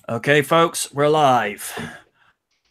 Okay, folks, we're live.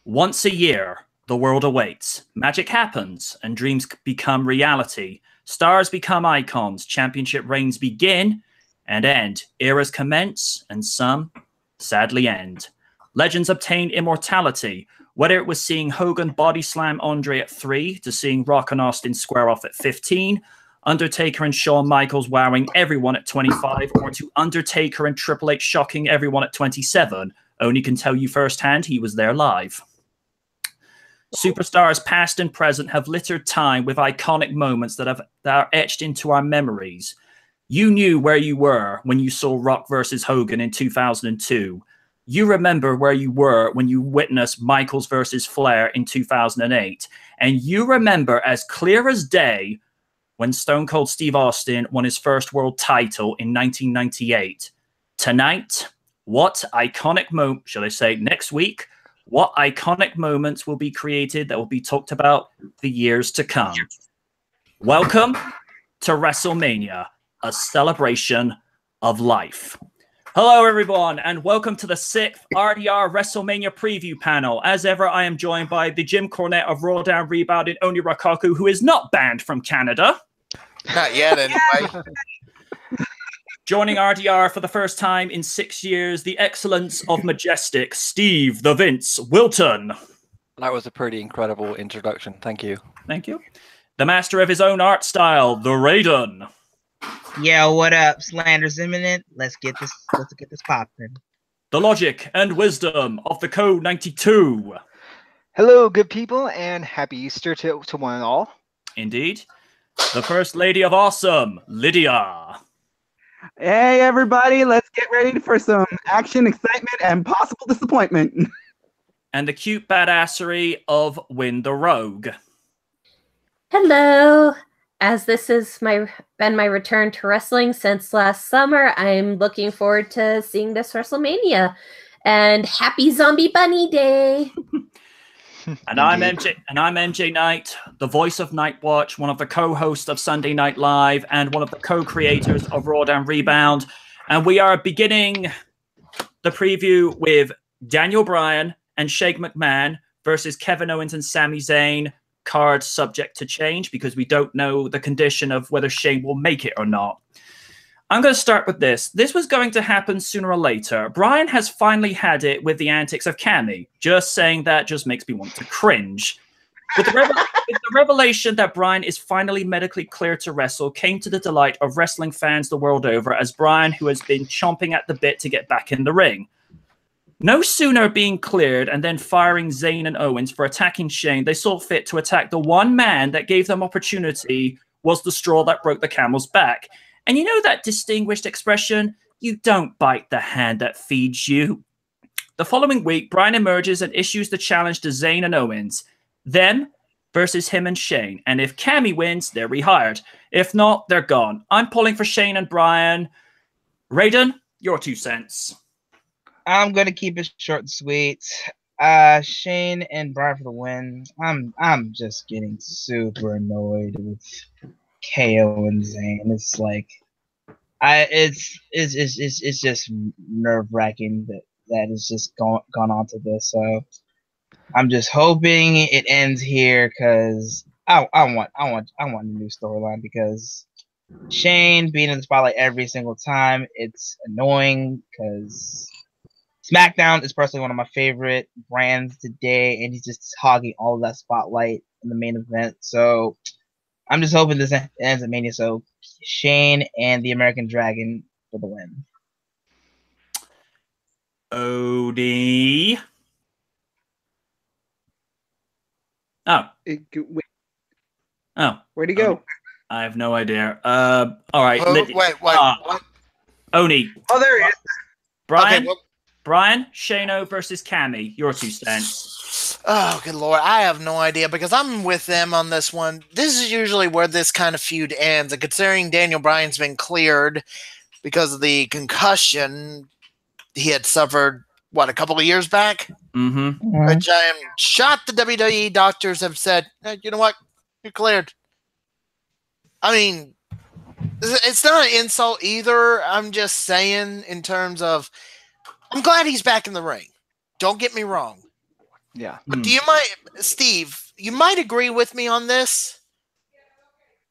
Once a year, the world awaits. Magic happens, and dreams become reality. Stars become icons. Championship reigns begin and end. Eras commence, and some sadly end. Legends obtain immortality. Whether it was seeing Hogan body slam Andre at 3 to seeing Rock and Austin square off at 15, Undertaker and Shawn Michaels wowing everyone at 25, or to Undertaker and Triple H shocking everyone at 27, Oni can tell you firsthand he was there live. Superstars past and present have littered time with iconic moments that are etched into our memories. You knew where you were when you saw Rock versus Hogan in 2002. You remember where you were when you witnessed Michaels versus Flair in 2008. And you remember as clear as day when Stone Cold Steve Austin won his first world title in 1998. Tonight, what iconic moment, shall I say, next week, what iconic moments will be created that will be talked about for years to come? Welcome to WrestleMania, a celebration of life. Hello, everyone, and welcome to the 6th RDR WrestleMania preview panel. As ever, I am joined by the Jim Cornette of RawDown Rebound and Oni Rakaku, who is not banned from Canada. Not yet, anyway. Joining RDR for the first time in 6 years, the excellence of Majestic, Steve the Vince Wilton. That was a pretty incredible introduction. Thank you. Thank you. The master of his own art style, the Raiden. Yo, what up? Slander's imminent. Let's get this popping. The logic and wisdom of the Code 92. Hello, good people, and happy Easter to one and all. Indeed. The First Lady of Awesome, Lydia. Hey, everybody, let's get ready for some action, excitement, and possible disappointment. And the cute badassery of Win the Rogue. Hello. As this has been my return to wrestling since last summer, I'm looking forward to seeing this WrestleMania. And happy Zombie Bunny Day! And I'm MJ Knight, the voice of Nightwatch, one of the co-hosts of Sunday Night Live, and one of the co-creators of RawDown Rebound. And we are beginning the preview with Daniel Bryan and Shane McMahon versus Kevin Owens and Sami Zayn. Card subject to change because we don't know the condition of whether Shane will make it or not. I'm going to start with this. This was going to happen sooner or later. Brian has finally had it with the antics of Cammy. Just saying that just makes me want to cringe. With the revelation that Brian is finally medically cleared to wrestle came to the delight of wrestling fans the world over, as Brian, who has been chomping at the bit to get back in the ring. No sooner being cleared and then firing Zayn and Owens for attacking Shane, they saw fit to attack the one man that gave them opportunity was the straw that broke the camel's back. And you know that distinguished expression, you don't bite the hand that feeds you. The following week, Brian emerges and issues the challenge to Zayn and Owens. Them versus him and Shane. And if Cammy wins, they're rehired. If not, they're gone. I'm pulling for Shane and Brian. Raiden, your 2 cents. I'm gonna keep it short and sweet. Shane and Brian for the win. I'm just getting super annoyed with KO and Zayn. It's like it's just nerve wracking that is just gone on to this. So I'm just hoping it ends here because I want a new storyline, because Shane being in the spotlight every single time, it's annoying because SmackDown is personally one of my favorite brands today, and he's just hogging all of that spotlight in the main event. So I'm just hoping this ends at Mania. So Shane and the American Dragon for the win. Odie. Oh. Oh. Where'd he go? I have no idea. All right. Wait, what? Oni. Oh, there he is. Brian. Okay, well, Brian, Shano versus Cammy. Your 2 cents. oh, good lord. I have no idea because I'm with them on this one. This is usually where this kind of feud ends. And considering Daniel Bryan's been cleared because of the concussion he had suffered, a couple of years back? Mm-hmm. Which I am shocked the WWE doctors have said, hey, you know what? You're cleared. I mean, it's not an insult either. I'm just saying in terms of I'm glad he's back in the ring. Don't get me wrong. Yeah. But do you mind, Steve, you might agree with me on this,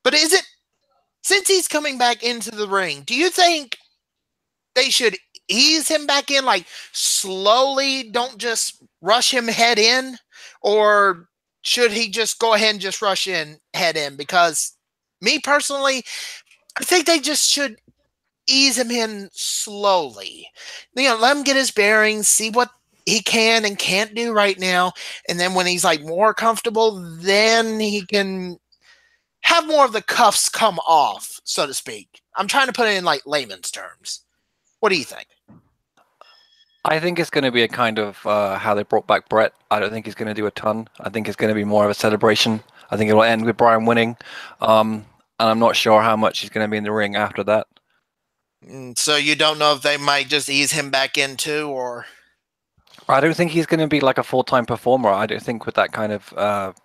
but is it, since he's coming back into the ring, do you think they should ease him back in, like slowly, don't just rush him head in? Or should he just go ahead and just rush in, head in? Because me personally, I think they just should ease him in slowly. You know, let him get his bearings, see what he can and can't do right now. And then when he's like more comfortable, then he can have more of the cuffs come off, so to speak. I'm trying to put it in like layman's terms. What do you think? I think it's going to be a kind of how they brought back Brett. I don't think he's going to do a ton. I think it's going to be more of a celebration. I think it will end with Brian winning. And I'm not sure how much he's going to be in the ring after that. So you don't know if they might just ease him back in too, or... I don't think he's going to be like a full-time performer. I don't think with that kind of,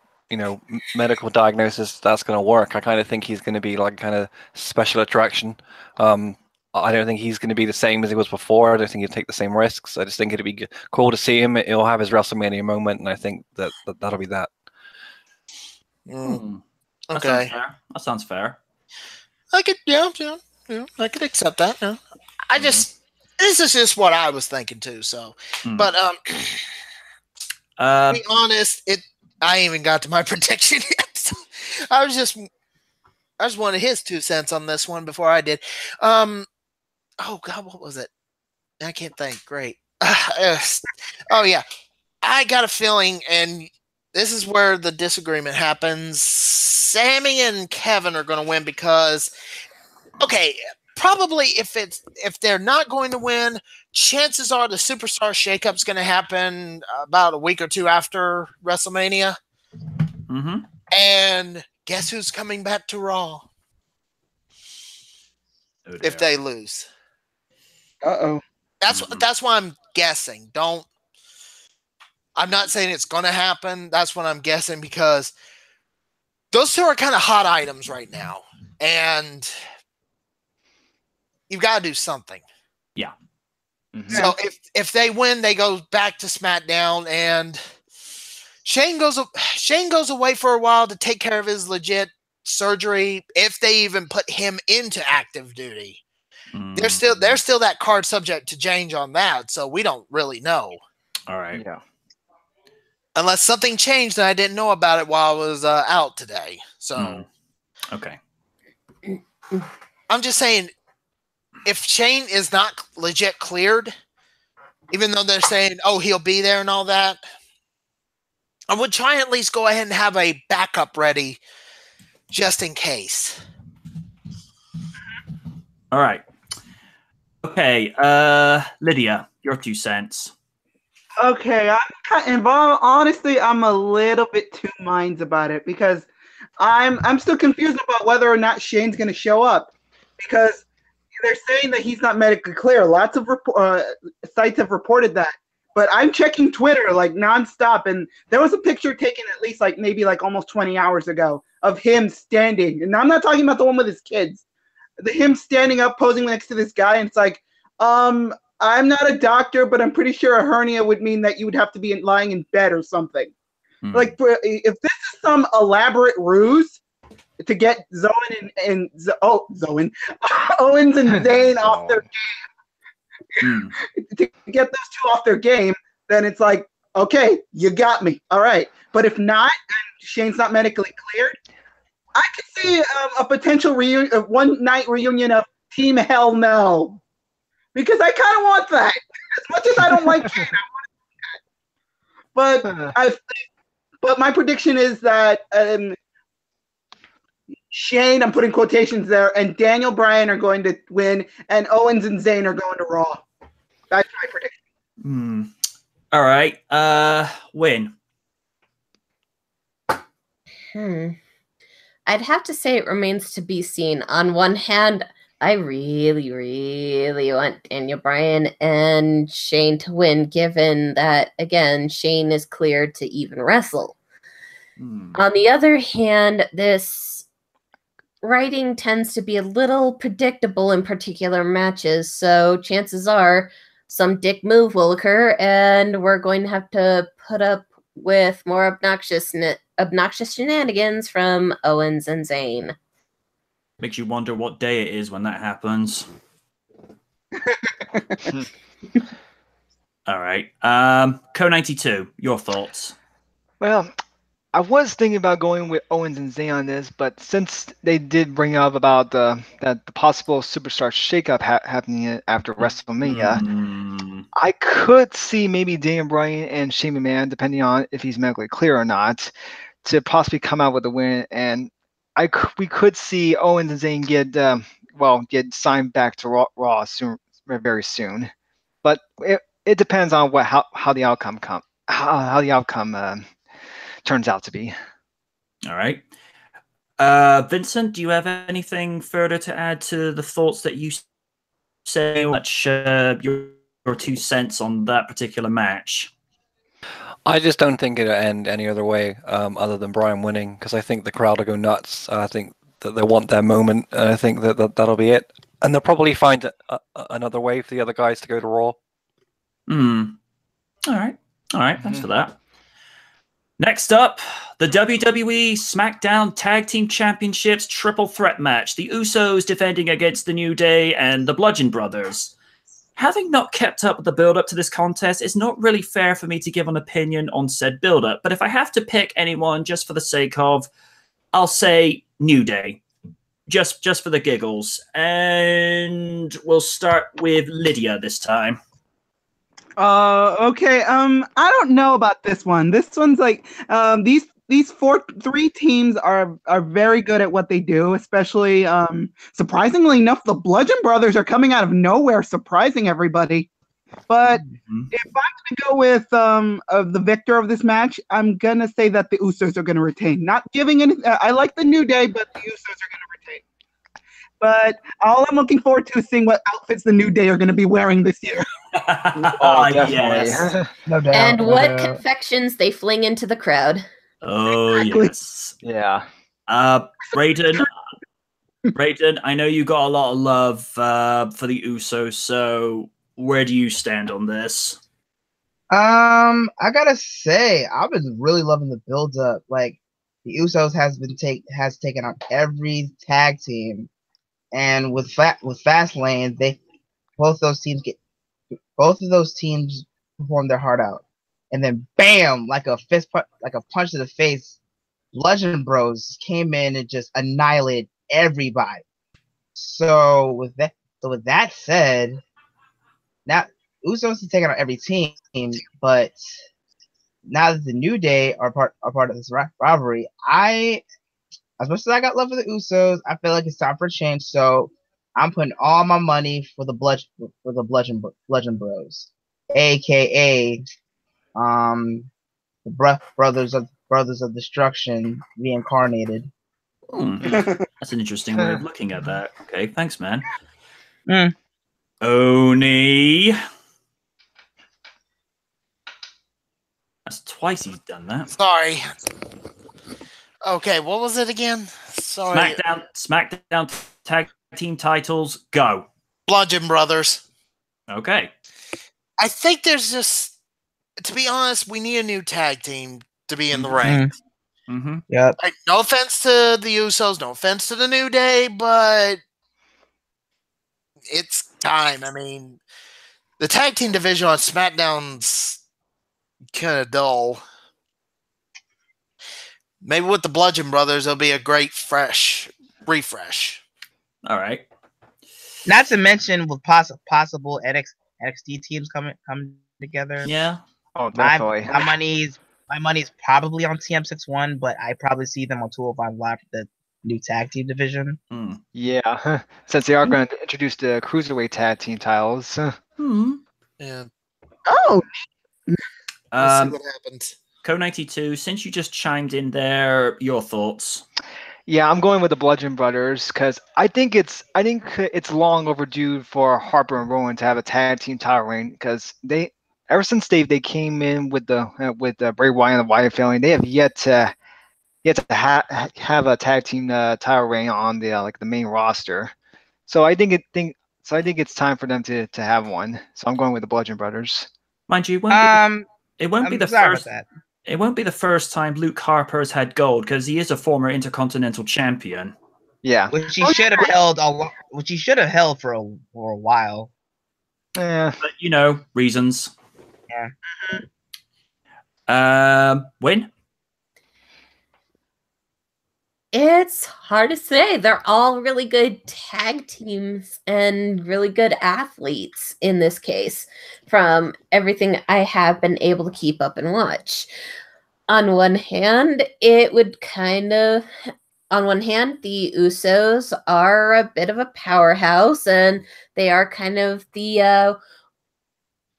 medical diagnosis that's going to work. I kind of think he's going to be like a kind of special attraction. I don't think he's going to be the same as he was before. I don't think he'll take the same risks. I just think it'd be cool to see him. He'll have his WrestleMania moment, and I think that'll be that. Okay. That sounds fair. I could, I could accept that. Yeah. I just, this is just what I was thinking too. So, but to be honest, I ain't even got to my prediction yet. So I just wanted his 2 cents on this one before I did. Oh God, what was it? I can't think. Great. Oh yeah, I got a feeling, and this is where the disagreement happens. Sammy and Kevin are going to win because, okay, probably if they're not going to win, chances are the Superstar Shakeup's going to happen about a week or 2 after WrestleMania. Mm-hmm. And guess who's coming back to Raw? If they lose. Uh-oh. That's why I'm guessing. I'm not saying it's going to happen. That's what I'm guessing, because those 2 are kind of hot items right now. And you've got to do something. Yeah. Mm-hmm. So if they win, they go back to SmackDown, and Shane goes away for a while to take care of his legit surgery, if they even put him into active duty. There's still that card subject to change on that, so we don't really know. All right. Yeah. Unless something changed and I didn't know about it while I was out today. So okay. I'm just saying, if Shane is not legit cleared, even though they're saying, oh, he'll be there and all that, I would try and at least go ahead and have a backup ready just in case. All right. Okay, Lydia, your 2 cents. Okay, honestly, I'm a little bit 2 minds about it, because I'm still confused about whether or not Shane's going to show up, because they're saying that he's not medically clear. Lots of sites have reported that, but I'm checking Twitter like nonstop, and there was a picture taken at least maybe almost 20 hours ago of him standing, and I'm not talking about the one with his kids. Him standing up, posing next to this guy, and it's like, I'm not a doctor, but I'm pretty sure a hernia would mean that you would have to be lying in bed or something. Like, if this is some elaborate ruse to get Owens and Zayn off their game, to get those 2 off their game, then it's like, okay, you got me. All right. But if not, and Shane's not medically cleared, I could see a potential one-night reunion of Team Hell No. Because I kind of want that. As much as I don't like Shane, I want that. But my prediction is that Shane, I'm putting quotations there, and Daniel Bryan are going to win, and Owens and Zayn are going to Raw. That's my prediction. All right. Win. I'd have to say it remains to be seen. On one hand, I really, really want Daniel Bryan and Shane to win, given that, again, Shane is cleared to even wrestle. On the other hand, this writing tends to be a little predictable in particular matches, so chances are some dick move will occur, and we're going to have to put up with more obnoxious shenanigans from Owens and Zayn. Makes you wonder what day it is when that happens. All right. Co92, your thoughts? Well, I was thinking about going with Owens and Zayn on this, but since they did bring up about the possible superstar shakeup happening after WrestleMania, I could see maybe Daniel Bryan and Shane McMahon, depending on if he's medically clear or not, to possibly come out with a win, and we could see Owens and Zayn get signed back to Raw soon, very soon. But it depends on how the outcome turns out to be. All right. Vincent, do you have anything further to add to the thoughts that you say? Much your 2 cents on that particular match? I just don't think it'll end any other way other than Bryan winning, because I think the crowd will go nuts. I think that they want their moment, and I think that'll be it. And they'll probably find another way for the other guys to go to Raw. All right. Thanks for that. Next up, the WWE SmackDown Tag Team Championships triple threat match. The Usos defending against the New Day and the Bludgeon Brothers. Having not kept up with the build-up to this contest, it's not really fair for me to give an opinion on said build-up. But if I have to pick anyone just for the sake of, I'll say New Day. Just for the giggles. And we'll start with Lydia this time. Okay. I don't know about this one. This one's like these three teams are very good at what they do, especially surprisingly enough, the Bludgeon Brothers are coming out of nowhere, surprising everybody. But if I'm gonna go with the victor of this match, I'm gonna say that the Usos are gonna retain. Not giving any. I like the New Day, but the Usos are gonna retain. But all I'm looking forward to is seeing what outfits the New Day are going to be wearing this year. Oh, definitely. Yes. No doubt. And no what doubt. confections they fling into the crowd. Oh, Exactly. yes. Yeah. Brayden, I know you got a lot of love for the Usos, so where do you stand on this? I gotta say, I've been really loving the build up. Like the Usos has taken on every tag team, and with Fastlane, both of those teams perform their heart out, and then bam, like a punch to the face, Bludgeon Bros came in and just annihilated everybody. So with that said, now Usos have taken on every team, but now that the New Day are part of this rivalry, as much as I got love for the Usos, I feel like it's time for a change. So I'm putting all my money for the Bludgeon Bros, aka the Brothers of Destruction reincarnated. That's an interesting way of looking at that. Okay, thanks, man. Mm. Oni. That's twice he's done that. Sorry. Okay, what was it again? Sorry. SmackDown tag team titles, go. Bludgeon Brothers. Okay. I think there's just, to be honest, we need a new tag team to be in the ring. Mm-hmm. Yep. Like, no offense to the Usos, no offense to the New Day, but it's time. I mean, the tag team division on SmackDown's kind of dull. Maybe with the Bludgeon Brothers, it'll be a great fresh refresh. All right. Not to mention with possible NXT teams coming together. Yeah. Oh, definitely. My money's probably on TM61, but I probably see them on 205 Live for the new tag team division. Yeah, since they are going to introduce the cruiserweight tag team titles. Yeah. Oh. We'll see what happens. Co92, since you just chimed in there, your thoughts? Yeah, I'm going with the Bludgeon Brothers because I think it's long overdue for Harper and Rowan to have a tag team title reign because ever since they came in with the Bray Wyatt and the Wyatt family, they have yet to have a tag team title reign on the main roster. So I think So I think it's time for them to have one. So I'm going with the Bludgeon Brothers. Mind you, it won't be I'm the sorry first. about that. It won't be the first time Luke Harper's had gold because he is a former Intercontinental Champion. Yeah. Which he should have held for a while. Yeah. But you know, reasons. Yeah. Win. It's hard to say. They're all really good tag teams and really good athletes in this case, from everything I have been able to keep up and watch. On one hand, the Usos are a bit of a powerhouse, and they are kind of the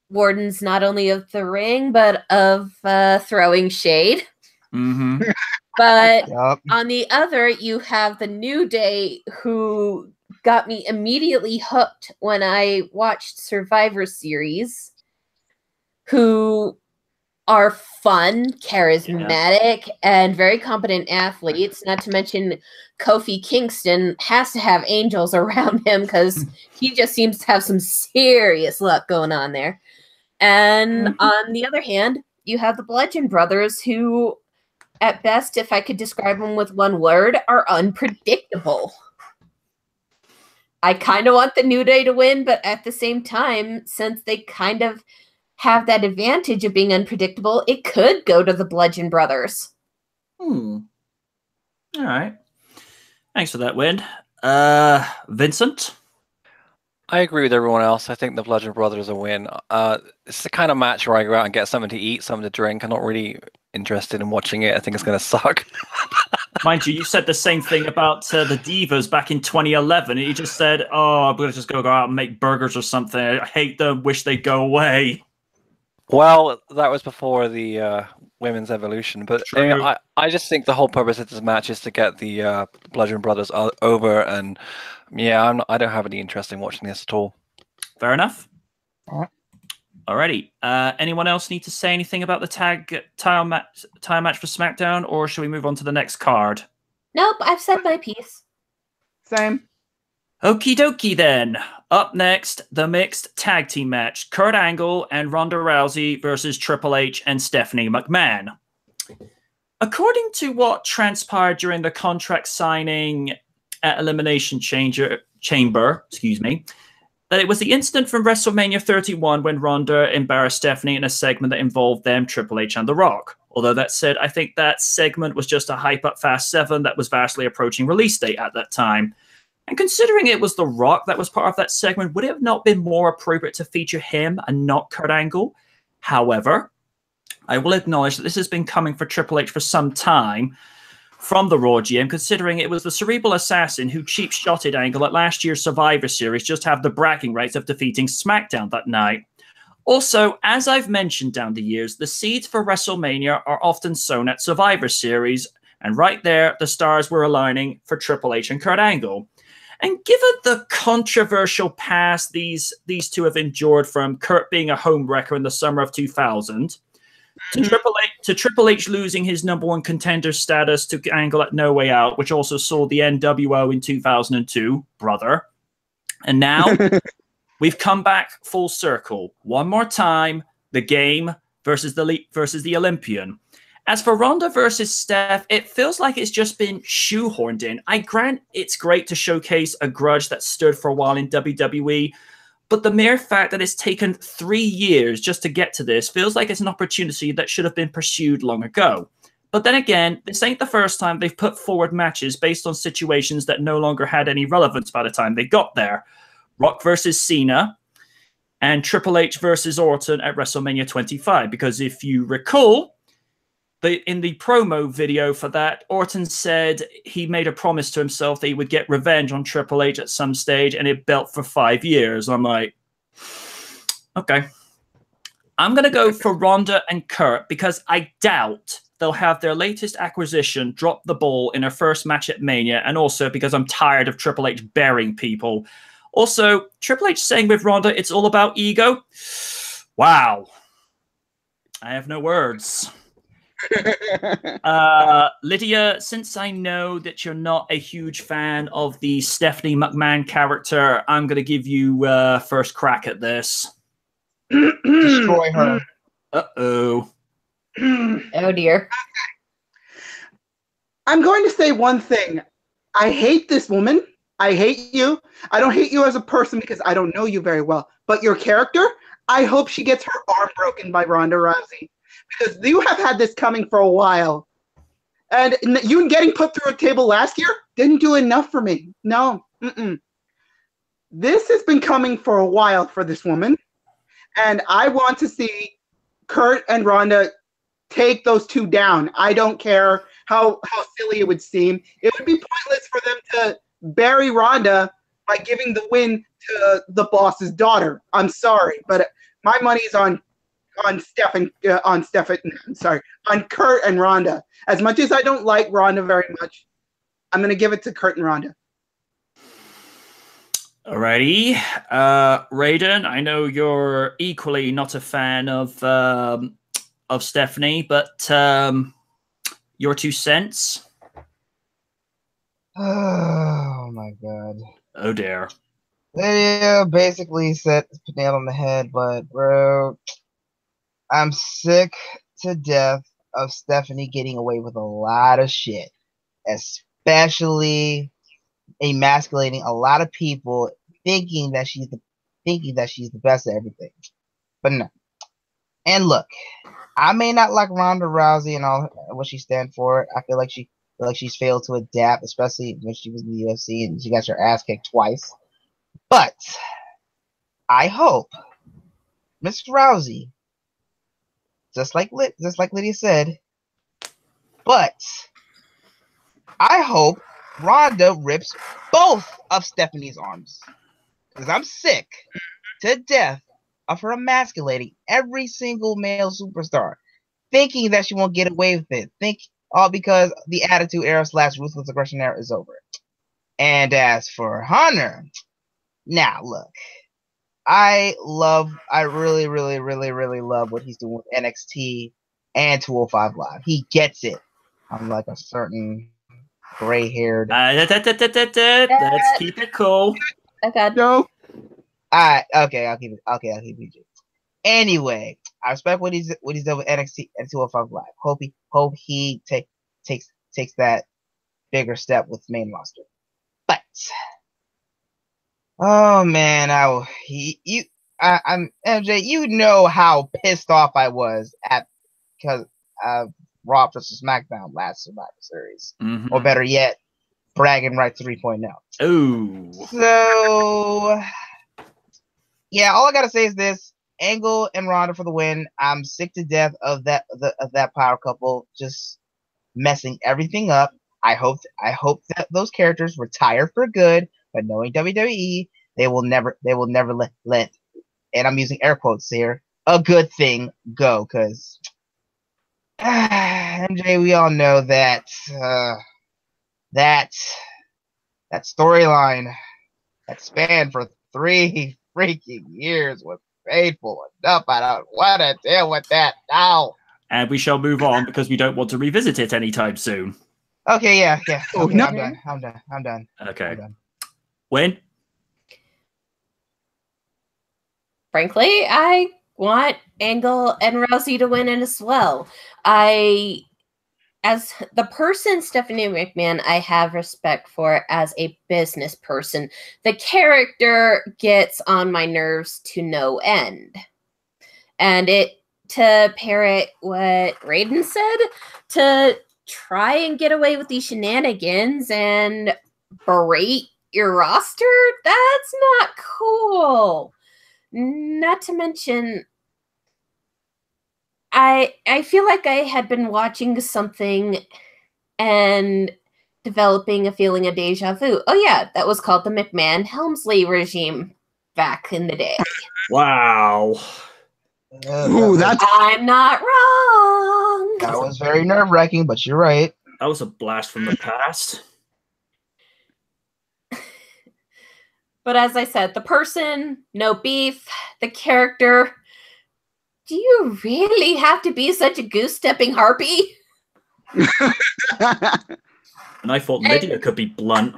wardens not only of the ring, but of throwing shade. Mm-hmm. But Yup. on the other, you have the New Day, who got me immediately hooked when I watched Survivor Series, who are fun, charismatic, and very competent athletes. Not to mention Kofi Kingston has to have angels around him because he just seems to have some serious luck going on there. And on the other hand, you have the Bludgeon Brothers, who, at best, if I could describe them with one word, are unpredictable. I kind of want the New Day to win, but at the same time, since they kind of have that advantage of being unpredictable, it could go to the Bludgeon Brothers. All right. Thanks for that, Win. Vincent? I agree with everyone else. I think the Bludgeon Brothers will win. It's the kind of match where I go out and get something to eat, something to drink. I'm not really interested in watching it. I think it's going to suck. Mind you, you said the same thing about the Divas back in 2011. You just said, oh, I'm going to just go out and make burgers or something. I hate them, wish they'd go away. Well, that was before the women's evolution. But I just think the whole purpose of this match is to get the Bludgeon Brothers over. And yeah, I don't have any interest in watching this at all. Fair enough. All right. Alrighty. Anyone else need to say anything about the title match for SmackDown, or should we move on to the next card? Nope, I've said my piece. Same. Okie dokie then. Up next, the mixed tag team match. Kurt Angle and Ronda Rousey versus Triple H and Stephanie McMahon. According to what transpired during the contract signing at Elimination Chamber, that it was the incident from WrestleMania 31 when Ronda embarrassed Stephanie in a segment that involved them, Triple H, and The Rock. Although that said, I think that segment was just a hype up Fast 7 that was vastly approaching release date at that time. And considering it was The Rock that was part of that segment, would it have not been more appropriate to feature him and not Kurt Angle? However, I will acknowledge that this has been coming for Triple H for some time from the Raw GM, considering it was the cerebral assassin who cheap-shotted Angle at last year's Survivor Series just to have the bragging rights of defeating SmackDown that night. Also, as I've mentioned down the years, the seeds for WrestleMania are often sown at Survivor Series, and right there, the stars were aligning for Triple H and Kurt Angle. And given the controversial past these two have endured, from Kurt being a home wrecker in the summer of 2000, to Triple H losing his #1 contender status to Angle at No Way Out, which also saw the NWO in 2002, brother. And now we've come back full circle. One more time, the game versus the Olympian. As for Ronda versus Steph, it feels like it's just been shoehorned in. I grant it's great to showcase a grudge that stood for a while in WWE, but the mere fact that it's taken 3 years just to get to this feels like it's an opportunity that should have been pursued long ago. But then again, this ain't the first time they've put forward matches based on situations that no longer had any relevance by the time they got there. Rock versus Cena and Triple H versus Orton at WrestleMania 25. Because if you recall, in the promo video for that, Orton said he made a promise to himself that he would get revenge on Triple H at some stage, and it built for 5 years. I'm like, okay. I'm going to go for Ronda and Kurt because I doubt they'll have their latest acquisition drop the ball in her first match at Mania, and also because I'm tired of Triple H burying people. Also, Triple H saying with Ronda, it's all about ego. Wow. I have no words. Lydia, since I know that you're not a huge fan of the Stephanie McMahon character, I'm going to give you first crack at this. Destroy her. Uh-oh. Oh dear. I'm going to say one thing. I hate this woman. I hate you. I don't hate you as a person because I don't know you very well. But your character, I hope she gets her arm broken by Ronda Rousey. Because you have had this coming for a while. And you getting put through a table last year didn't do enough for me. No. This has been coming for a while for this woman. And I want to see Kurt and Ronda take those two down. I don't care how silly it would seem. It would be pointless for them to bury Ronda by giving the win to the boss's daughter. I'm sorry, but my money's on Kurt and Ronda. As much as I don't like Ronda very much, I'm going to give it to Kurt and Ronda. Alrighty. Raiden, I know you're equally not a fan of Stephanie, but your 2 cents? Oh my god. Oh dear. Yeah, basically set the nail on the head, but bro, I'm sick to death of Stephanie getting away with a lot of shit, especially emasculating a lot of people, thinking that she's the best at everything. But no. And look, I may not like Ronda Rousey and all what she stands for. I feel like she's failed to adapt, especially when she was in the UFC and she got her ass kicked twice. But I hope Miss Rousey, just like Lydia said, but I hope Ronda rips both of Stephanie's arms. Because I'm sick to death of her emasculating every single male superstar, thinking that she won't get away with it. All because the Attitude Era / Ruthless Aggression Era is over. And as for Hunter, now look, I really, really, really, really love what he's doing with NXT and 205 Live. He gets it. I'm like a certain gray-haired. Let's keep it cool. Oh god. No. Okay, I'll keep it PG. Anyway, I respect what he's done with NXT and 205 Live. Hope he takes that bigger step with main roster. But oh man, I'm MJ. You know how pissed off I was because Raw vs. SmackDown last Survivor Series, or better yet, Bragging Rights 3.0. Ooh. So yeah, all I gotta say is this: Angle and Ronda for the win. I'm sick to death of that power couple just messing everything up. I hope that those characters retire for good. But knowing WWE, they will never let, and I'm using air quotes here, a good thing go. Because MJ, we all know that that storyline that spanned for 3 freaking years was painful enough. I don't want to deal with that now. And we shall move on because we don't want to revisit it anytime soon. Okay, yeah. Oh, Okay, no. I'm done. Okay. I'm done. Win? Frankly, I want Angle and Rousey to win it as well. As the person Stephanie McMahon, I have respect for as a business person. The character gets on my nerves to no end. And to parrot what Raiden said, to try and get away with these shenanigans and berate your roster, that's not cool. Not to mention, I feel like I had been watching something and developing a feeling of deja vu. Oh yeah, that was called the McMahon-Helmsley regime back in the day. Wow. Ooh, that's I'm not wrong. That was very nerve-wracking, but you're right. That was a blast from the past. But as I said, the person, no beef. The character, Do you really have to be such a goose-stepping harpy? And I thought Lydia could be blunt.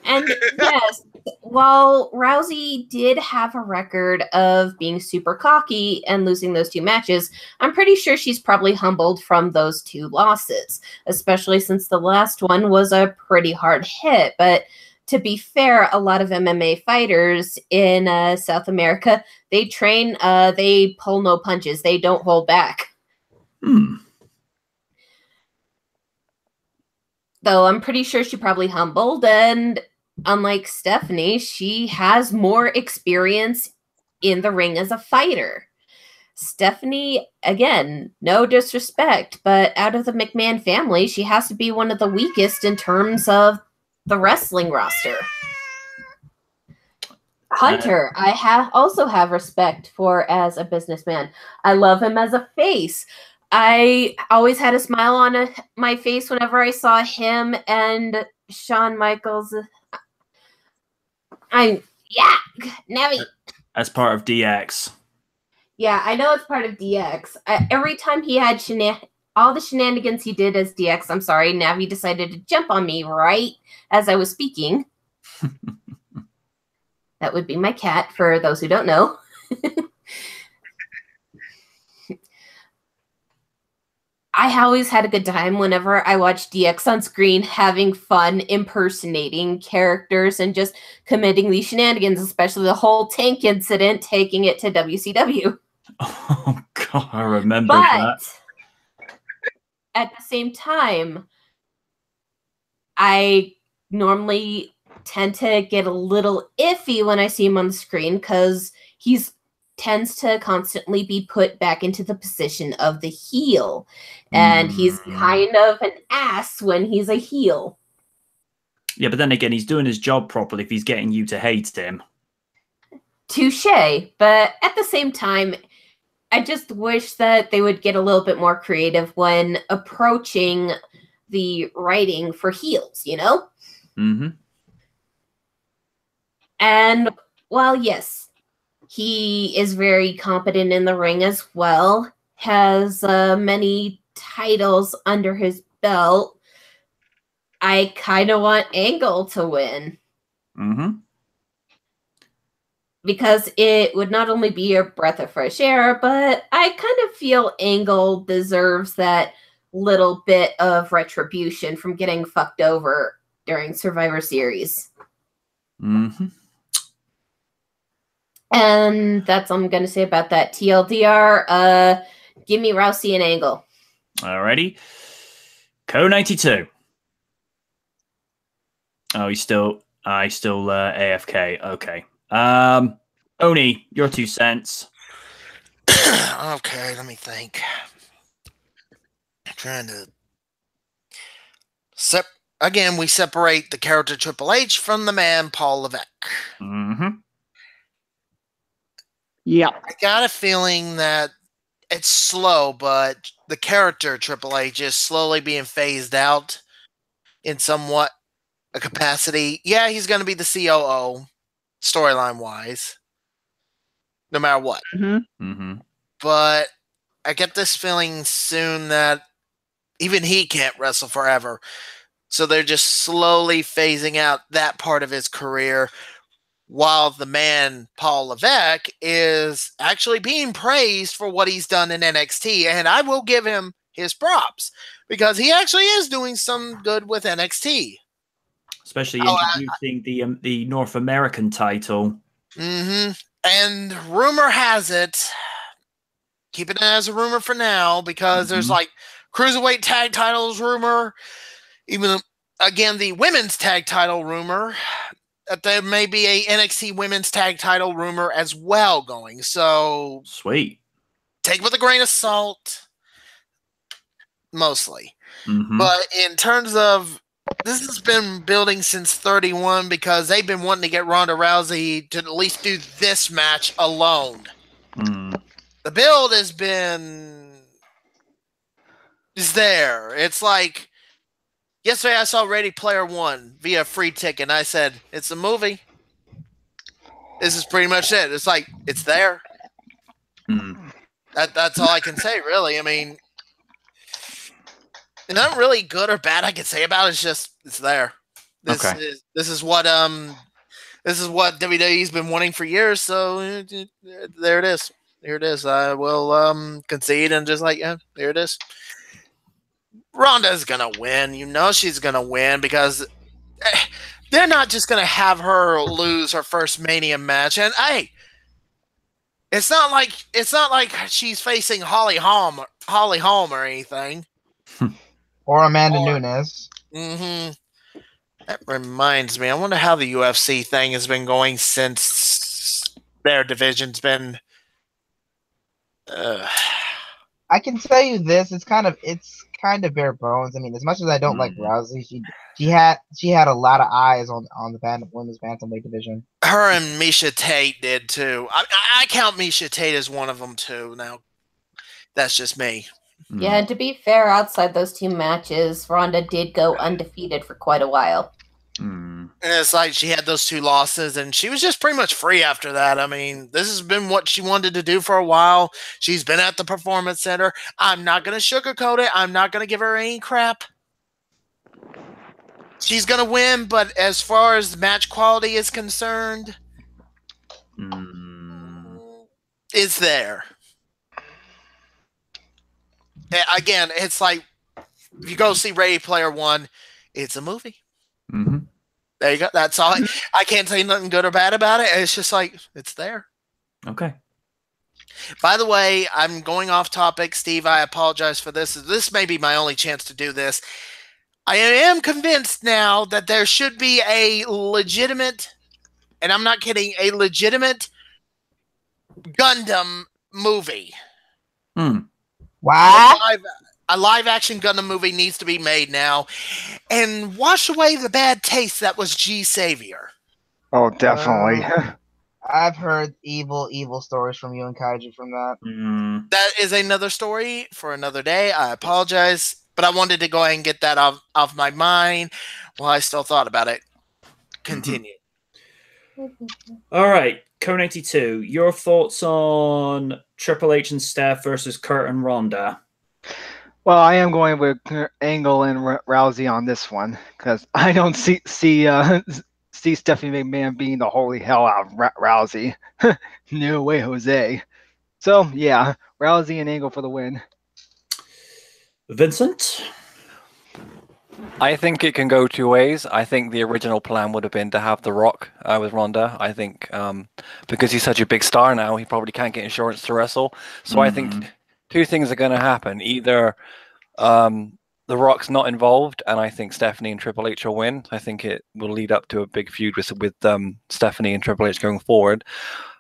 And yes, while Rousey did have a record of being super cocky and losing those 2 matches, I'm pretty sure she's probably humbled from those 2 losses, especially since the last one was a pretty hard hit. But to be fair, a lot of MMA fighters in South America, they train, they pull no punches. They don't hold back. Though I'm pretty sure she probably humbled, and unlike Stephanie, she has more experience in the ring as a fighter. Stephanie, again, no disrespect, but out of the McMahon family, she has to be one of the weakest in terms of the wrestling roster. Hunter, I also have respect for as a businessman. I love him as a face. I always had a smile on my face whenever I saw him and Shawn Michaels. Navi. As part of DX. Yeah, I know it's part of DX. Every time he had all the shenanigans he did as DX, I'm sorry, Navi decided to jump on me right as I was speaking. That would be my cat, for those who don't know. I always had a good time whenever I watched DX on screen, having fun impersonating characters and just committing these shenanigans, especially the whole Tank incident, taking it to WCW. Oh, God, I remember that. At the same time, I normally tend to get a little iffy when I see him on the screen because he's tends to constantly be put back into the position of the heel. And he's kind of an ass when he's a heel. Yeah, but then again, he's doing his job properly if he's getting you to hate him. Touche. But at the same time, I just wish that they would get a little bit more creative when approaching the writing for heels, you know? Mm-hmm. And while, yes, he is very competent in the ring as well, has many titles under his belt, I kind of want Angle to win. Mm-hmm. Because it would not only be a breath of fresh air, but I kind of feel Angle deserves that little bit of retribution from getting fucked over during Survivor Series. Mm-hmm. And that's all I'm going to say about that. TLDR, give me Rousey and Angle. Alrighty. Co-92. Oh, he's still AFK. Okay. Oni, your 2 cents. Okay, let me think. I'm trying to... Again, we separate the character Triple H from the man Paul Levesque. Mm-hmm. Yeah. I got a feeling that it's slow, but the character Triple H is slowly being phased out in somewhat a capacity. Yeah, he's going to be the COO, storyline-wise, no matter what. Mm-hmm. Mm-hmm. But I get this feeling soon that even he can't wrestle forever. So they're just slowly phasing out that part of his career, while the man, Paul Levesque, is actually being praised for what he's done in NXT. And I will give him his props, because he actually is doing some good with NXT. Especially introducing the North American title. Mm-hmm. And rumor has it, keeping it as a rumor for now, because there's like Cruiserweight tag titles rumor, even, again, the women's tag title rumor, that there may be a NXT women's tag title rumor as well going. So sweet. Take it with a grain of salt, mostly. Mm-hmm. But in terms of, this has been building since 31, because they've been wanting to get Ronda Rousey to at least do this match alone. The build has been is there. It's like, yesterday I saw Ready Player One via free ticket, and I said, it's a movie. This is pretty much it. It's like, it's there. That's all I can say, really. I mean, not really good or bad I can say about it. It's just it's there. This is what WWE's been wanting for years. So there it is. Here it is. I will concede and just yeah, there it is. Ronda's gonna win. You know she's gonna win because they're not just gonna have her lose her first Mania match. And hey, it's not like she's facing Holly Holm or anything. Or Amanda Nunes. Mm-hmm. That reminds me. I wonder how the UFC thing has been going since their division's been. I can tell you this: it's kind of bare bones. I mean, as much as I don't like Rousey, she had a lot of eyes on the women's bantamweight division. Her and Misha Tate did too. I count Misha Tate as one of them too. Now, that's just me. Yeah, and to be fair, outside those two matches, Ronda did go undefeated for quite a while. And it's like she had those 2 losses, and she was just pretty much free after that. I mean, this has been what she wanted to do for a while. She's been at the Performance Center. I'm not going to sugarcoat it. I'm not going to give her any crap. She's going to win, but as far as match quality is concerned, it's there. Again, it's like if you go see Ready Player One, it's a movie. Mm-hmm. There you go. That's all. I can't say nothing good or bad about it. It's just like it's there. Okay. By the way, I'm going off topic, Steve. I apologize for this. This may be my only chance to do this. I am convinced now that there should be a legitimate, and I'm not kidding, a legitimate Gundam movie. Wow. A live action Gundam movie needs to be made now and wash away the bad taste that was G Savior. Oh, definitely. I've heard evil stories from you and Kaiju from that. That is another story for another day. I apologize, but I wanted to go ahead and get that off my mind while I still thought about it. Continue. All right, Co92, your thoughts on Triple H and Steph versus Kurt and Ronda? Well, I am going with Angle and Rousey on this one because I don't see Stephanie McMahon being the holy hell out of Rousey. No way, Jose. So yeah, Rousey and Angle for the win. Vincent? I think it can go 2 ways. I think the original plan would have been to have The Rock with Ronda. I think because he's such a big star now, he probably can't get insurance to wrestle. So I think 2 things are going to happen. Either The Rock's not involved, and I think Stephanie and Triple H will win. I think it will lead up to a big feud with Stephanie and Triple H going forward.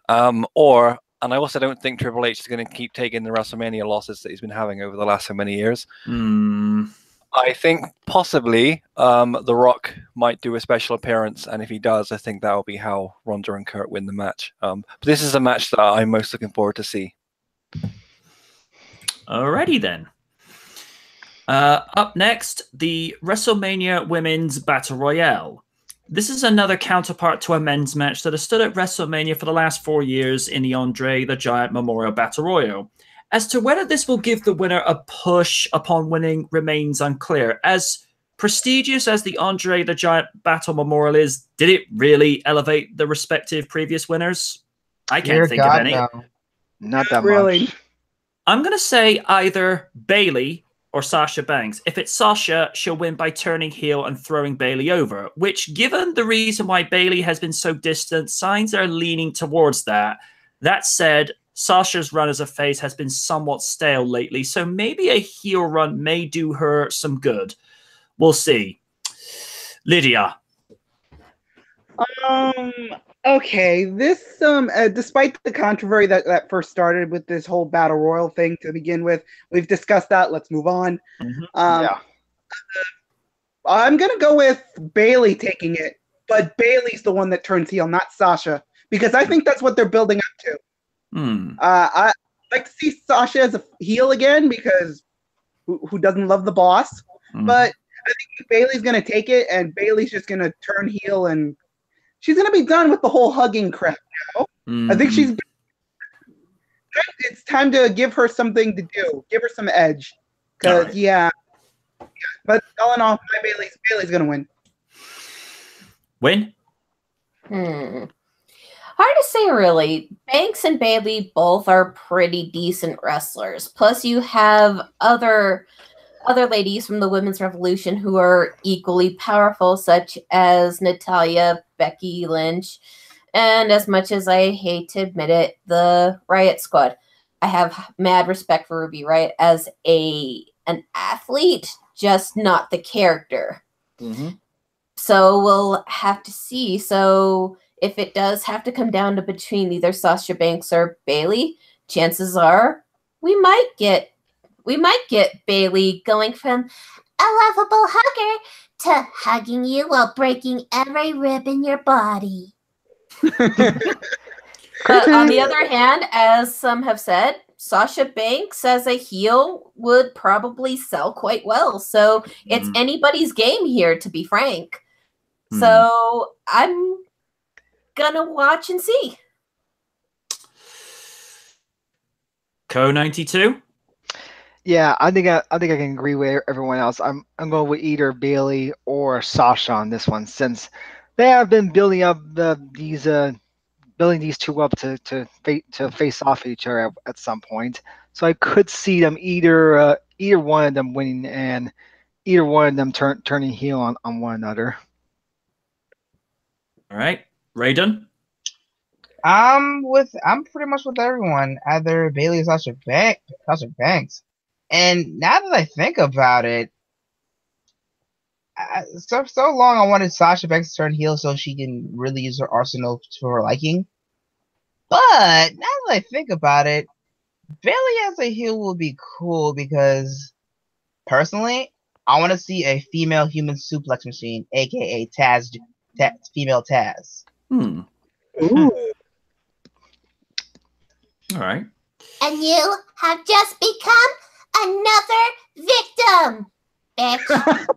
And I also don't think Triple H is going to keep taking the WrestleMania losses that he's been having over the last so many years. I think possibly The Rock might do a special appearance, and if he does, I think that will be how Ronda and Kurt win the match. But this is a match that I'm most looking forward to see. Alrighty then. Up next, the WrestleMania Women's Battle Royale. This is another counterpart to a men's match that has stood at WrestleMania for the last 4 years in the Andre the Giant Memorial Battle Royal. As to whether this will give the winner a push upon winning remains unclear. As prestigious as the Andre the Giant Battle Memorial is, did it really elevate the respective previous winners? I can't think of any. No. Not that really much. I'm going to say either Bayley or Sasha Banks. If it's Sasha, she'll win by turning heel and throwing Bayley over, which, given the reason why Bayley has been so distant, signs are leaning towards that. That said, Sasha's run as a face has been somewhat stale lately, so maybe a heel run may do her some good. We'll see. Lydia. Okay, this despite the controversy that first started with this whole battle royal thing to begin with, we've discussed that. Let's move on. Yeah. I'm gonna go with Bayley taking it, but Bayley's the one that turns heel, not Sasha, because I think that's what they're building up to. I like to see Sasha as a heel again because who doesn't love the boss? But I think Bayley's gonna take it, and Bayley's just gonna turn heel, and she's gonna be done with the whole hugging crap now. I think she's. it's time to give her something to do. Give her some edge. Because Alright. yeah. But all in all, Bailey's gonna win. Win? Hard to say, really. Banks and Bailey both are pretty decent wrestlers. Plus, you have other ladies from the Women's Revolution who are equally powerful, such as Natalya, Becky Lynch, and as much as I hate to admit it, the Riot Squad. I have mad respect for Ruby Riot as an athlete, just not the character. Mm-hmm. So we'll have to see. So if it does have to come down to between either Sasha Banks or Bailey, chances are we might get Bailey going from a lovable hugger to hugging you while breaking every rib in your body. But on the other hand, as some have said, Sasha Banks as a heel would probably sell quite well. So it's anybody's game here, to be frank. So I'm gonna watch and see. Co-92? Yeah, I think I can agree with everyone else. I'm going with either Bailey or Sasha on this one, since they have been building up these two up to face off each other at some point. So I could see them either one of them winning and either one of them turning heel on one another. All right. Raiden? I'm pretty much with everyone. Either Bailey or Sasha Banks. And now that I think about it, so long I wanted Sasha Banks to turn heel so she can really use her arsenal to her liking. But now that I think about it, Bailey as a heel will be cool because, personally, I want to see a female human suplex machine, aka Taz, female Taz. Ooh. All right. And you have just become another victim, bitch.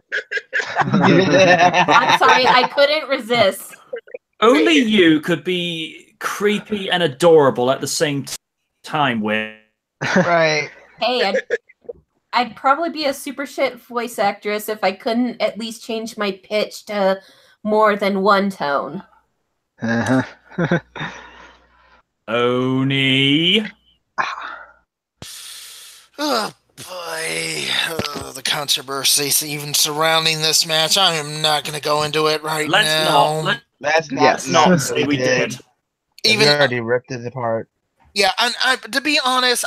I'm sorry, I couldn't resist. Only you could be creepy and adorable at the same time, Win. Right. Hey, I'd probably be a super shit voice actress if I couldn't at least change my pitch to more than one tone. Uh-huh. Oni. Oh boy, the controversy even surrounding this match. I am not going to go into it right now. Let's not say we did. Even already ripped it apart. Yeah, and to be honest,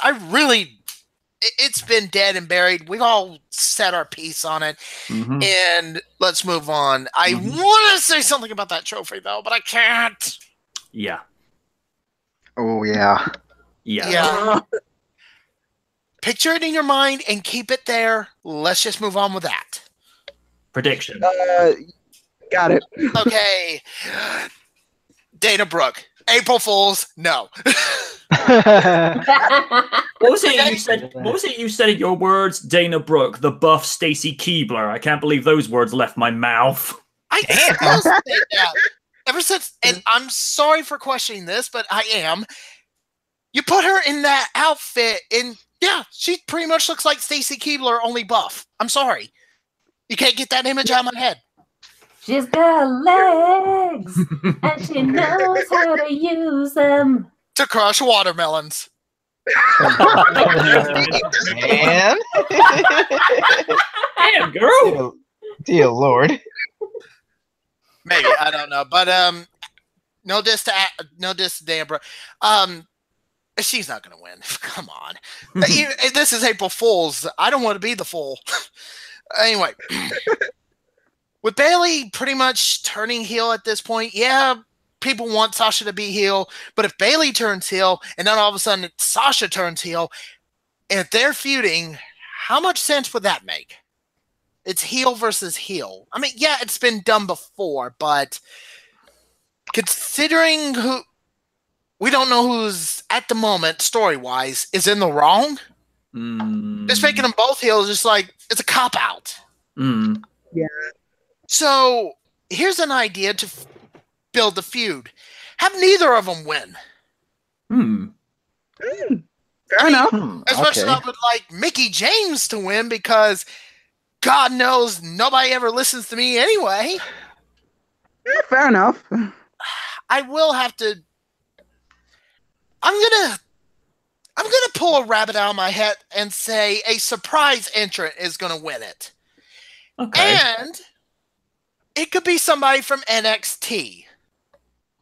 it's been dead and buried. We've all said our piece on it, and let's move on. I want to say something about that trophy though, but I can't. Yeah. Oh yeah. Yeah. Picture it in your mind and keep it there. Let's just move on with that. Prediction. Got it. Okay. Dana Brooke. April Fools, no. What was it you said? What was it you said in your words? Dana Brooke, the buff Stacy Keibler. I can't believe those words left my mouth. I still say that. Ever since, and I'm sorry for questioning this, but I am. You put her in that outfit, and yeah, she pretty much looks like Stacy Keibler, only buff. I'm sorry. You can't get that image out of my head. She's got legs, and she knows how to use them. To crush watermelons. Man. Damn, girl. Dear Lord. Maybe, I don't know. But no diss to Dana. She's not gonna win. Come on. This is April Fool's. I don't want to be the fool. Anyway. With Bailey pretty much turning heel at this point, yeah, people want Sasha to be heel, but if Bailey turns heel and then all of a sudden Sasha turns heel, and if they're feuding, how much sense would that make? It's heel versus heel. I mean, yeah, it's been done before, but considering we don't know who's at the moment, story-wise, is in the wrong, just making them both heel is just like, it's a cop-out. Yeah. So, here's an idea to build the feud. Have neither of them win. Fair enough. Especially Okay. I would like Mickey James to win because God knows nobody ever listens to me anyway. Yeah, fair enough. I will have to. I'm gonna pull a rabbit out of my hat and say a surprise entrant is gonna win it, Okay. and it could be somebody from NXT.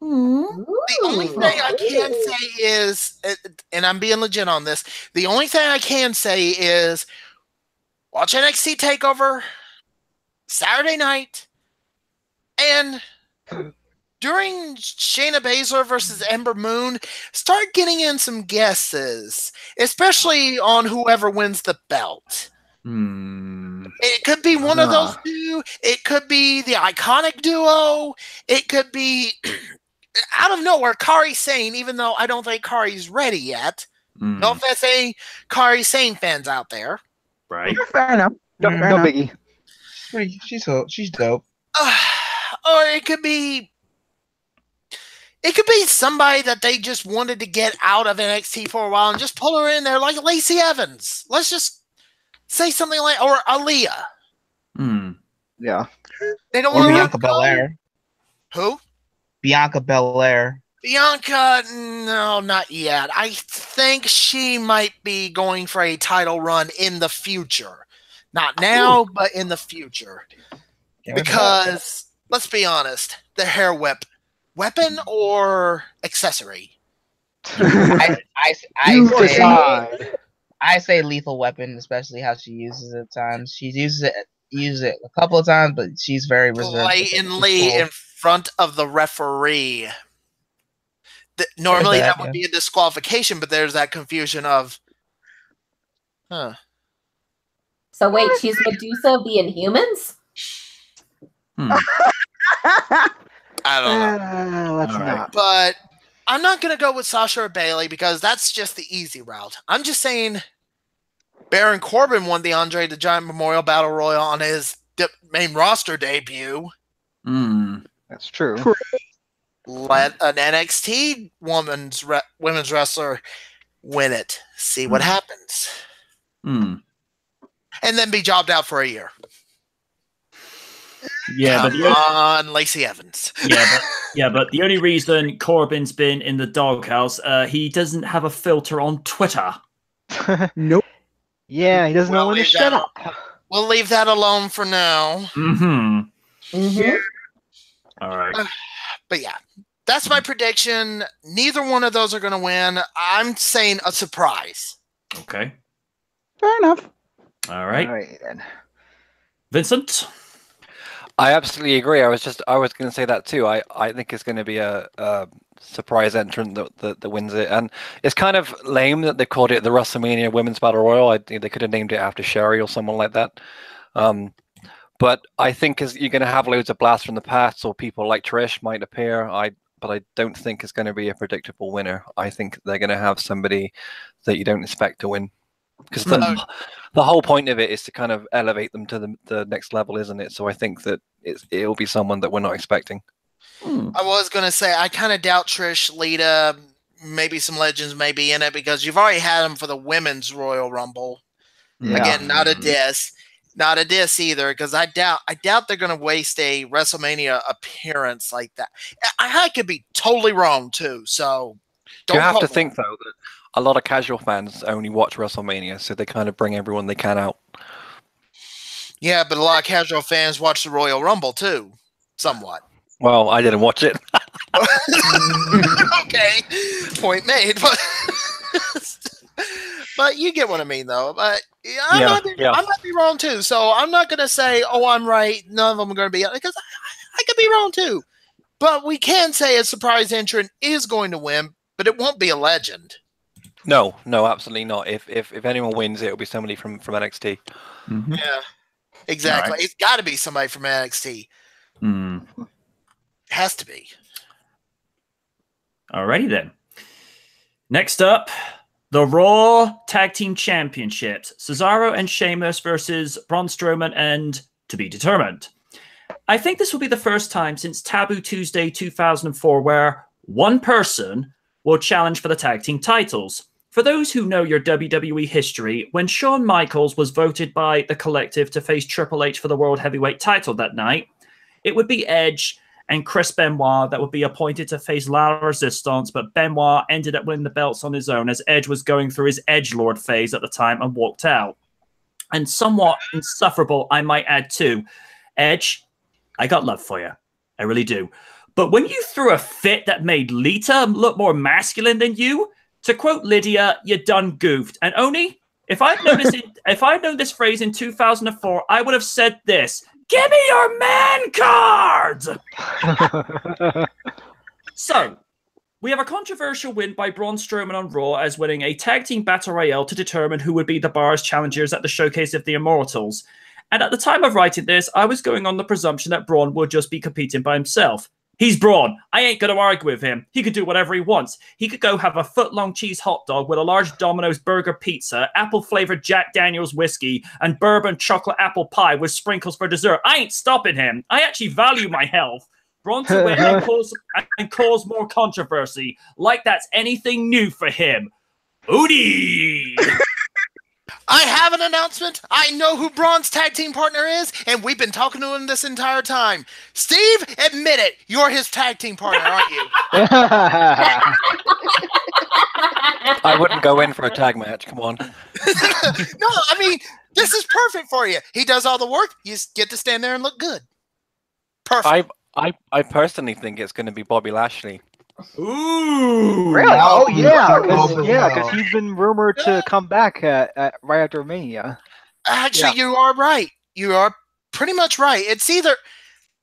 The only thing I can say is, and I'm being legit on this, the only thing I can say is watch NXT TakeOver Saturday night, and during Shayna Baszler versus Ember Moon, start getting in some guesses, especially on whoever wins the belt. It could be one of those two. It could be the Iconic Duo. It could be out of nowhere, Kari Sane, even though I don't think Kari's ready yet. No offense to any Kari Sane fans out there. Right. Yeah, fair enough. No, Fair no enough. biggie. She's dope. Or it could be somebody that they just wanted to get out of NXT for a while and just pull her in there like Lacey Evans. Let's just say something like, or Aaliyah. Yeah. They don't Or want Bianca Belair. Who? Bianca Belair. Bianca, no, not yet. I think she might be going for a title run in the future. Not now, but in the future. Because, let's be honest, the hair whip. Weapon or accessory? I You say decide. I say lethal weapon, especially how she uses it at times. She uses it a couple of times, but she's very reserved. Blatantly in front of the referee. Normally that would be a disqualification, but there's that confusion of, So wait, she's Medusa of the Inhumans? I don't know. Let's not. But I'm not going to go with Sasha or Bailey because that's just the easy route. I'm just saying Baron Corbin won the Andre the Giant Memorial Battle Royal on his main roster debut. That's true. Let an NXT women's wrestler win it. See what happens. And then be jobbed out for a year. Yeah, Come on, Lacey Evans. but the only reason Corbin's been in the doghouse, he doesn't have a filter on Twitter. Nope. Yeah, he doesn't know when to shut up. We'll leave that alone for now. All right. But yeah, that's my prediction. Neither one of those are going to win. I'm saying a surprise. Okay. Fair enough. All right. All right, then. Vincent? I absolutely agree. I was going to say that too. I think it's going to be a surprise entrant that wins it, and it's kind of lame that they called it the WrestleMania Women's Battle Royal. They could have named it after Sherry or someone like that. But I think you're going to have loads of blasts from the past, or people like Trish might appear. But I don't think it's going to be a predictable winner. I think they're going to have somebody that you don't expect to win. Because the whole point of it is to kind of elevate them to the next level, isn't it? So I think that it'll be someone that we're not expecting. I was going to say, I kind of doubt Trish, Lita, maybe some legends may be in it because you've already had them for the Women's Royal Rumble. Yeah. Again, not a diss. Not a diss either, because I doubt they're going to waste a WrestleMania appearance like that. I could be totally wrong, too, so don't You have to quote me. think, though, that a lot of casual fans only watch WrestleMania, so they kind of bring everyone they can out. Yeah, but a lot of casual fans watch the Royal Rumble, too, somewhat. Well, I didn't watch it. Okay, point made. But you get what I mean, though. But I might be wrong too. So I'm not going to say, "Oh, I'm right." None of them are going to be because I could be wrong too. But we can say a surprise entrant is going to win, but it won't be a legend. No, absolutely not. If anyone wins, it'll be somebody from NXT. Yeah, exactly. Right. It's got to be somebody from NXT. Has to be. Alrighty then. Next up, the Raw Tag Team Championships. Cesaro and Sheamus versus Braun Strowman and to be determined. I think this will be the first time since Taboo Tuesday 2004 where one person will challenge for the tag team titles. For those who know your WWE history, when Shawn Michaels was voted by the collective to face Triple H for the World Heavyweight title that night, it would be Edge and Chris Benoit that would be appointed to face La Resistance, but Benoit ended up winning the belts on his own as Edge was going through his edgelord phase at the time and walked out. And somewhat insufferable, I might add too. Edge, I got love for you. I really do. But when you threw a fit that made Lita look more masculine than you, to quote Lydia, you done goofed. And Oni, if I'd known this phrase in 2004, I would have said this: "Give me your man card." So, we have a controversial win by Braun Strowman on Raw as winning a tag team battle royale to determine who would be the Bar's challengers at the showcase of the Immortals. And at the time of writing this, I was going on the presumption that Braun would just be competing by himself. He's Braun. I ain't going to argue with him. He could do whatever he wants. He could go have a foot-long cheese hot dog with a large Domino's burger pizza, apple-flavored Jack Daniels whiskey, and bourbon chocolate apple pie with sprinkles for dessert. I ain't stopping him. I actually value my health. Braun to win and cause more controversy. Like that's anything new for him. Oodie! I have an announcement. I know who Braun's tag team partner is, and we've been talking to him this entire time. Steve, admit it. You're his tag team partner, aren't you? I wouldn't go in for a tag match. Come on. No, I mean, this is perfect for you. He does all the work. You just get to stand there and look good. Perfect. I personally think it's going to be Bobby Lashley. Ooh! Really? Oh yeah, Wow. because he's been rumored to come back right after Mania. Actually, you are right. You are pretty much right. It's either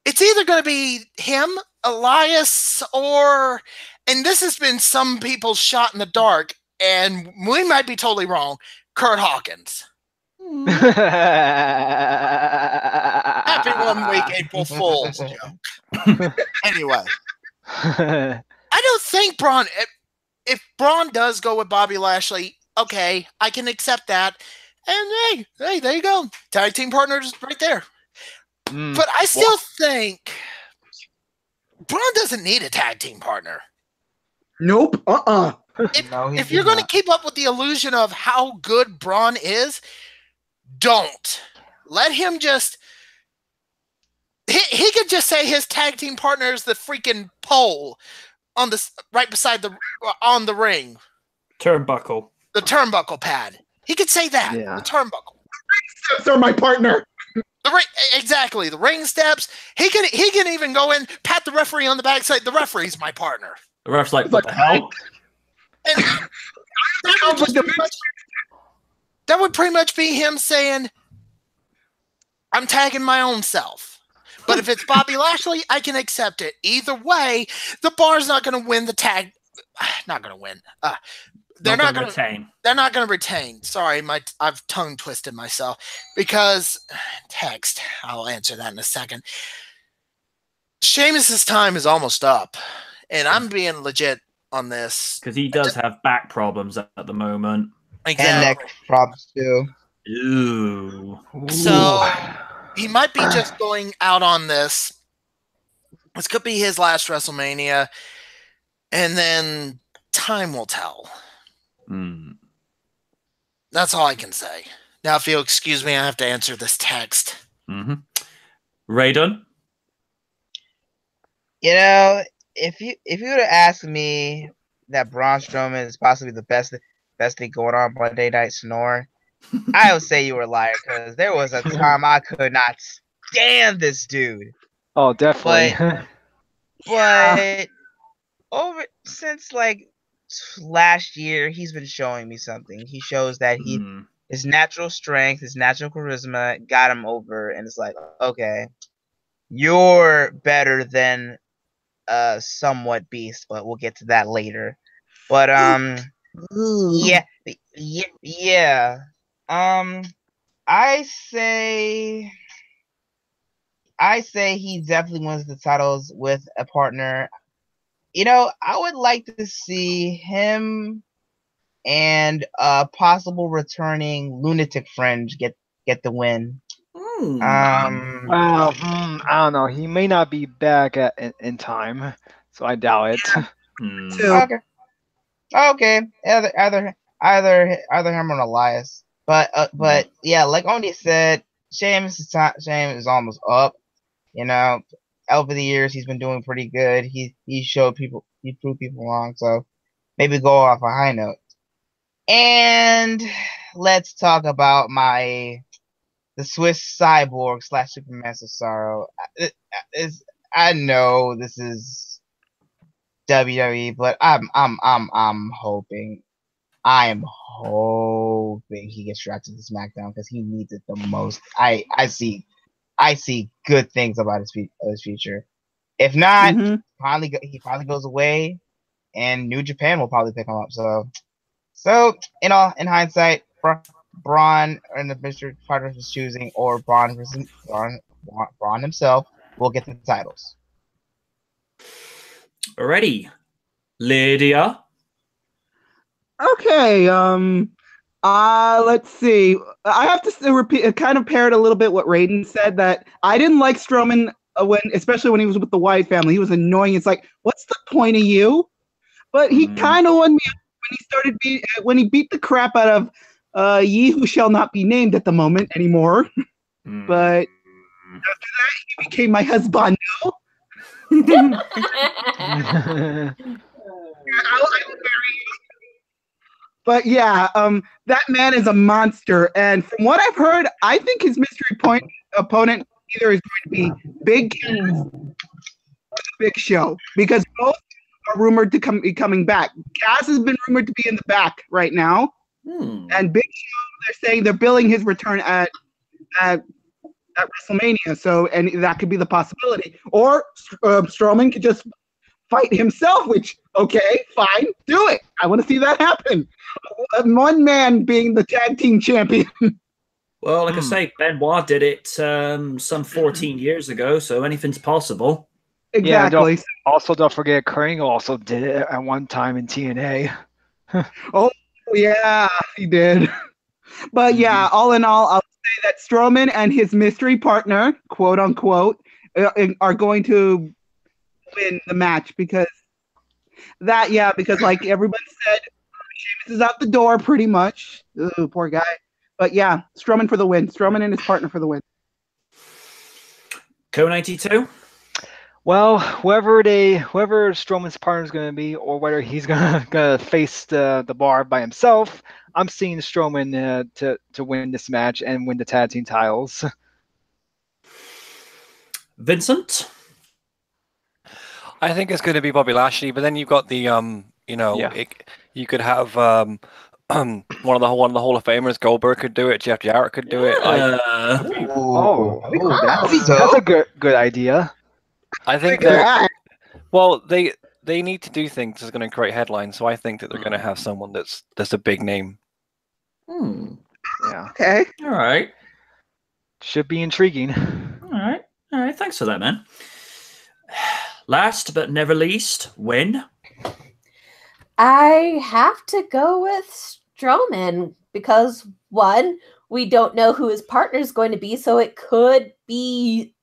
going to be him, Elias, or, and this has been some people's shot in the dark, and we might be totally wrong, Kurt Hawkins. Happy 1 week April Fool's joke. Anyway. I don't think Braun, if Braun does go with Bobby Lashley, okay, I can accept that. And hey, there you go. Tag team partners right there. But I still think Braun doesn't need a tag team partner. Nope. No, If you're going to keep up with the illusion of how good Braun is, don't. Let him just... He could just say his tag team partner is the freaking pole on the right beside on the ring. Turnbuckle. The turnbuckle pad. He could say that. Yeah. The turnbuckle. Steps are my partner. The ring, exactly. The ring steps. He can even go in, pat the referee on the back, say, "The referee's my partner." The ref's like, what the hell? And that would pretty much be him saying, "I'm tagging my own self." But if it's Bobby Lashley, I can accept it. Either way, the Bar's not going to win the tag. Not going to win. They're not going to retain. They're not going to retain. Sorry, I've tongue twisted myself because text. I'll answer that in a second. Sheamus's time is almost up, and I'm being legit on this Because he does have back problems at the moment. and neck problems too. Ooh. So he might be just going out on this. This could be his last WrestleMania, and then time will tell. That's all I can say. Now, if you'll excuse me, I have to answer this text. Raiden? You know, if you would have asked me that Braun Strowman is possibly the best thing going on Monday Night Snore, I would say you were a liar because there was a time I could not stand this dude. Oh, definitely. But since like last year, he's been showing me something. He shows that his natural strength, his natural charisma got him over, and it's like, okay, you're better than somewhat beast, but we'll get to that later. But yeah. I say he definitely wins the titles with a partner. You know, I would like to see him and possible returning Lunatic Fringe get the win. Well, I don't know. He may not be back in time, so I doubt it. Okay. Either either him or Elias. But yeah, like Oni said, Sheamus' shame is almost up. You know, over the years he's been doing pretty good. He proved people wrong. So maybe go off a high note. And let's talk about the Swiss Cyborg / Superman Cesaro. I know this is WWE, but I'm hoping he gets drafted to SmackDown because he needs it the most. I see good things about his future. If not, he probably goes away, and New Japan will probably pick him up. So in hindsight, Braun and the Mr. Carter is choosing, or Braun himself will get the titles. Alrighty, Lydia. Okay, let's see. I have to repeat, kind of parrot a little bit what Raiden said, that I didn't like Strowman especially when he was with the Wyatt family. He was annoying. It's like, what's the point of you? But he kind of won me when he beat the crap out of Ye Who Shall Not Be Named at the moment anymore. But after that, he became my husband. But yeah, that man is a monster, and from what I've heard, I think his mystery opponent either is going to be Big Cass or Big Show, because both are rumored to be coming back. Cass has been rumored to be in the back right now, and Big Show, they're saying they're billing his return at WrestleMania, so and that could be the possibility. Or Strowman could just fight himself, which, okay, fine, do it. I want to see that happen. One man being the tag team champion. Well, like I say, Benoit did it some 14 years ago, so anything's possible. Exactly. Yeah, don't forget, Kringle also did it at one time in TNA. Oh, yeah, he did. But yeah, all in all, I'll say that Strowman and his mystery partner, quote unquote, are going to win the match because like everybody said, Sheamus is out the door pretty much. Ooh, poor guy. But yeah, Strowman for the win. Strowman and his partner for the win. Co-92? Well, whoever Strowman's partner is going to be, or whether he's going to face the bar by himself, I'm seeing Strowman to win this match and win the tag team titles. Vincent? I think it's going to be Bobby Lashley, but then you've got the you could have one of the Hall of Famers. Goldberg could do it. Jeff Jarrett could do it. That's a good idea. I think that. Well, they need to do things that's going to create headlines. So I think that they're going to have someone that's a big name. Yeah. Okay. All right. Should be intriguing. All right. Thanks for that, man. Last but never least, Win. I have to go with Strowman because, one, we don't know who his partner is going to be, so it could be,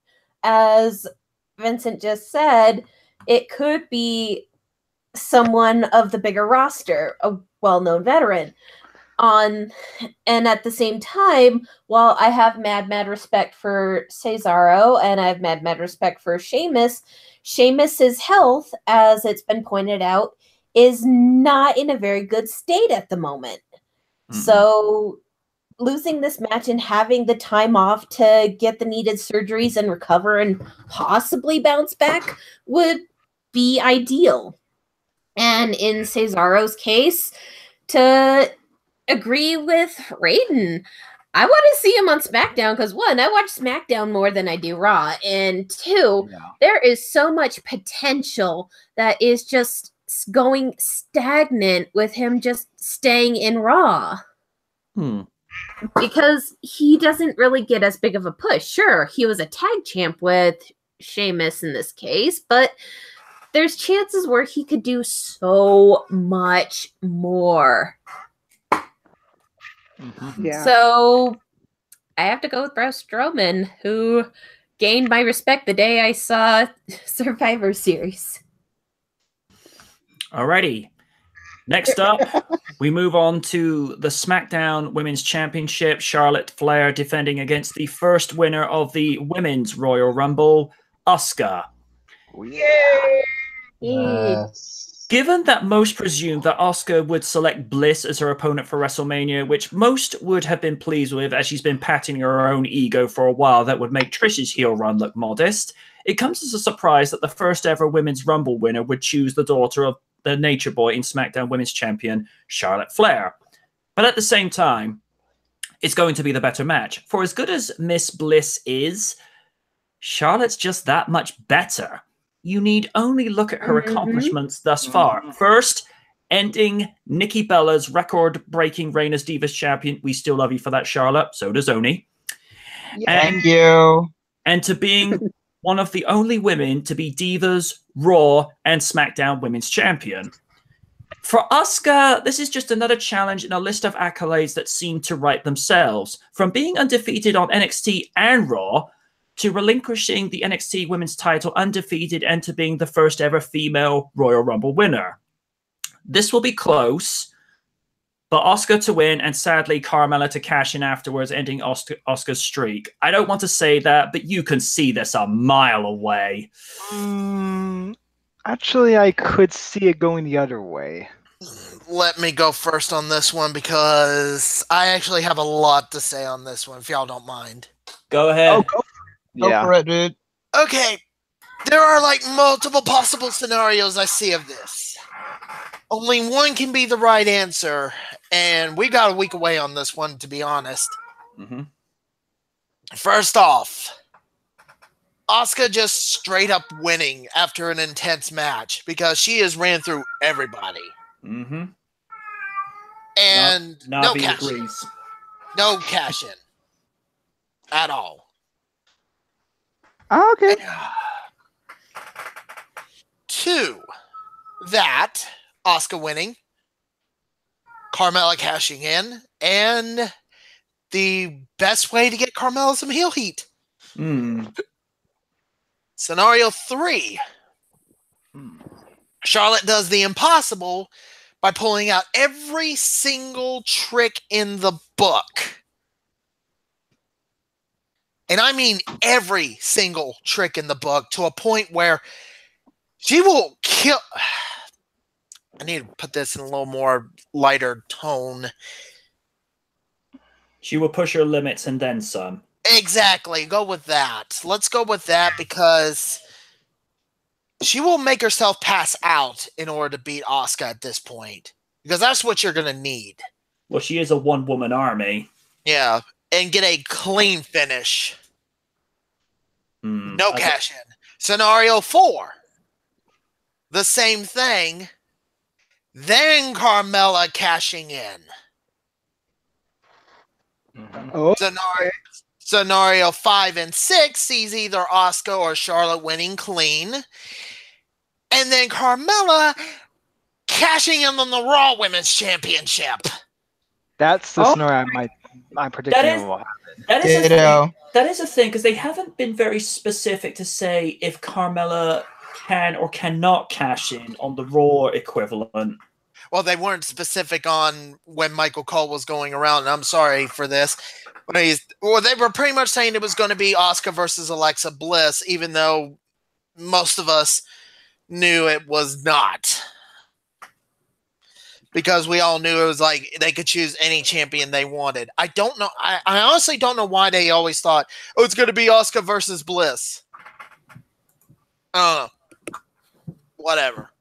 as Vincent just said, it could be someone of the bigger roster, a well-known veteran. And at the same time, while I have mad respect for Cesaro and I have mad respect for Sheamus, Sheamus's health, as it's been pointed out, is not in a very good state at the moment. So losing this match and having the time off to get the needed surgeries and recover and possibly bounce back would be ideal. And in Cesaro's case, to agree with Raiden, I want to see him on SmackDown because, one, I watch SmackDown more than I do Raw, and two, there is so much potential that is just going stagnant with him just staying in Raw. Because he doesn't really get as big of a push. Sure, he was a tag champ with Sheamus in this case, but there's chances where he could do so much more. Yeah. So I have to go with Braun Strowman, who gained my respect the day I saw Survivor Series. Alrighty. Next up, we move on to the SmackDown Women's Championship. Charlotte Flair defending against the first winner of the Women's Royal Rumble, Asuka. Yes. Given that most presumed that Asuka would select Bliss as her opponent for WrestleMania, which most would have been pleased with as she's been patting her own ego for a while, that would make Trish's heel run look modest, it comes as a surprise that the first ever Women's Rumble winner would choose the daughter of the Nature Boy in SmackDown Women's Champion, Charlotte Flair. But at the same time, it's going to be the better match. For as good as Miss Bliss is, Charlotte's just that much better. You need only look at her accomplishments thus far. First, ending Nikki Bella's record-breaking reign as Divas Champion. We still love you for that, Charlotte. So does Oni. Thank you. And to being one of the only women to be Divas, Raw, and SmackDown Women's Champion. For Asuka, this is just another challenge in a list of accolades that seem to write themselves. From being undefeated on NXT and Raw, to relinquishing the NXT Women's title undefeated and to being the first ever female Royal Rumble winner. This will be close, but Asuka to win and sadly Carmella to cash in afterwards, ending Asuka's streak. I don't want to say that, but you can see this a mile away. Actually, I could see it going the other way. Let me go first on this one because I actually have a lot to say on this one, if y'all don't mind. Go ahead. Go for it, dude. Okay, there are like multiple possible scenarios I see of this. Only one can be the right answer, and we got a week away on this one, to be honest. First off, Asuka just straight up winning after an intense match because she has ran through everybody. And no cash in. No cash in. At all. Oh, okay. 2, that Asuka winning, Carmella cashing in, and the best way to get Carmella some heel heat. Scenario 3, Charlotte does the impossible by pulling out every single trick in the book. And I mean every single trick in the book to a point where she will kill. I need to put this in a little more lighter tone. She will push her limits and then some. Exactly. Go with that. Let's go with that because she will make herself pass out in order to beat Asuka at this point. Because that's what you're going to need. Well, she is a one-woman army. Yeah. And get a clean finish. No cash in. Scenario 4. The same thing. Then Carmella cashing in. Scenario 5 and 6 sees either Asuka or Charlotte winning clean. And then Carmella cashing in on the Raw Women's Championship. That's the scenario I'm predicting will happen. That is a thing, because they haven't been very specific to say if Carmella can or cannot cash in on the Raw equivalent. Well, they weren't specific on when Michael Cole was going around, and I'm sorry for this. But they were pretty much saying it was going to be Asuka versus Alexa Bliss, even though most of us knew it was not. Because we all knew it was like they could choose any champion they wanted. I don't know. I honestly don't know why they always thought, oh, it's going to be Asuka versus Bliss. Whatever.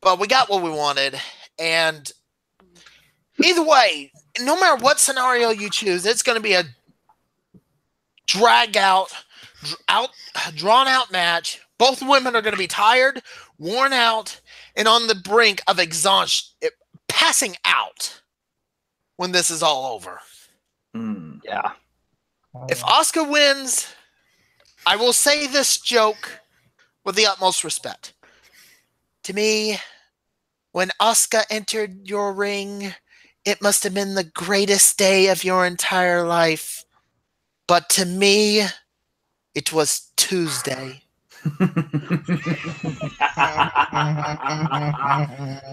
But we got what we wanted. And either way, no matter what scenario you choose, it's going to be a drawn out match. Both women are going to be tired, worn out, and on the brink of exhaustion, passing out when this is all over. Yeah. If Asuka wins, I will say this joke with the utmost respect. To me, when Asuka entered your ring, it must have been the greatest day of your entire life. But to me, it was Tuesday.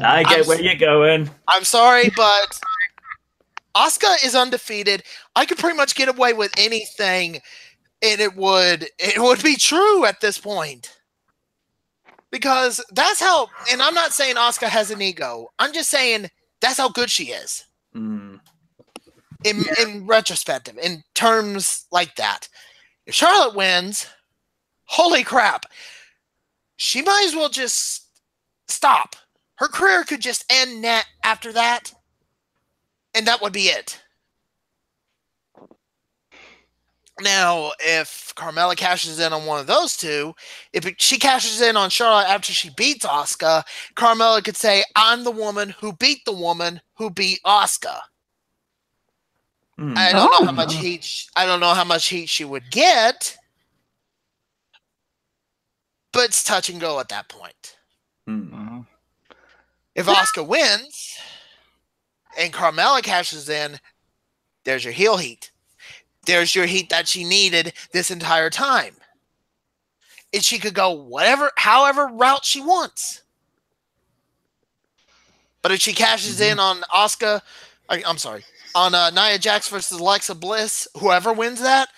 I get where you're going. I'm sorry, but Asuka is undefeated. I could pretty much get away with anything, and it would be true at this point. Because that's how, and I'm not saying Asuka has an ego. I'm just saying that's how good she is. In retrospective, in terms like that. If Charlotte wins, holy crap, she might as well just stop. Her career could just end after that, and that would be it. Now, if Carmella cashes in on one of those two, if she cashes in on Charlotte after she beats Asuka, Carmella could say, "I'm the woman who beat the woman who beat Asuka." I don't know how much heat. I don't know how much heat she would get, but it's touch and go at that point. If Asuka wins and Carmella cashes in, there's your heel heat. There's your heat that she needed this entire time. And she could go however route she wants. But if she cashes in on Asuka, on Nia Jax versus Alexa Bliss, whoever wins that,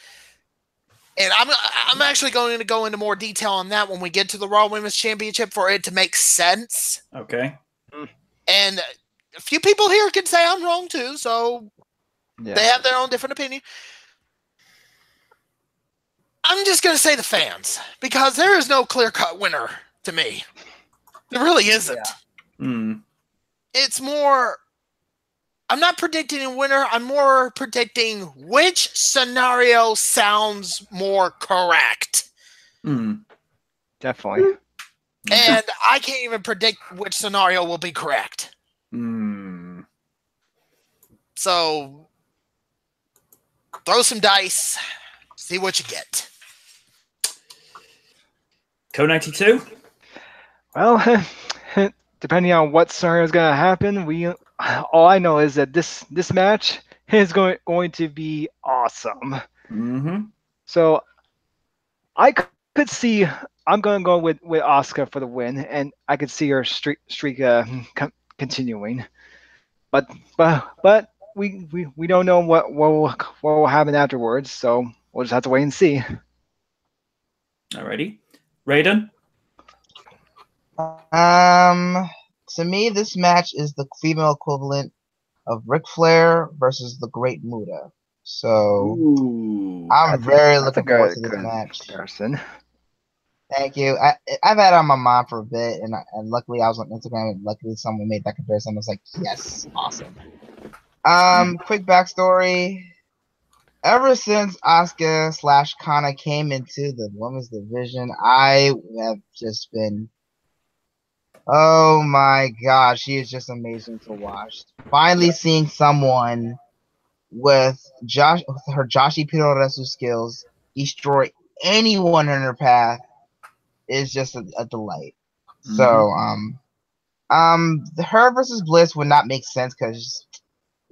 and I'm actually going to go into more detail on that when we get to the Raw Women's Championship for it to make sense. Okay. And a few people here can say I'm wrong too, so they have their own different opinion. I'm just going to say the fans, because there is no clear-cut winner to me. There really isn't. It's more, I'm not predicting a winner. I'm more predicting which scenario sounds more correct. Definitely. And I can't even predict which scenario will be correct. So, throw some dice, see what you get. Co-92? Well, depending on what scenario is going to happen, all I know is that this match is going to be awesome. So I could see, I'm going to go with Asuka for the win, and I could see her streak continuing. But we don't know what will happen afterwards, so we'll just have to wait and see. Alrighty. Raiden? To me, this match is the female equivalent of Ric Flair versus the Great Muta. So I'm very looking forward to this match. Comparison. Thank you. I've had it on my mind for a bit, and luckily I was on Instagram, and luckily someone made that comparison. I was like, yes, awesome. Quick backstory. Ever since Asuka / Kana came into the women's division, I have just been, oh my gosh, she is just amazing to watch. Finally seeing someone with her Joshi Puroresu skills destroy anyone in her path is just a delight. So, her versus Bliss would not make sense because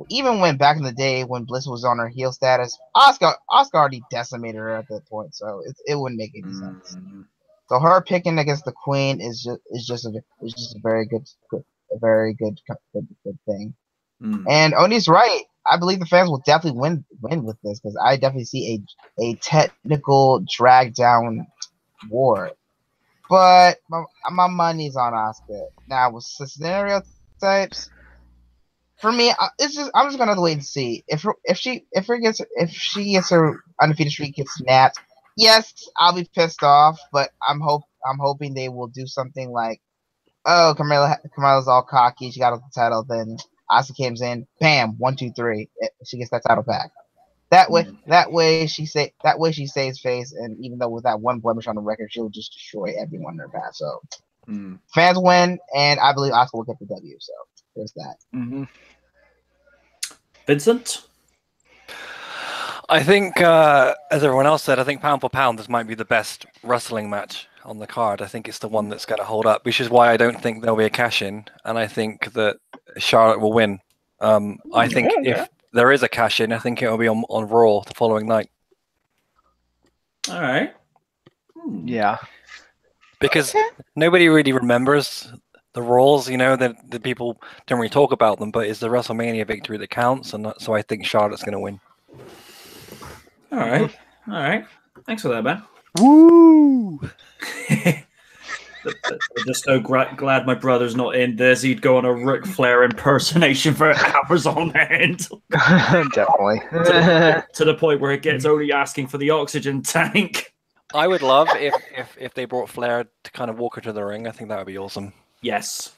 even when back in the day when Bliss was on her heel status, Asuka already decimated her at that point, so it wouldn't make any sense. So her picking against the Queen is just a very good thing. And Oni's right. I believe the fans will definitely win with this because I definitely see a technical drag down war. But my money's on Asuka. Now with scenario types, for me, I'm just gonna have to wait and see if she gets her undefeated streak gets snapped. Yes, I'll be pissed off, but I'm hoping they will do something like, oh, Carmella's all cocky, she got the title, then Asuka comes in, bam, 1, 2, 3, she gets that title back. That way she saves face, and even though with that one blemish on the record, she'll just destroy everyone in her path. So fans win, and I believe Asuka will get the W. So there's that. Vincent? I think, as everyone else said, I think pound for pound, this might be the best wrestling match on the card. I think it's the one that's going to hold up, which is why I don't think there'll be a cash-in, and I think that Charlotte will win. I think if there is a cash-in, I think it'll be on Raw the following night. All right. Yeah. because nobody really remembers the Raws. You know, the people don't really talk about them, but it's the WrestleMania victory that counts, and so I think Charlotte's going to win. All right. All right. Thanks for that, man. Woo! I'm just so glad my brother's not in this. He'd go on a Ric Flair impersonation for hours on end. Definitely. to the point where it gets only asking for the oxygen tank. I would love if they brought Flair to kind of walk her to the ring. I think that would be awesome. Yes.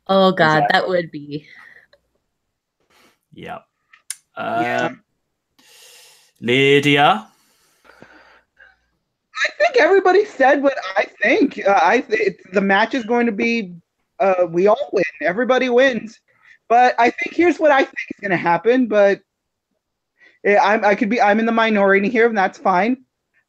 Oh God, that would be. Yeah. Lydia. I think everybody said what I think. The match is going to be, we all win. Everybody wins. But I think here's what I think is going to happen. But I'm in the minority here, and that's fine.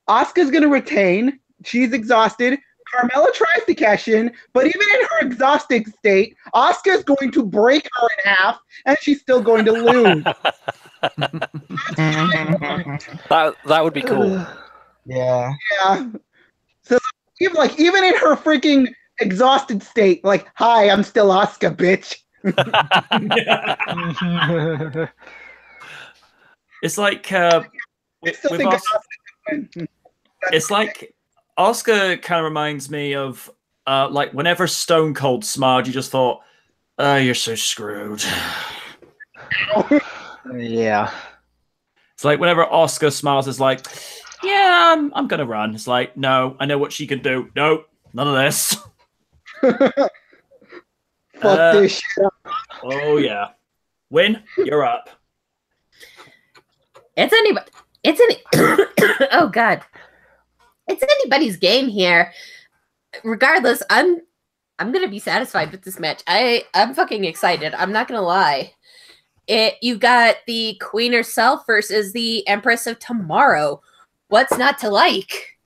Asuka's going to retain. She's exhausted. Carmella tries to cash in, but even in her exhausted state, Asuka's going to break her in half, and she's still going to lose. That would be cool. Yeah. Yeah. So even in her freaking exhausted state, like, hi, I'm still Asuka, bitch. It's like it's like Asuka kind of reminds me of like whenever Stone Cold smiled, you just thought, "Oh, you're so screwed." Yeah. It's like whenever Asuka smiles, it's like, "Yeah, I'm gonna run." It's like, "No, I know what she can do. No, none of this." Fuck this shit up. Oh yeah, Win, you're up. Oh God. It's anybody's game here. Regardless, I'm gonna be satisfied with this match. I'm fucking excited. I'm not gonna lie. You got the Queen herself versus the Empress of Tomorrow. What's not to like?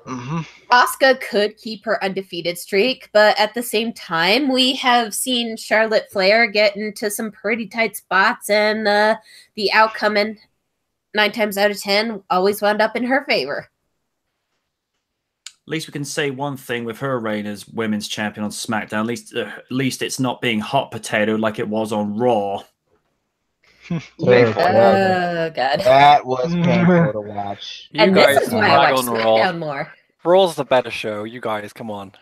Asuka could keep her undefeated streak, but at the same time, we have seen Charlotte Flair get into some pretty tight spots, and the outcome, and 9 times out of 10, always wound up in her favor. At least we can say one thing with her reign as women's champion on SmackDown. At least it's not being hot potato like it was on Raw. Oh God, that was painful to watch. And this is why I watch SmackDown more. Raw's the better show. You guys, come on.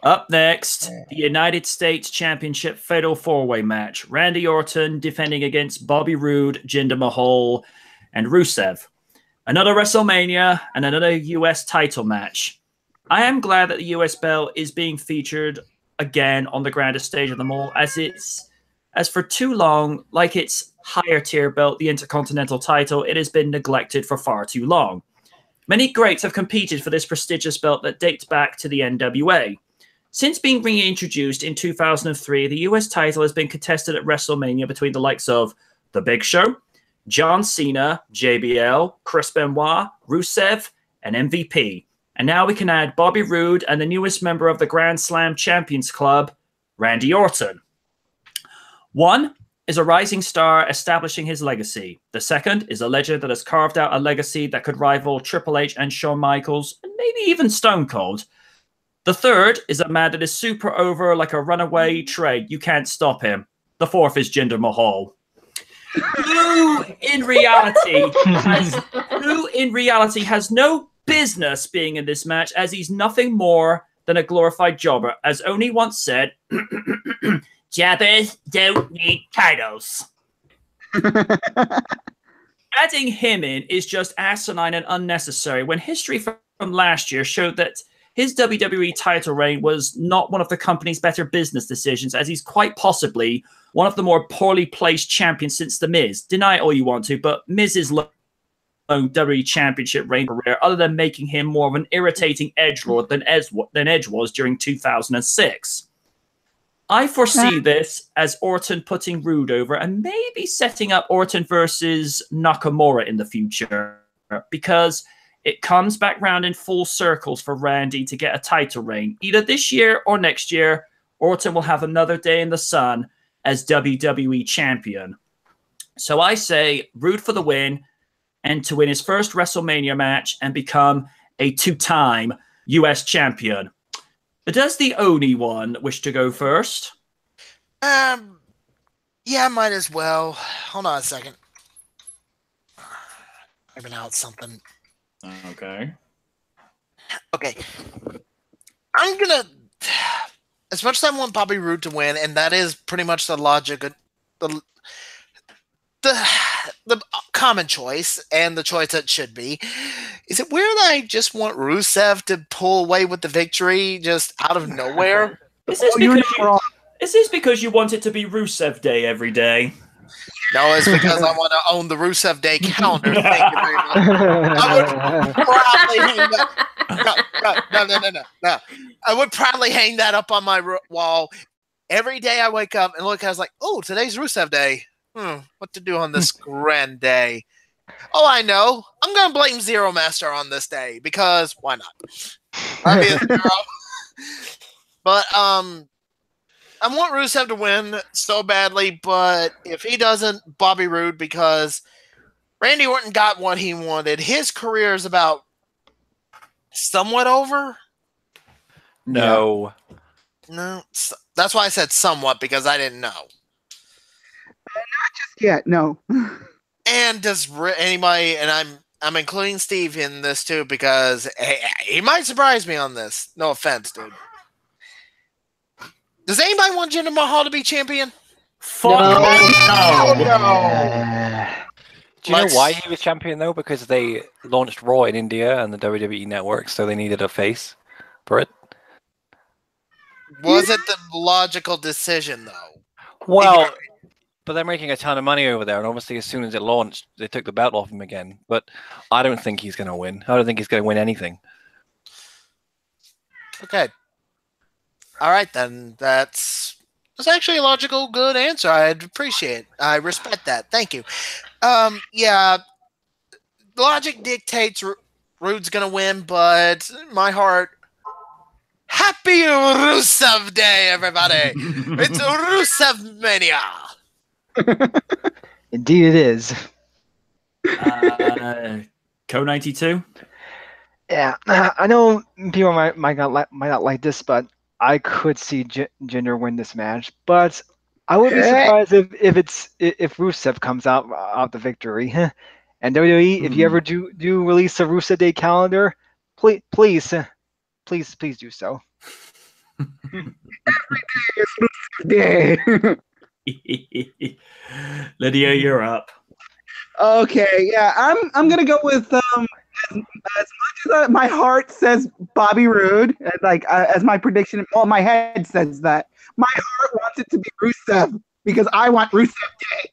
Up next, the United States Championship Fatal 4-Way match. Randy Orton defending against Bobby Roode, Jinder Mahal, and Rusev. Another WrestleMania and another US title match. I am glad that the US belt is being featured again on the grandest stage of them all, as for too long, like its higher tier belt, the Intercontinental title, it has been neglected for far too long. Many greats have competed for this prestigious belt that dates back to the NWA. Since being reintroduced in 2003, the US title has been contested at WrestleMania between the likes of The Big Show, John Cena, JBL, Chris Benoit, Rusev, and MVP. And now we can add Bobby Roode and the newest member of the Grand Slam Champions Club, Randy Orton. One is a rising star establishing his legacy. The second is a legend that has carved out a legacy that could rival Triple H and Shawn Michaels, and maybe even Stone Cold. The third is a man that is super over like a runaway train. You can't stop him. The fourth is Jinder Mahal. Who in reality has no business being in this match, as he's nothing more than a glorified jobber. As Oni once said, jobbers don't need titles. Adding him in is just asinine and unnecessary when history from last year showed that his WWE title reign was not one of the company's better business decisions, as he's quite possibly one of the more poorly placed champions since The Miz. Deny it all you want to, but Miz's lone WWE Championship reign career, other than making him more of an irritating edgelord than Edge was during 2006. I foresee this as Orton putting Roode over and maybe setting up Orton versus Nakamura in the future, because it comes back round in full circles for Randy to get a title reign. Either this year or next year, Orton will have another day in the sun as WWE champion. So I say Roode for the win and to win his first WrestleMania match and become a 2-time US champion. Does the Oni one wish to go first? Yeah, might as well. Hold on a second. Typing out something. Okay. Okay. I'm gonna, as much as I want Bobby Roode to win, and that is pretty much the logic, the common choice, and the choice that should be. Is it weird that I just want Rusev to pull away with the victory just out of nowhere? Is this because you want it to be Rusev Day every day? No, it's because I want to own the Rusev Day calendar. Thank you very much. I would proudly hang that. No. I would proudly hang that up on my wall every day. I wake up and look. I was like, "Oh, today's Rusev Day. What to do on this grand day? Oh, I know. I'm gonna blame Zero Master on this day because why not? I mean, Zero. But I want Rusev to win so badly, but if he doesn't, Bobby Roode, because Randy Orton got what he wanted. His career is about somewhat over. No. No, that's why I said somewhat, because I didn't know. Not just yet, no. And does anybody, and I'm including Steve in this too, because he might surprise me on this. No offense, dude. Does anybody want Jinder Mahal to be champion? Fuck no. Do you know why he was champion though? Because they launched Raw in India and the WWE network, so they needed a face for it. Was it the logical decision though? Well, but they're making a ton of money over there, and obviously as soon as it launched, they took the belt off him again. But I don't think he's going to win. I don't think he's going to win anything. Okay. All right, then. That's actually a logical, good answer. I'd appreciate it. I respect that. Thank you. Yeah, logic dictates Roode's going to win, but my heart... Happy Rusev Day, everybody! It's Rusev Mania! Indeed it is. Co-92? Yeah, I know people might not like this, but I could see Jinder win this match. But I would be surprised if Rusev comes out the victory. And WWE, if you ever do release a Rusev Day calendar, please do so. Every day is Rusev Day. Lydia, you're up. Okay, yeah, I'm gonna go with as much as my heart says Bobby Roode, as my prediction. Well, my head says that. My heart wants it to be Rusev because I want Rusev Day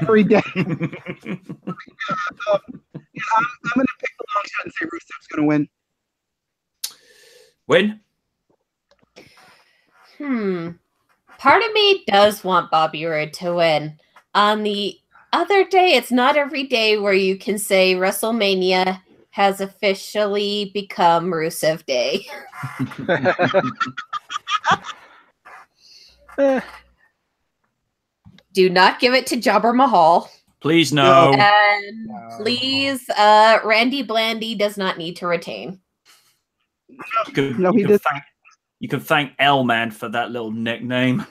every day. I'm gonna pick the long shot and say Rusev's gonna win. Win? Part of me does want Bobby Roode to win. On the other day, it's not every day where you can say WrestleMania has officially become Rusev Day. Do not give it to Jobber Mahal. Please no. And please, Randy Blandy does not need to retain. You can thank L-Man for that little nickname.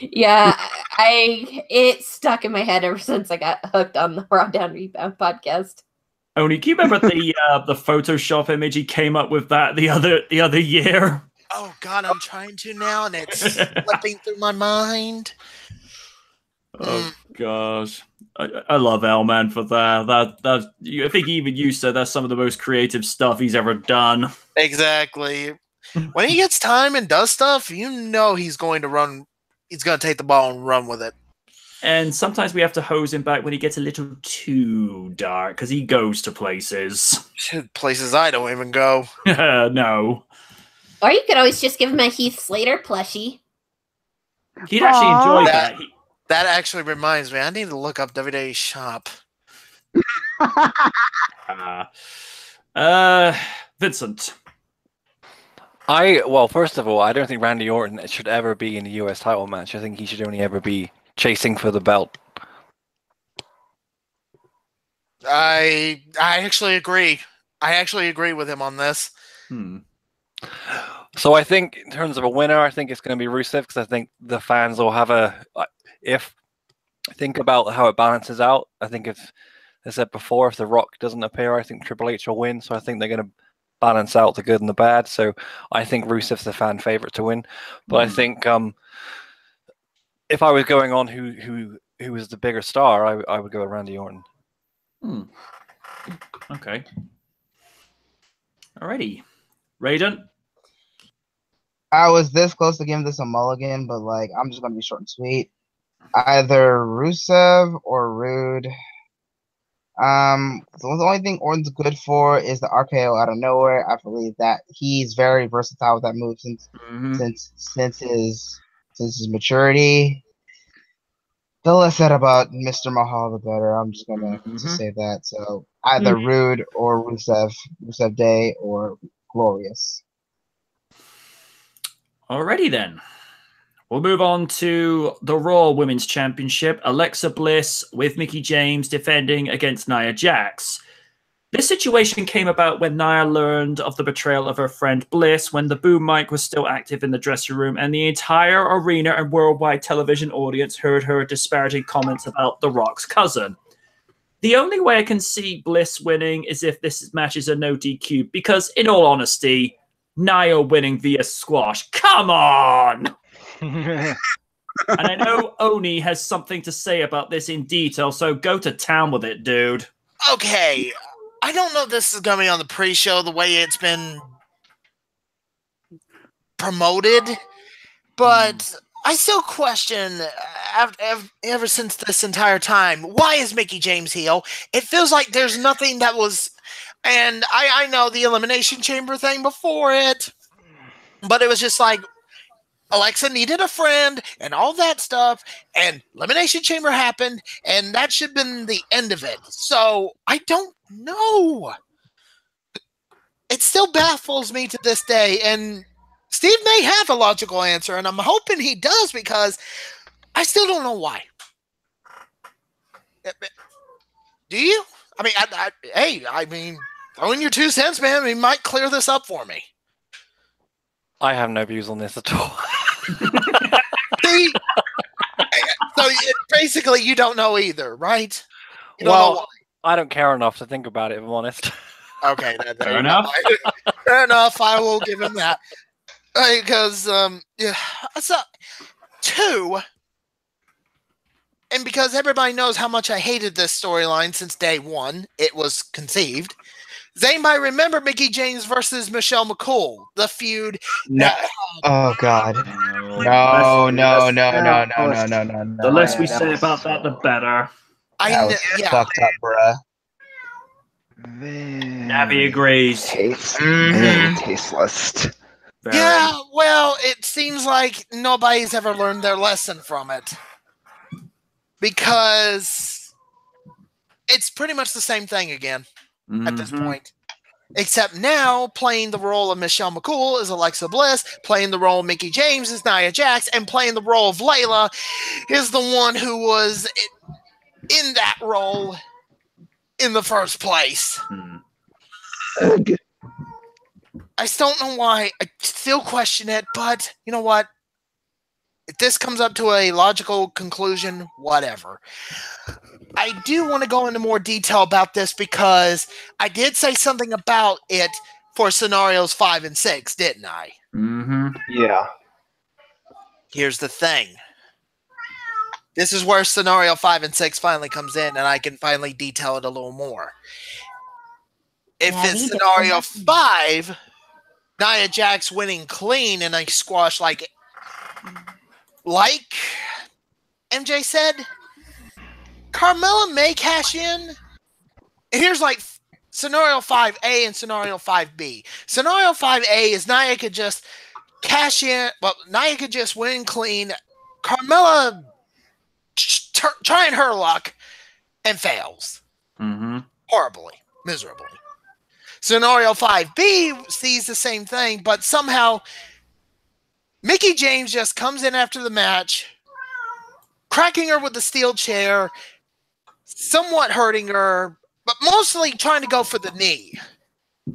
Yeah, it stuck in my head ever since I got hooked on the RawDown Rebound podcast. Only, can you remember the Photoshop image he came up with that the other year? Oh God, I'm trying to now, and it's slipping through my mind. Oh gosh, I love L-Man for that. I think even you said that's some of the most creative stuff he's ever done. Exactly. When he gets time and does stuff, you know he's going to run. He's going to take the ball and run with it. And sometimes we have to hose him back when he gets a little too dark because he goes to places. Places I don't even go. No. Or you could always just give him a Heath Slater plushie. He'd actually enjoy that. That actually reminds me. I need to look up WWE Shop. Vincent. Well, first of all, I don't think Randy Orton should ever be in a US title match. I think he should only ever be chasing for the belt. I actually agree. I actually agree with him on this. So I think in terms of a winner, I think it's going to be Rusev because I think the fans will have if think about how it balances out. I think if I said before, if The Rock doesn't appear, I think Triple H will win. So I think they're going to balance out the good and the bad. So I think Rusev's the fan favorite to win. But I think if I was going on who was the bigger star, I would go with Randy Orton. Okay. Alrighty. Raiden? I was this close to giving this a mulligan, but like I'm just gonna be short and sweet. Either Rusev or Rude. The only thing Orton's good for is the RKO out of nowhere. I believe that he's very versatile with that move since his maturity. The less said about Mr. Mahal, the better. I'm just gonna say that. So either Rude or Rusev Day or Glorious. Alrighty then. We'll move on to the Raw Women's Championship. Alexa Bliss with Mickie James defending against Nia Jax. This situation came about when Nia learned of the betrayal of her friend Bliss when the boom mic was still active in the dressing room and the entire arena and worldwide television audience heard her disparaging comments about The Rock's cousin. The only way I can see Bliss winning is if this match is a no DQ because, in all honesty, Nia winning via squash. Come on! And I know Oni has something to say about this in detail, so go to town with it, dude. Okay, I don't know if this is going to be on the pre-show the way it's been promoted, but I still question, ever since this entire time, why is Mickie James heel? It feels like there's nothing that was, and I know the Elimination Chamber thing before it, but it was just like, Alexa needed a friend and all that stuff, and Elimination Chamber happened, and that should have been the end of it. So, I don't know. It still baffles me to this day, and Steve may have a logical answer, and I'm hoping he does because I still don't know why. Do you? I mean, I mean, throw in your 2 cents, man. He might clear this up for me. I have no views on this at all. See? So basically, you don't know either, right? You don't know why. I don't care enough to think about it, if I'm honest. Okay, fair enough. Fair enough. I will give him that. Because, yeah, so 2, and because everybody knows how much I hated this storyline since day 1, it was conceived. Does anybody remember Mickie James versus Michelle McCool? The feud. No. Oh God. No. The less we say about that, the better. Fucked up, bruh. Abby agrees. Tasteless. Yeah, well, it seems like nobody's ever learned their lesson from it. Because it's pretty much the same thing again at this point. Except now, playing the role of Michelle McCool is Alexa Bliss, playing the role of Mickie James is Nia Jax, and playing the role of Layla is the one who was in that role in the first place. I still don't know why. I still question it, but you know what? If this comes up to a logical conclusion, whatever. I do want to go into more detail about this because I did say something about it for scenarios 5 and 6, didn't I? Yeah. Here's the thing. This is where scenario 5 and 6 finally comes in, and I can finally detail it a little more. If it's scenario 5, Nia Jax winning clean in a squash like MJ said, Carmella may cash in. Here's like scenario 5A and scenario 5B. Scenario 5A is Nia could just cash in. Well, Nia could just win clean. Carmella trying her luck and fails. Horribly. Miserably. Scenario 5B sees the same thing, but somehow Mickie James just comes in after the match, cracking her with the steel chair, somewhat hurting her, but mostly trying to go for the knee.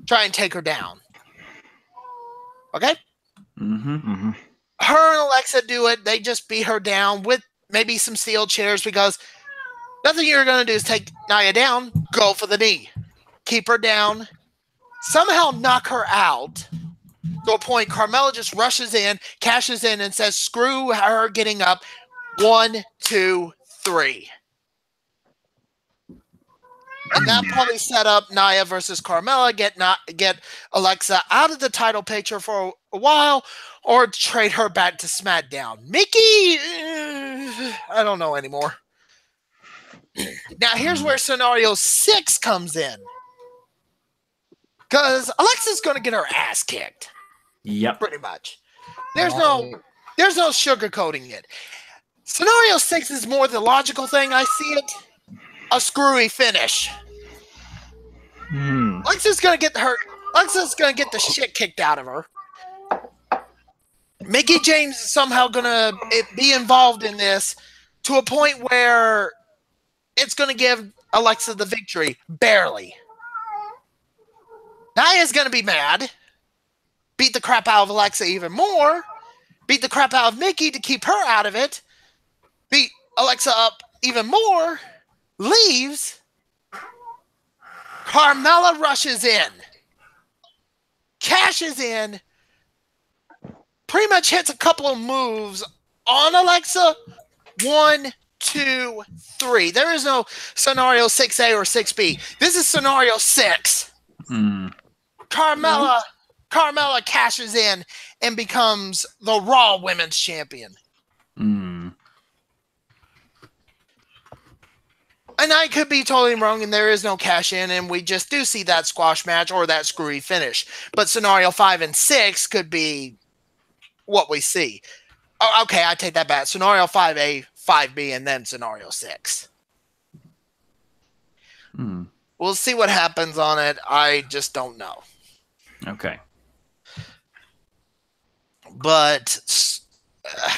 Try and take her down. Okay? Mm-hmm. Her and Alexa do it. They just beat her down with maybe some steel chairs because nothing you're going to do is take Nia down. Go for the knee. Keep her down. Somehow knock her out. To a point, Carmella just rushes in, cashes in, and says, screw her getting up. 1, 2, 3. And that probably set up Nia versus Carmella, get Alexa out of the title picture for a while, or trade her back to SmackDown. Mickey, I don't know anymore. Now, here's where scenario 6 comes in. Because Alexa's going to get her ass kicked. Yep. Pretty much. There's no sugarcoating it. Scenario 6 is more the logical thing. I see it. A screwy finish. Alexa's going to get the shit kicked out of her. Mickey James is somehow going to be involved in this to a point where it's going to give Alexa the victory. Barely. Nia's going to be mad. Beat the crap out of Alexa even more. Beat the crap out of Mickey to keep her out of it. Beat Alexa up even more. Leaves. Carmella rushes in. Cashes in. Pretty much hits a couple of moves on Alexa. 1, 2, 3. There is no scenario 6A or 6B. This is scenario 6. Carmella cashes in and becomes the Raw Women's Champion. And I could be totally wrong, and there is no cash in, and we just do see that squash match or that screwy finish. But scenario 5 and 6 could be what we see. Oh, okay, I take that back. Scenario 5A, 5B, and then scenario 6. We'll see what happens on it. I just don't know. Okay. But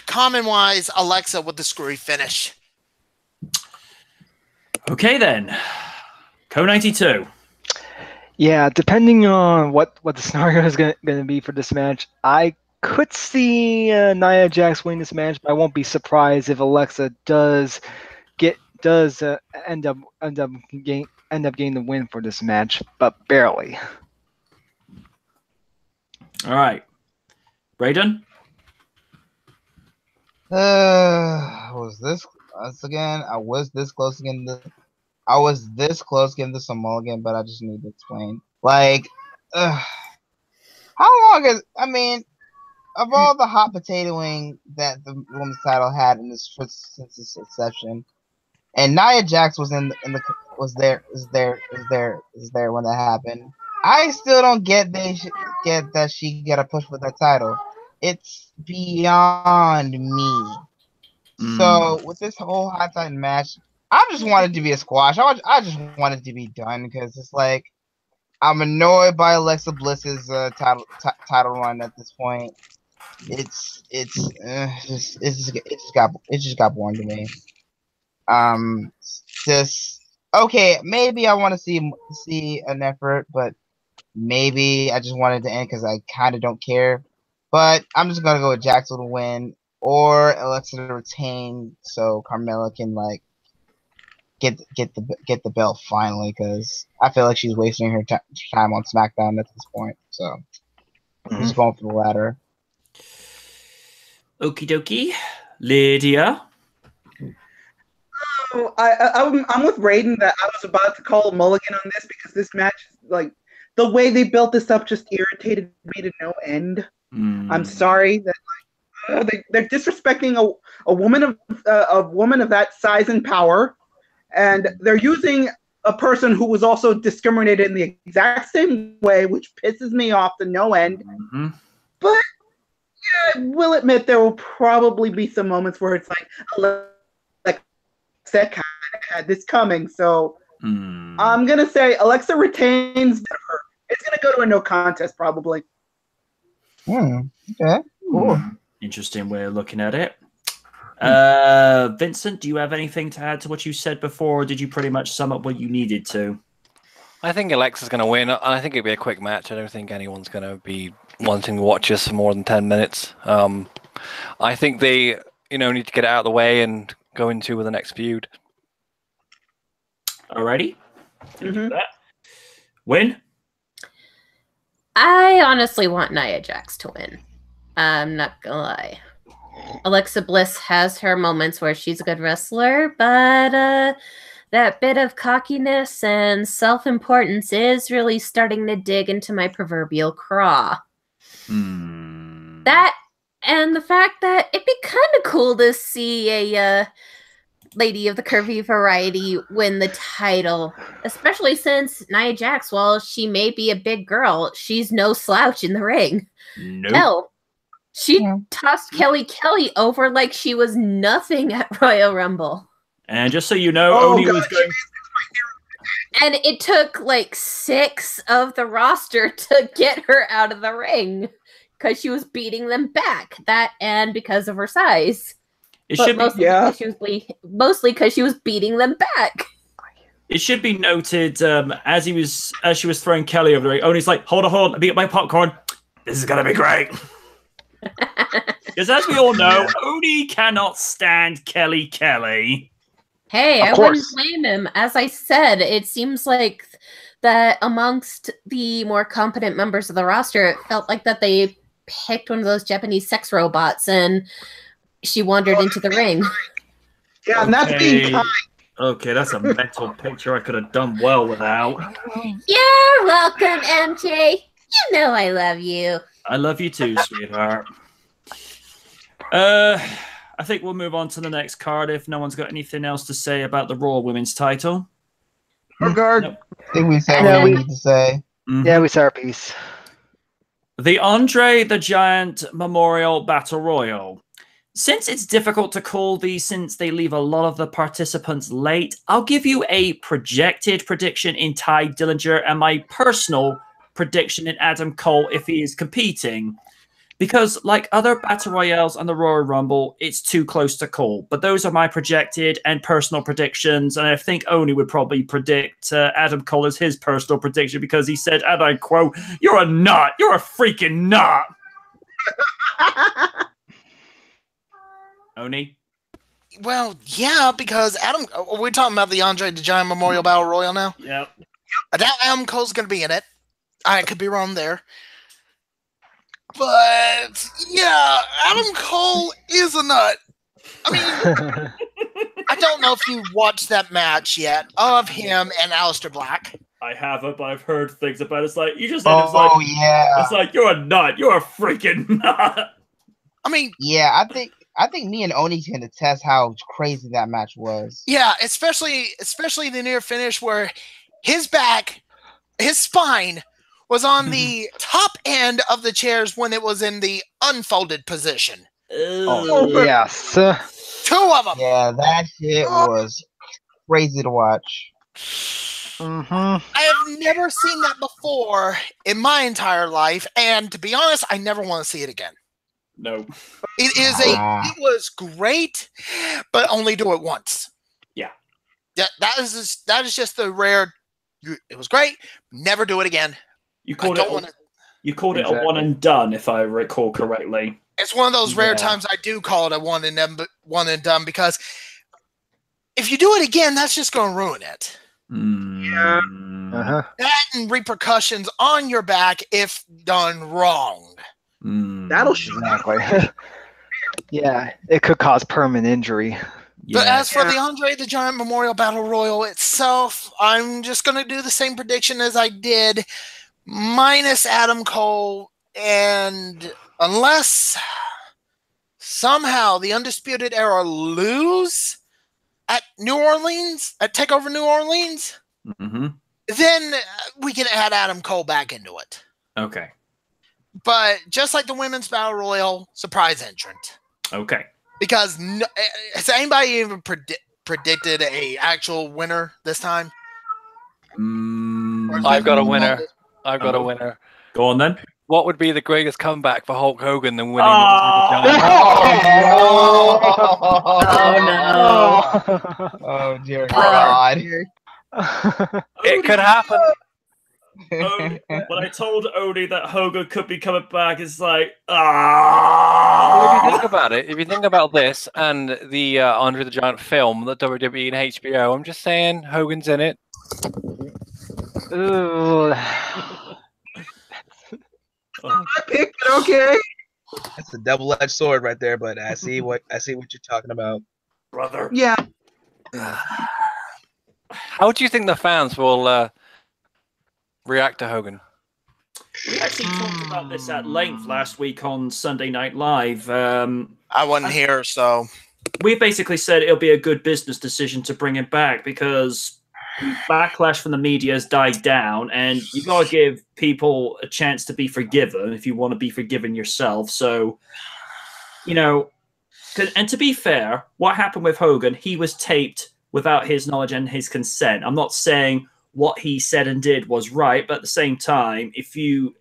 common-wise, Alexa with the screwy finish. Okay, then. Co-92. Yeah, depending on what the scenario is going to be for this match, I could see Nia Jax win this match, but I won't be surprised if Alexa does end up getting the win for this match, but barely. All right. Braden? Was this once again? I was this close getting this a mulligan, but I just need to explain. Like, how long is? I mean, of all the hot potatoing that the women's title had in this since its inception, and Nia Jax was was there when that happened. I still don't get that she got a push for that title. It's beyond me. So with this whole hot titan match, I just wanted to be a squash. I just wanted to be done because it's like I'm annoyed by Alexa Bliss's title run at this point. It just got boring to me. Okay, maybe I want to see an effort, but maybe I just wanted to end because I kind of don't care. But I'm just gonna go with Jax to win or Alexa to retain, so Carmella can like get the belt finally, because I feel like she's wasting her time on SmackDown at this point. So I'm just going for the latter. Okie dokie. Lydia? So I'm with Raiden that I was about to call a mulligan on this because this match, like the way they built this up, just irritated me to no end. I'm sorry that they're disrespecting a woman of that size and power, and they're using a person who was also discriminated in the exact same way, which pisses me off to no end. But yeah, I will admit there will probably be some moments where it's like Alexa kind of had this coming. So I'm gonna say Alexa retains. It's gonna go to a no contest probably. Okay. Cool. Interesting way of looking at it. Vincent, do you have anything to add to what you said before, or did you pretty much sum up what you needed to? I think Alexa's going to win. I think it'll be a quick match. I don't think anyone's going to be wanting to watch this for more than 10 minutes. I think they, need to get it out of the way and go into with the next feud. Alrighty. Win? I honestly want Nia Jax to win. I'm not gonna lie. Alexa Bliss has her moments where she's a good wrestler, but that bit of cockiness and self-importance is really starting to dig into my proverbial craw. That and the fact that it'd be kind of cool to see a lady of the curvy variety win the title, especially since Nia Jax, while she may be a big girl, she's no slouch in the ring. Nope. Hell, she tossed Kelly over like she was nothing at Royal Rumble. And just so you know, Oni was going. And it took like 6 of the roster to get her out of the ring because she was beating them back. That and because of her size. It should mostly because she was beating them back. It should be noted as she was throwing Kelly over the ring. Oni's like, hold on, let me get my popcorn. This is gonna be great. Because as we all know, Oni cannot stand Kelly. Hey, I wouldn't blame him. As I said, it seems like that amongst the more competent members of the roster, it felt like that they picked one of those Japanese sex robots and she wandered into the ring. Yeah, and that's being kind. Okay, that's a mental picture I could have done well without. You're welcome, MJ. You know I love you. I love you too, sweetheart. I think we'll move on to the next card if no one's got anything else to say about the Raw Women's title. Regard. Nope. I think we said what we need to say. Yeah, we said our piece. The Andre the Giant Memorial Battle Royal. Since it's difficult to call these since they leave a lot of the participants late, I'll give you a projected prediction in Ty Dillinger and my personal prediction in Adam Cole if he is competing. Because like other Battle Royales and the Royal Rumble, it's too close to call. But those are my projected and personal predictions. And I think Oni would probably predict Adam Cole as his personal prediction because he said, and I quote, "You're a nut. You're a freaking nut." Oni? Well, yeah, because we're talking about the Andre the Giant Memorial Battle Royal now? Yep. I doubt Adam Cole's going to be in it. I could be wrong there. But, yeah, Adam Cole is a nut. I mean, I don't know if you watched that match yet of him and Aleister Black. I haven't, but I've heard things about it. It's like, you just said yeah. It's like, you're a nut. You're a freaking nut. I mean, yeah, I think me and Oni can attest how crazy that match was. Yeah, especially the near finish where his spine was on the top end of the chairs when it was in the unfolded position. Oh, yes. 2 of them. Yeah, that shit was crazy to watch. I have never seen that before in my entire life, and to be honest, I never want to see it again. No. It was great, but only do it once. Yeah. That is just the rare. It was great. Never do it again. You called it a one and done, if I recall correctly. It's one of those rare times I do call it a one and done because if you do it again, that's just going to ruin it. Yeah. That and repercussions on your back if done wrong. That'll show. Exactly. Yeah, it could cause permanent injury. Yeah. But as for the Andre the Giant Memorial Battle Royal itself, I'm just going to do the same prediction as I did, minus Adam Cole, and unless somehow the Undisputed Era lose at New Orleans, at TakeOver New Orleans, then we can add Adam Cole back into it. Okay. But just like the Women's Battle Royal, surprise entrant. Okay. Because has anybody even predicted a actual winner this time? I've got a winner. I've got a winner. Go on then. What would be the greatest comeback for Hulk Hogan than winning Oh no! Oh dear God! It could happen. when I told Odie that Hogan could be coming back, it's like, Well, if you think about it, if you think about this and the Andre the Giant film, the WWE and HBO, I'm just saying Hogan's in it. Ooh. I picked it, okay. That's a double-edged sword right there, but I see what you're talking about. brother. Yeah. How do you think the fans will react to Hogan? We actually talked about this at length last week on Sunday Night Live. I wasn't here, so We basically said it'll be a good business decision to bring him back because backlash from the media has died down, and you got to give people a chance to be forgiven if you want to be forgiven yourself. So, and to be fair, what happened with Hogan, he was taped without his knowledge and his consent. I'm not saying what he said and did was right, but at the same time, if you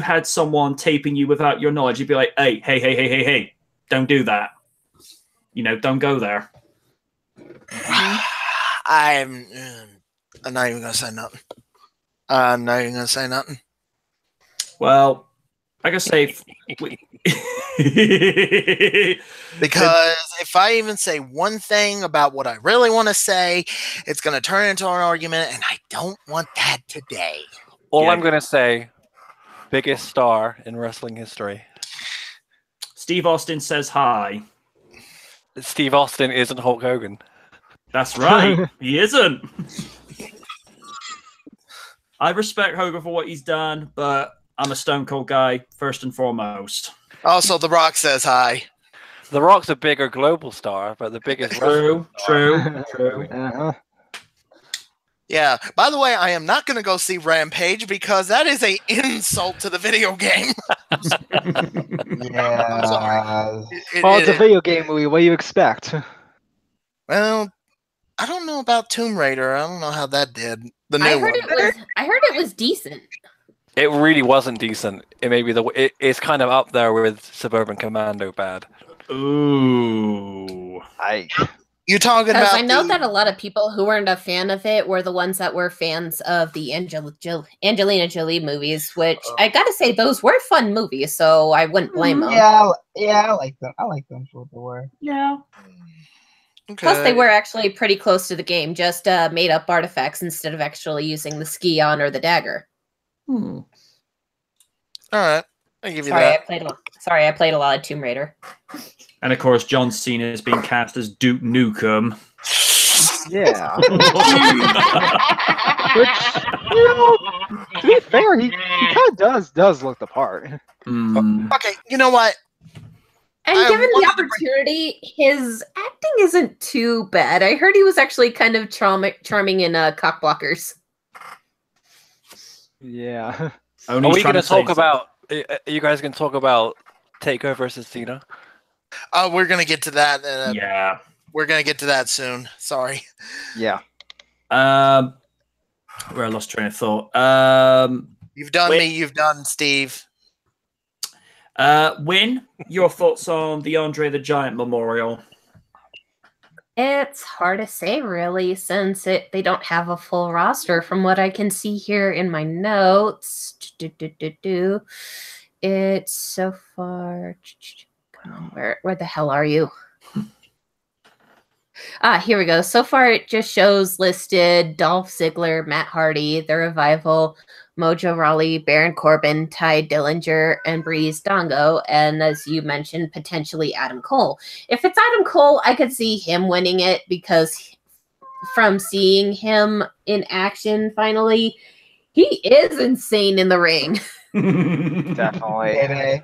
had someone taping you without your knowledge, you'd be like, hey, don't do that. Don't go there. I'm not even gonna say nothing. I'm not even gonna say nothing. Well, I gotta say, Because if I even say one thing about what I really want to say, it's going to turn into an argument, and I don't want that today. All I'm going to say, biggest star in wrestling history. Steve Austin says hi. Steve Austin isn't Hulk Hogan. That's right. He isn't. I respect Hogan for what he's done, but I'm a Stone Cold guy, first and foremost. Also, The Rock says hi. The Rock's a bigger global star, but the biggest True. Uh-huh. Yeah. By the way, I am not going to go see Rampage because that is an insult to the video game. Yeah. Well, it's a video game movie. What do you expect? Well, I don't know about Tomb Raider. I don't know how that did. The new I heard one. it was decent. It really wasn't decent. It may be it's kind of up there with Suburban Commando bad. Ooh. You talking Because about? I know that a lot of people who weren't a fan of it were the ones that were fans of the Angelina Jolie movies, which I gotta say, those were fun movies, so I wouldn't blame them. Yeah, I like them. I like them for what they were. Yeah. Okay. Plus, they were actually pretty close to the game, just made up artifacts instead of actually using the ski-on or the dagger. All right, I'll give you Sorry, that. I played a lot of Tomb Raider. And of course, John Cena is being cast as Duke Nukem. Yeah. Which, to be fair, he kind of does look the part. Okay, you know what? And I given the wanted to opportunity, his acting isn't too bad. I heard he was actually kind of charming in Cockblockers. Yeah. Are we going to talk about? Are you guys going to talk about Takeover versus Cena? We're gonna get to that. Yeah. We're gonna get to that soon. Sorry. Yeah. Where I lost train of thought. You've done me. You've done Steve. Win, your thoughts on the Andre the Giant Memorial? It's hard to say, really, since they don't have a full roster from what I can see here in my notes. It's so far... Come on, where the hell are you? Here we go. So far, it just shows listed Dolph Ziggler, Matt Hardy, The Revival, Mojo Rawley, Baron Corbin, Ty Dillinger, and Breeze Dongo, and as you mentioned, potentially Adam Cole. If it's Adam Cole, I could see him winning it because from seeing him in action finally, he is insane in the ring. Definitely.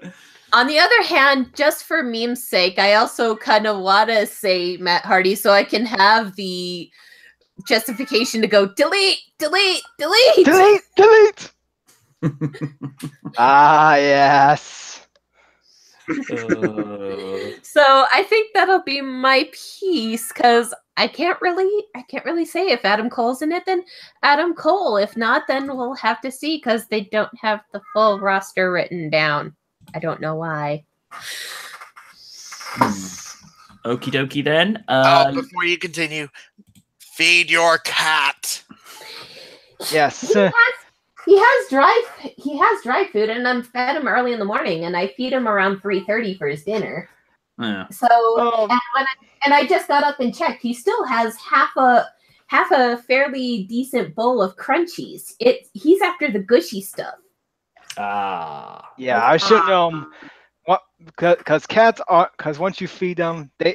On the other hand, just for meme's sake, I also kind of want to say Matt Hardy so I can have the justification to go delete. Yes. So I think that'll be my piece because I can't really say if Adam Cole's in it, then Adam Cole. If not, then we'll have to see because they don't have the full roster written down. I don't know why. Okie dokie then. Before you continue, feed your cat. Yes. He has He has dry food, and I'm fed him early in the morning, and I feed him around 3:30 for his dinner. Yeah. So, and I just got up and checked. He still has half a fairly decent bowl of crunchies. He's after the gushy stuff. Yeah, I should know. What? Because cats are. Because once you feed them, they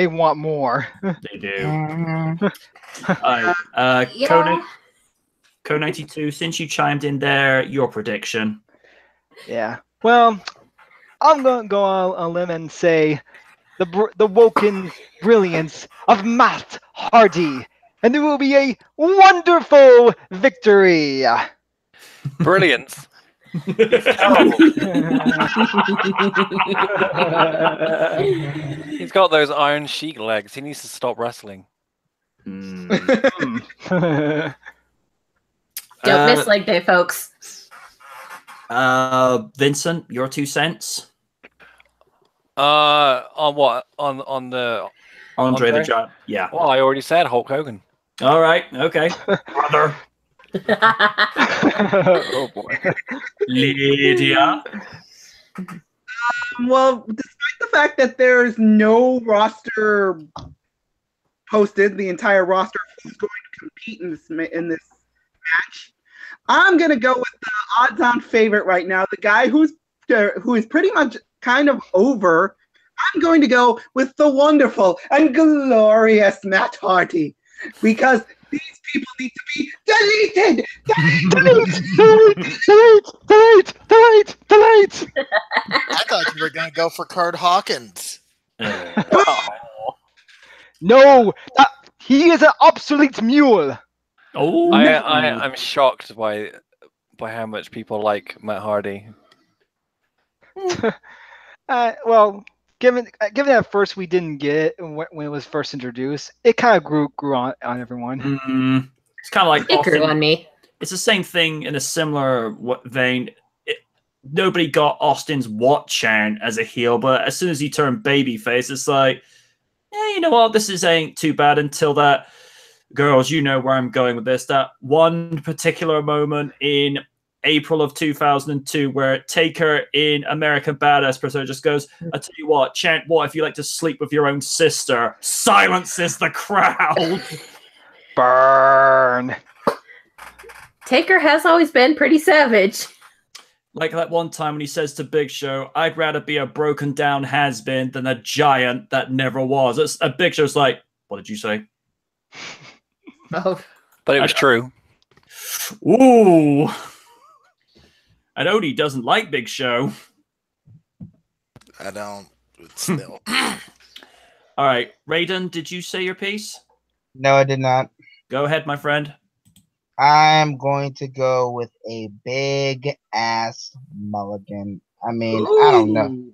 want more. They do. Co92, since you chimed in there, your prediction. Yeah. Well, I'm gonna go on a limb and say the woken brilliance of Matt Hardy, and there will be a wonderful victory. Brilliance. Terrible. He's got those Iron Sheik legs. He needs to stop wrestling. Don't miss leg day, folks. Vincent, your 2 cents. On what? On the Andre the Giant. Yeah. Well, I already said Hulk Hogan. All right. Okay. Brother. Oh boy. Lydia. Well, despite the fact that there's no roster posted, the entire roster who's going to compete in this match, I'm gonna go with the odds-on favorite right now, the guy who is pretty much kind of over. I'm going to go with the wonderful and glorious Matt Hardy, because these people need to be deleted. Delete. I thought you were going to go for Kurt Hawkins. No, he is an obsolete mule. Oh, I'm shocked by how much people like Matt Hardy. Well, given that at first we didn't get it when it was first introduced, it kind of grew on everyone. It's kind of like It grew on me. It's the same thing in a similar vein. Nobody got Austin's what chant as a heel, but as soon as he turned babyface, it's like, yeah, you know what? This ain't too bad until that. Girls, you know where I'm going with this. That one particular moment in April of 2002 where Taker in American Badass Persona just goes, I tell you what, chant what if you like to sleep with your own sister? Silences the crowd. Burn. Taker has always been pretty savage. Like that one time when he says to Big Show, I'd rather be a broken down has-been than a giant that never was. It's, a Big Show's like, what did you say? Oh. But it was true. Ooh. And Odie doesn't like Big Show. I don't. But still. All right. Raiden, did you say your piece? No, I did not. Go ahead, my friend. I'm going to go with a big ass mulligan. I mean, I don't know.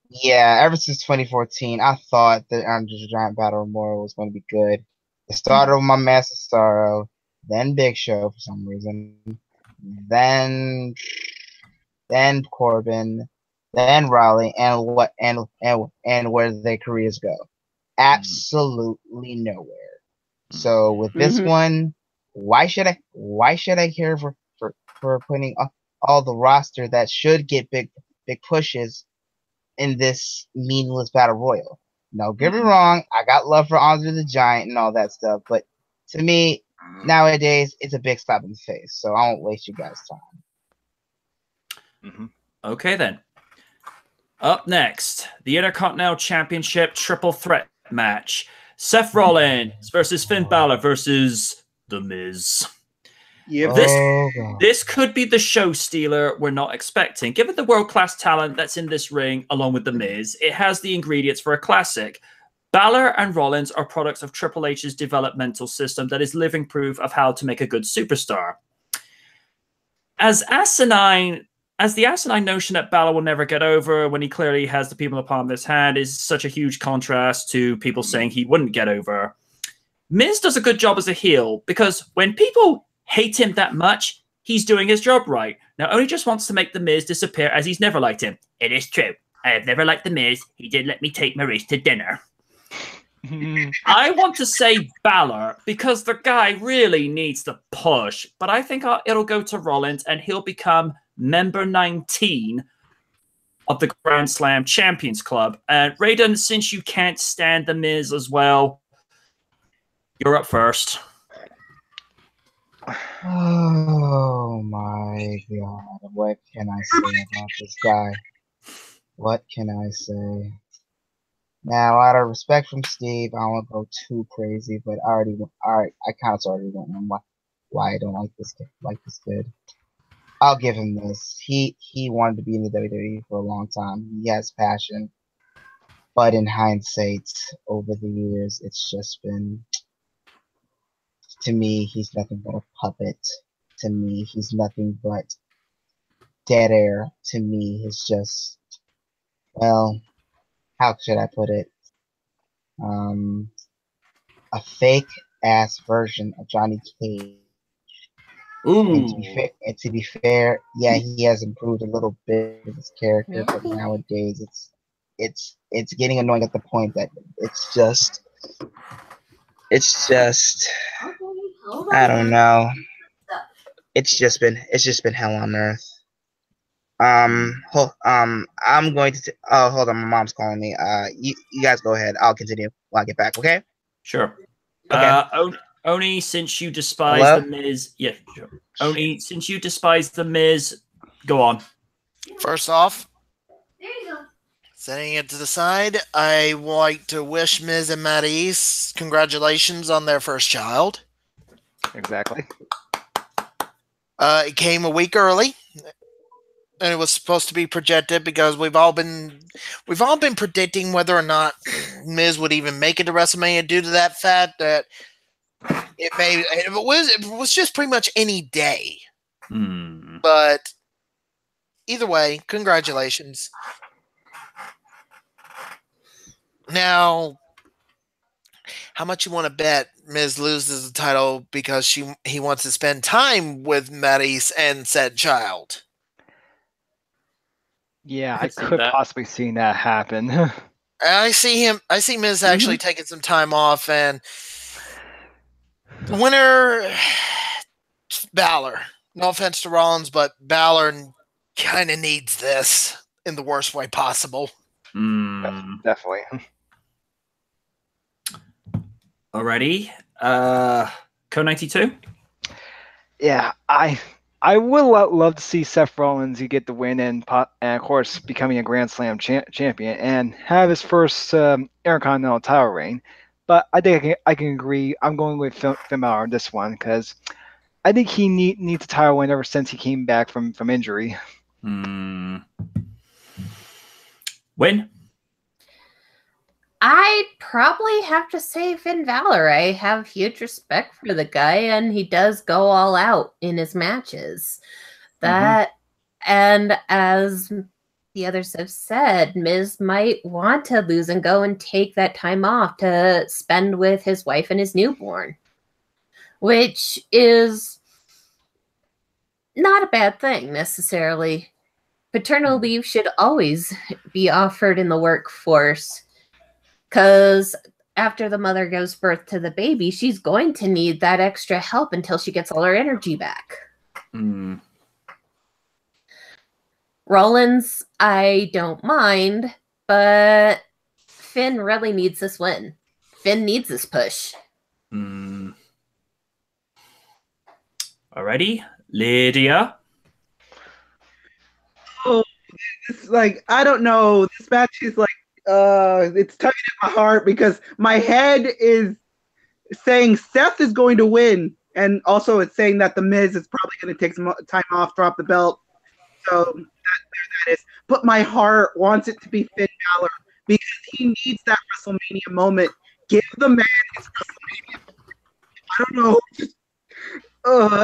Yeah, ever since 2014, I thought the Andre the Giant Battle Memorial was going to be good. It started with my Master Sorrow, then Big Show for some reason, then Corbin, then Raleigh, and where their careers go. Absolutely nowhere. So with this one, why should I care for putting all the roster that should get big pushes in this meaningless battle royal? No, get me wrong, I got love for Andre the Giant and all that stuff, but to me, nowadays, it's a big slap in the face, so I won't waste you guys' time. Okay, then. Up next, the Intercontinental Championship Triple Threat match. Seth Rollins versus Finn Balor versus The Miz. Yeah, This could be the show stealer we're not expecting. Given the world-class talent that's in this ring, along with The Miz, it has the ingredients for a classic. Balor and Rollins are products of Triple H's developmental system that is living proof of how to make a good superstar. As the asinine notion that Balor will never get over when he clearly has the people in the palm of his hand is such a huge contrast to people saying he wouldn't get over. Miz does a good job as a heel because when people hate him that much, he's doing his job right. Now, only just wants to make The Miz disappear as he's never liked him. It is true. I have never liked The Miz. He did let me take Maurice to dinner. I want to say Balor because the guy really needs to push, but I think it'll go to Rollins and he'll become member 19 of the Grand Slam Champions Club. And Raiden, since you can't stand The Miz as well, you're up first. Oh my god, what can I say about this guy? What can I say? Now, out of respect from Steve, I won't go too crazy, but I kind of already went on why I don't like this kid. I'll give him this. He wanted to be in the WWE for a long time. He has passion, but in hindsight, over the years, it's just been, to me, he's nothing but a puppet. To me, he's nothing but dead air. To me, he's just, well, how should I put it? A fake ass version of Johnny Cage. Ooh. And to be fair, yeah, he has improved a little bit with his character, but nowadays it's getting annoying at the point that it's just I don't know. It's just been hell on earth. I'm going to. Hold on, my mom's calling me. You guys go ahead. I'll continue when I get back. Okay. Sure. Okay. Oni, since you despise Hello? The Miz, yeah, sure. Oni, since you despise The Miz, go on. First off, There you go. setting it to the side, I would like to wish Ms. and Maddie congratulations on their first child. Exactly. It came a week early, and it was supposed to be projected because we've all been predicting whether or not Miz would even make it to WrestleMania due to that fact that it was just pretty much any day. But either way, congratulations. Now, how much you want to bet Miz loses the title because he wants to spend time with Maryse and said child? Yeah, I I could see could that. possibly see that happen. I see Miz actually taking some time off, and the winner, Balor. No offense to Rollins, but Balor kind of needs this in the worst way possible. Definitely. Alrighty. Co92? Yeah, I would love to see Seth Rollins get the win and of course becoming a Grand Slam champion and have his first Intercontinental title reign. But I think I can agree. I'm going with Finn Balor on this one because I think he needs a title win ever since he came back from injury. Win? I'd probably have to say Finn Balor. I have huge respect for the guy, and he does go all out in his matches. And as the others have said, Miz might want to lose and go and take that time off to spend with his wife and his newborn, which is not a bad thing necessarily. Paternal leave should always be offered in the workforce because after the mother gives birth to the baby, she's going to need that extra help until she gets all her energy back. Rollins, I don't mind, but Finn really needs this win. Finn needs this push. Alrighty. Lydia? Oh, it's like, I don't know. This match is like, it's tugging at my heart because my head is saying Seth is going to win, and also it's saying that The Miz is probably going to take some time off, drop the belt. So that is. But my heart wants it to be Finn Balor because he needs that WrestleMania moment. Give the man his WrestleMania. I don't know.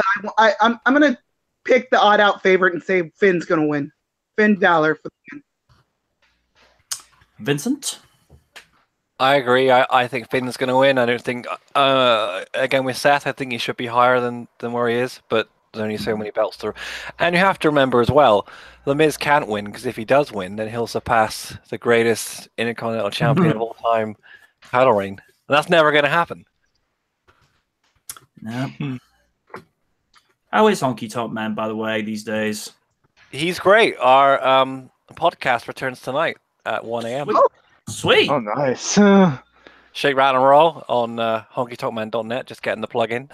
I'm gonna pick the odd out favorite and say Finn's gonna win. Finn Balor for the win. Vincent? I agree. I think Finn's going to win. I don't think, again, with Seth, I think he should be higher than where he is, but there's only so many belts to. And you have to remember as well, The Miz can't win, because if he does win, then he'll surpass the greatest Intercontinental Champion of all time, title reign. And that's never going to happen. No. How is Honky Tonk Man, by the way, these days? He's great. Our podcast returns tonight at 1 a.m. Sweet. Oh, nice. Shake, rattle, and roll on honkytalkman.net. Just getting the plug in.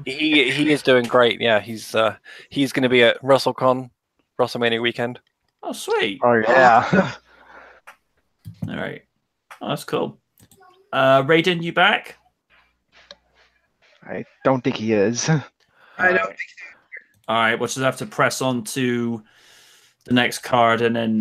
He is doing great. Yeah, he's going to be at WrestleMania weekend. Oh, sweet. Oh, yeah. All right. Oh, that's cool. Raiden, you back? I don't think he is. I don't think All right, we'll just have to press on to the next card and then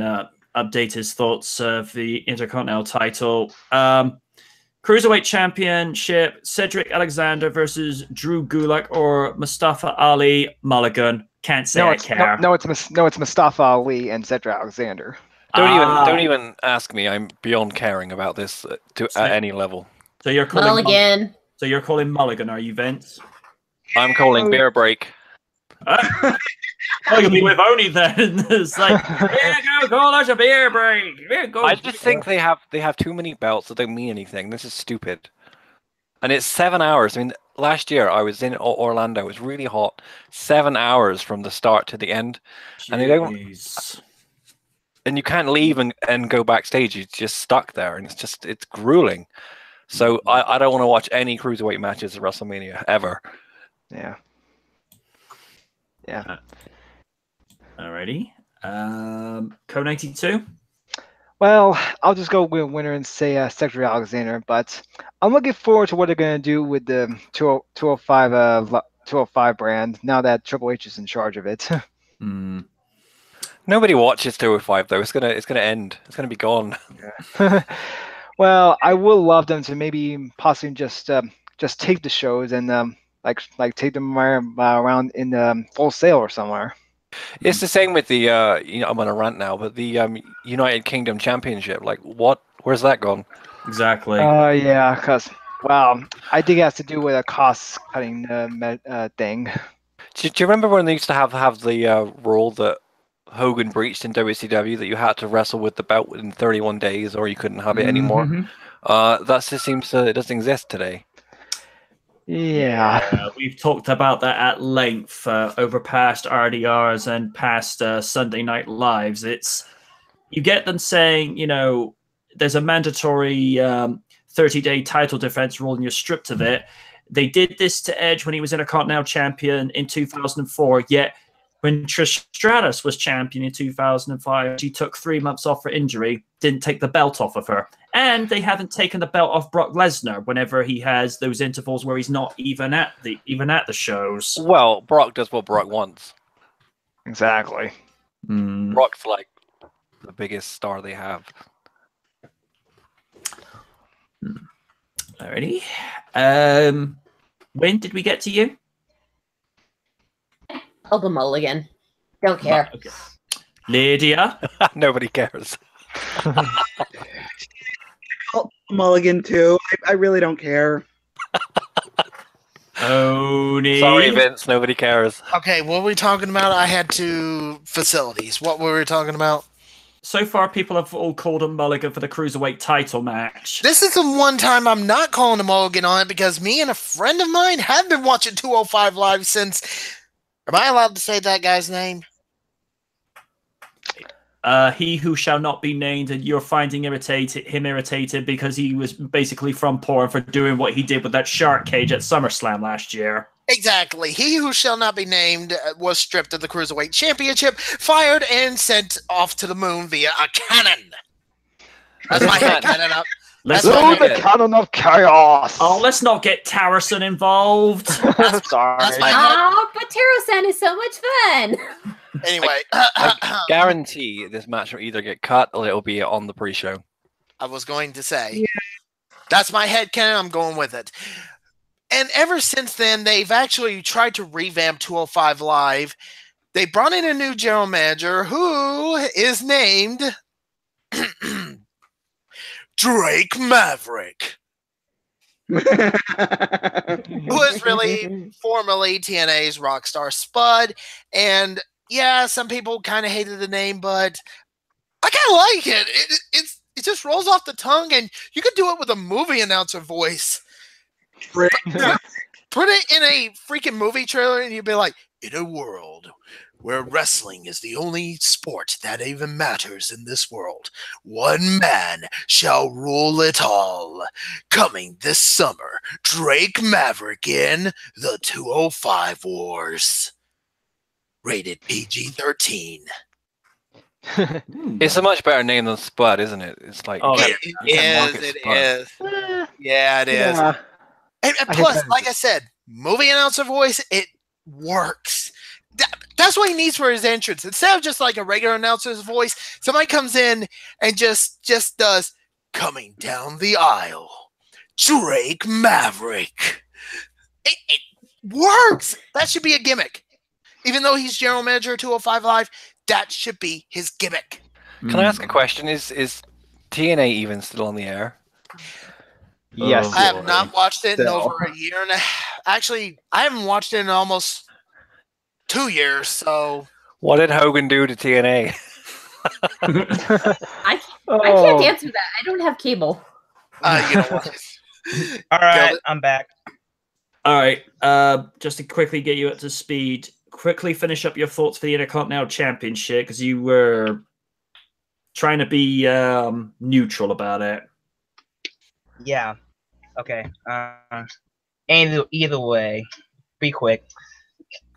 update his thoughts of the Intercontinental title. Cruiserweight Championship, Cedric Alexander versus Drew Gulak or Mustafa Ali Mulligan. Can't say I care. No, it's Mustafa Ali and Cedric Alexander. Don't even ask me. I'm beyond caring about this at any level. So you're calling Mulligan. So you're calling Mulligan, are you, Vince? I'm calling beer break. Oh, you'll be with Oni then. It's like, here go, call us a beer break. Here goes I just think they have too many belts that don't mean anything. This is stupid. And it's 7 hours. I mean, last year I was in Orlando. It was really hot. 7 hours from the start to the end. And they don't. And you can't leave and go backstage. You're just stuck there, and it's grueling. So I don't want to watch any cruiserweight matches at WrestleMania ever. Yeah. Alrighty. Co-92? Well, I'll just go with winner and say Cedric Alexander, but I'm looking forward to what they're going to do with the 205 brand now that Triple H is in charge of it. Nobody watches 205 though. It's gonna end. It's gonna be gone. Yeah. Well, I will love them to maybe possibly just tape the shows and like take them around in Full Sail or somewhere. It's the same with the I'm on a rant now, but the United Kingdom Championship. Like, what? Where's that gone? Exactly. Yeah, because wow, I think it has to do with a cost-cutting thing. Do you remember when they used to have the rule that Hogan breached in WCW that you had to wrestle with the belt in 31 days or you couldn't have it anymore? That just seems it doesn't exist today. Yeah. We've talked about that at length over past RDRs and past Sunday Night Lives. You get them saying, there's a mandatory 30-day title defense rule and you're stripped of it. They did this to Edge when he was Intercontinental Champion in 2004, yet when Trish Stratus was champion in 2005, she took 3 months off for injury, didn't take the belt off of her. And they haven't taken the belt off Brock Lesnar whenever he has those intervals where he's not even at the shows. Well, Brock does what Brock wants. Exactly. Brock's like the biggest star they have. Alrighty. When did we get to you? Pull the mulligan. Don't care. Okay. Lydia? Nobody cares. Mulligan too. I really don't care. Oni. Sorry, Vince. Nobody cares. Okay, what were we talking about? I had two facilities. What were we talking about? So far, people have all called him Mulligan for the Cruiserweight title match. This is the one time I'm not calling a mulligan on it because me and a friend of mine have been watching 205 Live since... Am I allowed to say that guy's name? He who shall not be named, and you're finding him irritated because he was basically from porn for doing what he did with that shark cage at SummerSlam last year. Exactly. He who shall not be named was stripped of the Cruiserweight Championship, fired, and sent off to the moon via a cannon. That's my head cannon up. Let's Through the cannon of chaos. Oh, let's not get Tarrison involved. Sorry. Oh, but Taro-san is so much fun. Anyway. I guarantee this match will either get cut or it'll be on the pre-show. I was going to say. That's my head cannon. I'm going with it. And ever since then, they've actually tried to revamp 205 Live. They brought in a new general manager who is named Drake Maverick. Who is really formerly TNA's Rockstar Spud. And yeah, some people kind of hated the name, but I kind of like it. It's just rolls off the tongue, and you could do it with a movie announcer voice. Put it in a freaking movie trailer, and you'd be like, in a world where wrestling is the only sport that even matters in this world, one man shall rule it all. Coming this summer, Drake Maverick in the 205 Wars. Rated PG-13. It's a much better name than Spud, isn't it? It's like It is. Yeah, it is. Yeah. And plus, like I said, movie announcer voice, it works. That's what he needs for his entrance. Instead of just like a regular announcer's voice, somebody comes in and just does coming down the aisle, Drake Maverick. It works. That should be a gimmick. Even though he's general manager of 205 Live, that should be his gimmick. Can I ask a question? Is TNA even still on the air? Yes. I have not watched it in over a year and a half. Actually, I haven't watched it in almost 2 years, so... What did Hogan do to TNA? I can't answer that. I don't have cable. You know what? All right, I'm back. All right, just to quickly get you up to speed, quickly finish up your thoughts for the Intercontinental Championship, because you were trying to be neutral about it. Yeah. Okay. Either way, be quick.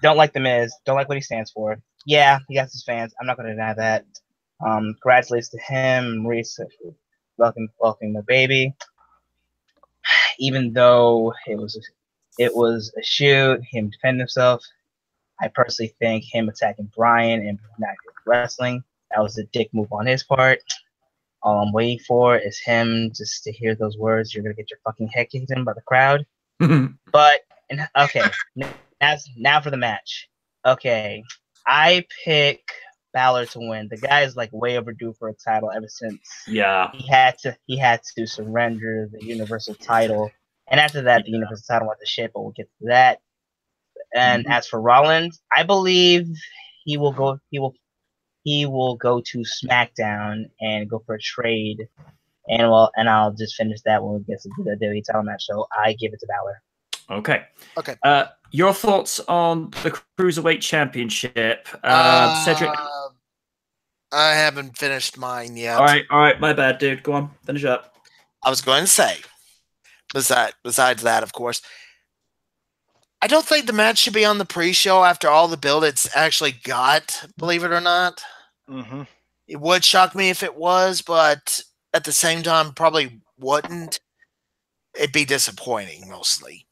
Don't like The Miz. Don't like what he stands for. Yeah, he got his fans. I'm not going to deny that. Congratulations to him, Maurice, for welcoming the baby. Even though it was a shoot, him defending himself. I personally think him attacking Brian and not wrestling, that was a dick move on his part. All I'm waiting for is him just to hear those words. You're gonna get your fucking head kicked in by the crowd. But okay, now for the match. Okay, I pick Balor to win. The guy is like way overdue for a title ever since. Yeah, he had to surrender the Universal title, and after that, the Universal title went to shit. But we'll get to that. And as for Rollins, I believe he will go. He will go to SmackDown and go for a trade, and I'll just finish that when we get to the WWE title match. So I give it to Balor. Okay. Okay. Your thoughts on the Cruiserweight Championship, Cedric? I haven't finished mine yet. All right, my bad, dude. Go on, finish up. I was going to say, besides that, of course, I don't think the match should be on the pre-show after all the build it's actually got, believe it or not. Mm-hmm. It would shock me if it was, but at the same time, probably wouldn't. It'd be disappointing, mostly.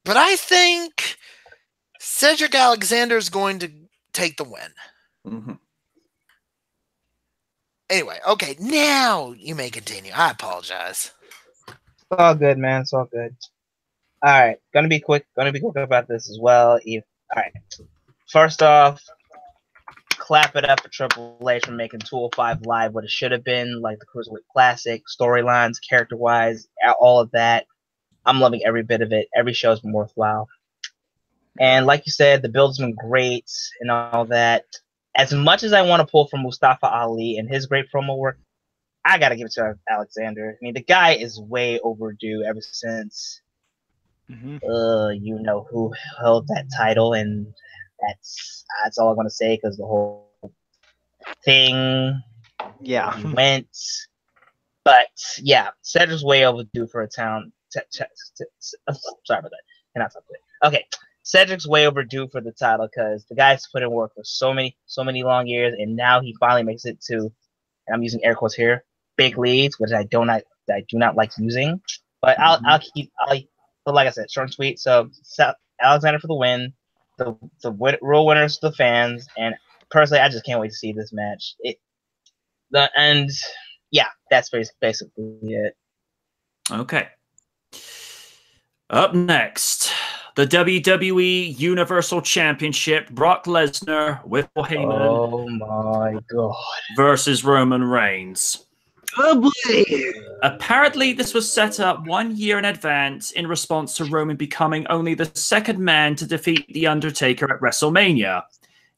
But I think Cedric Alexander is going to take the win. Mm-hmm. Anyway, okay, now you may continue. I apologize. It's all good, man. It's all good. All right, gonna be quick about this as well. All right, first off, clap it up for Triple H for making 205 Live what it should have been, like the Cruiserweight Classic, storylines, character-wise, all of that. I'm loving every bit of it. Every show's been worthwhile. And like you said, the build's been great and all that. As much as I want to pull from Mustafa Ali and his great promo work, I gotta give it to Alexander. I mean, the guy is way overdue ever since. You know who held that title, and that's all I'm gonna say because the whole thing, went. But yeah, Cedric's way overdue for a town. Sorry about that. Cannot talk to it. Okay, Cedric's way overdue for the title because the guy's put in work for so many long years, and now he finally makes it to, and I'm using air quotes here, big leagues, which I do not like using. But But like I said, short and sweet. So Alexander for the win. The real winners to the fans, and personally, I just can't wait to see this match. That's basically it. Okay. Up next, the WWE Universal Championship, Brock Lesnar with Paul Heyman. Oh my god. Versus Roman Reigns. Oh boy. Apparently, this was set up 1 year in advance in response to Roman becoming only the second man to defeat The Undertaker at WrestleMania,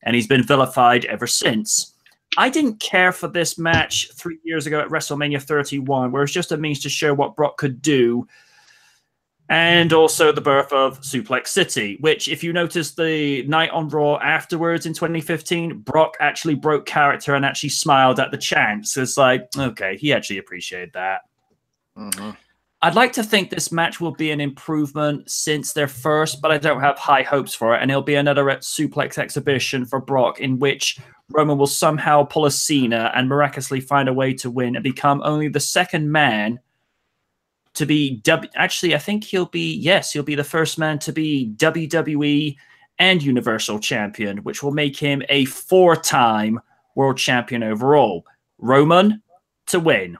and he's been vilified ever since. I didn't care for this match 3 years ago at WrestleMania 31, where it's just a means to show what Brock could do. And also the birth of Suplex City, which, if you notice the night on Raw afterwards in 2015, Brock actually broke character and actually smiled at the chants. It's like, okay, he actually appreciated that. Mm-hmm. I'd like to think this match will be an improvement since their first, but I don't have high hopes for it. And it'll be another suplex exhibition for Brock in which Roman will somehow pull a Cena and miraculously find a way to win and become only the second man to be actually, I think he'll be the first man to be WWE and Universal Champion, which will make him a 4-time world champion overall. Roman to win.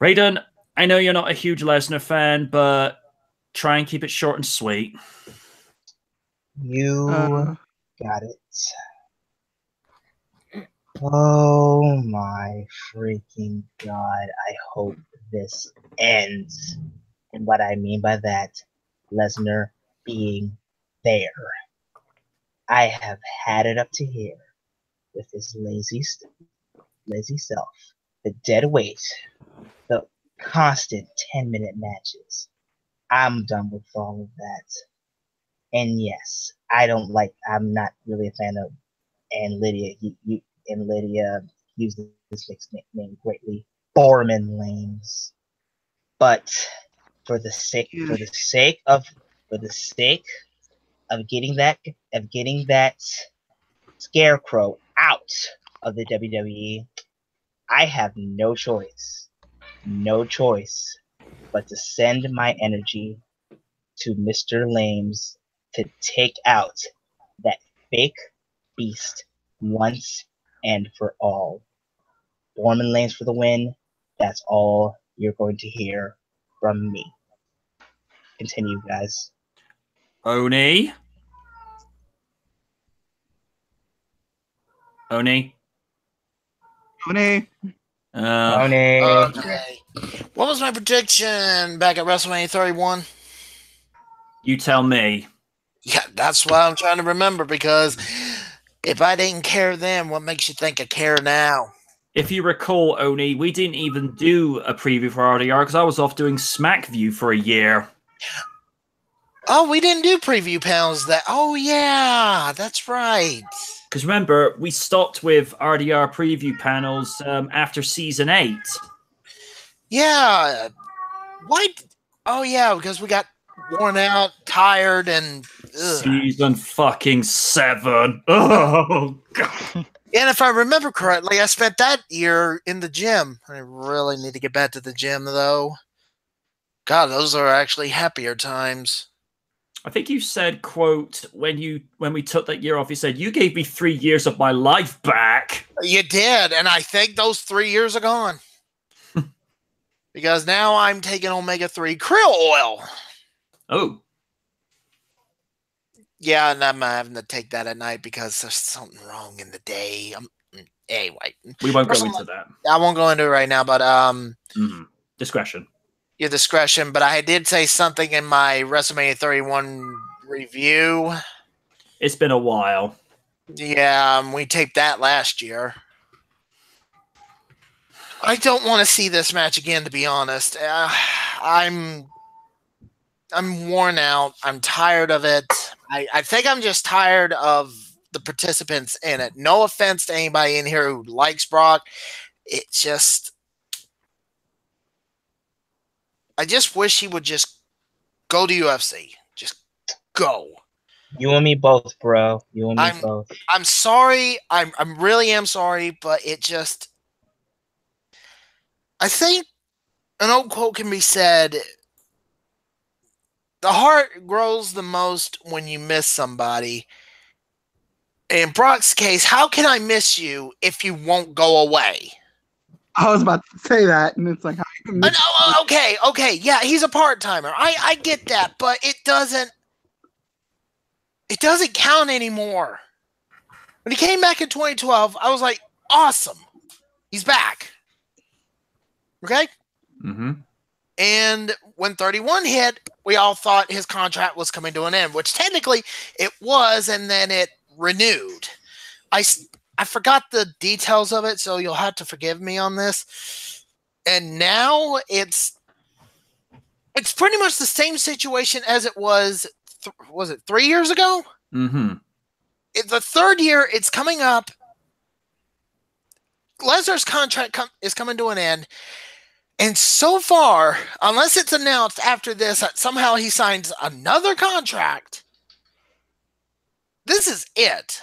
Raiden, I know you're not a huge Lesnar fan, but try and keep it short and sweet. You got it. Oh my freaking God. I hope this ends. And what I mean by that, Lesnar being there. I have had it up to here with his lazy self, the dead weight, the constant 10-minute matches. I'm done with all of that. And yes, I'm not really a fan of and Lydia. And Lydia used this nickname greatly. Borman Lanes. But for the sake of getting that scarecrow out of the WWE, I have no choice but to send my energy to Mr. Lames to take out that fake beast once and for all. Borman Lanes for the win. That's all you're going to hear from me. Continue, guys. Oni? Oni. Okay. What was my prediction back at WrestleMania 31? You tell me. Yeah, that's what I'm trying to remember, because if I didn't care then, what makes you think I care now? If you recall, Oni, we didn't even do a preview for RDR because I was off doing SmackView for a year. Oh, we didn't do preview panels that. Oh, yeah, that's right. Because remember, we stopped with RDR preview panels after season 8. Yeah. Why? Oh, yeah, because we got worn out, tired, and Season fucking 7. Oh, God. And if I remember correctly, I spent that year in the gym. I really need to get back to the gym, though. God, those are actually happier times. I think you said, quote, when we took that year off, you said, you gave me 3 years of my life back. You did, and I think those 3 years are gone. Because now I'm taking omega-3 krill oil. Oh. Yeah, and I'm having to take that at night because there's something wrong in the day. Anyway. We won't go into that. I won't go into it right now, but discretion. Your discretion. But I did say something in my WrestleMania 31 review. It's been a while. Yeah, we taped that last year. I don't want to see this match again, to be honest. I'm worn out. I'm tired of it. I think I'm just tired of the participants in it. No offense to anybody in here who likes Brock. It's just... I just wish he would just go to UFC. Just go. You and me both, bro. You and me both. I'm sorry. I really am sorry, but it just... I think an old quote can be said, the heart grows the most when you miss somebody. In Brock's case, how can I miss you if you won't go away? I was about to say that, and it's like, how you miss okay, yeah, he's a part-timer. I get that, but it doesn't count anymore. When he came back in 2012, I was like, awesome. He's back. Okay? Mm-hmm. And when 31 hit, we all thought his contract was coming to an end, which technically it was, and then it renewed. I forgot the details of it, so you'll have to forgive me on this. And now it's pretty much the same situation as it was. Was it 3 years ago? Mm-hmm. The third year, it's coming up. Lesnar's contract is coming to an end. And so far, unless it's announced after this that somehow he signs another contract, this is it.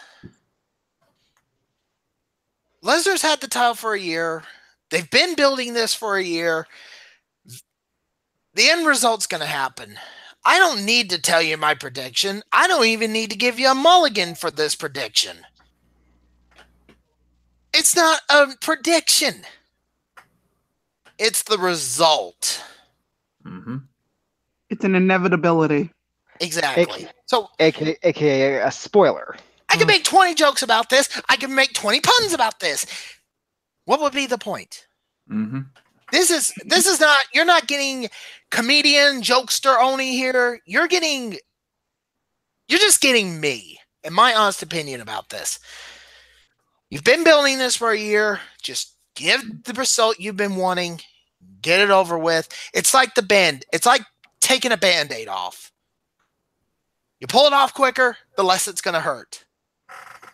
Lesnar's had the title for a year. They've been building this for a year. The end result's going to happen. I don't need to tell you my prediction. I don't even need to give you a mulligan for this prediction. It's not a prediction. It's the result. Mm-hmm. It's an inevitability. Exactly. So, AKA a spoiler. I can make 20 jokes about this. I can make 20 puns about this. What would be the point? Mm-hmm. This is not, you're not getting comedian, jokester only here. You're just getting me and my honest opinion about this. You've been building this for a year. Just give the result you've been wanting. Get it over with. It's like it's like taking a Band-Aid off. You pull it off quicker, the less it's going to hurt.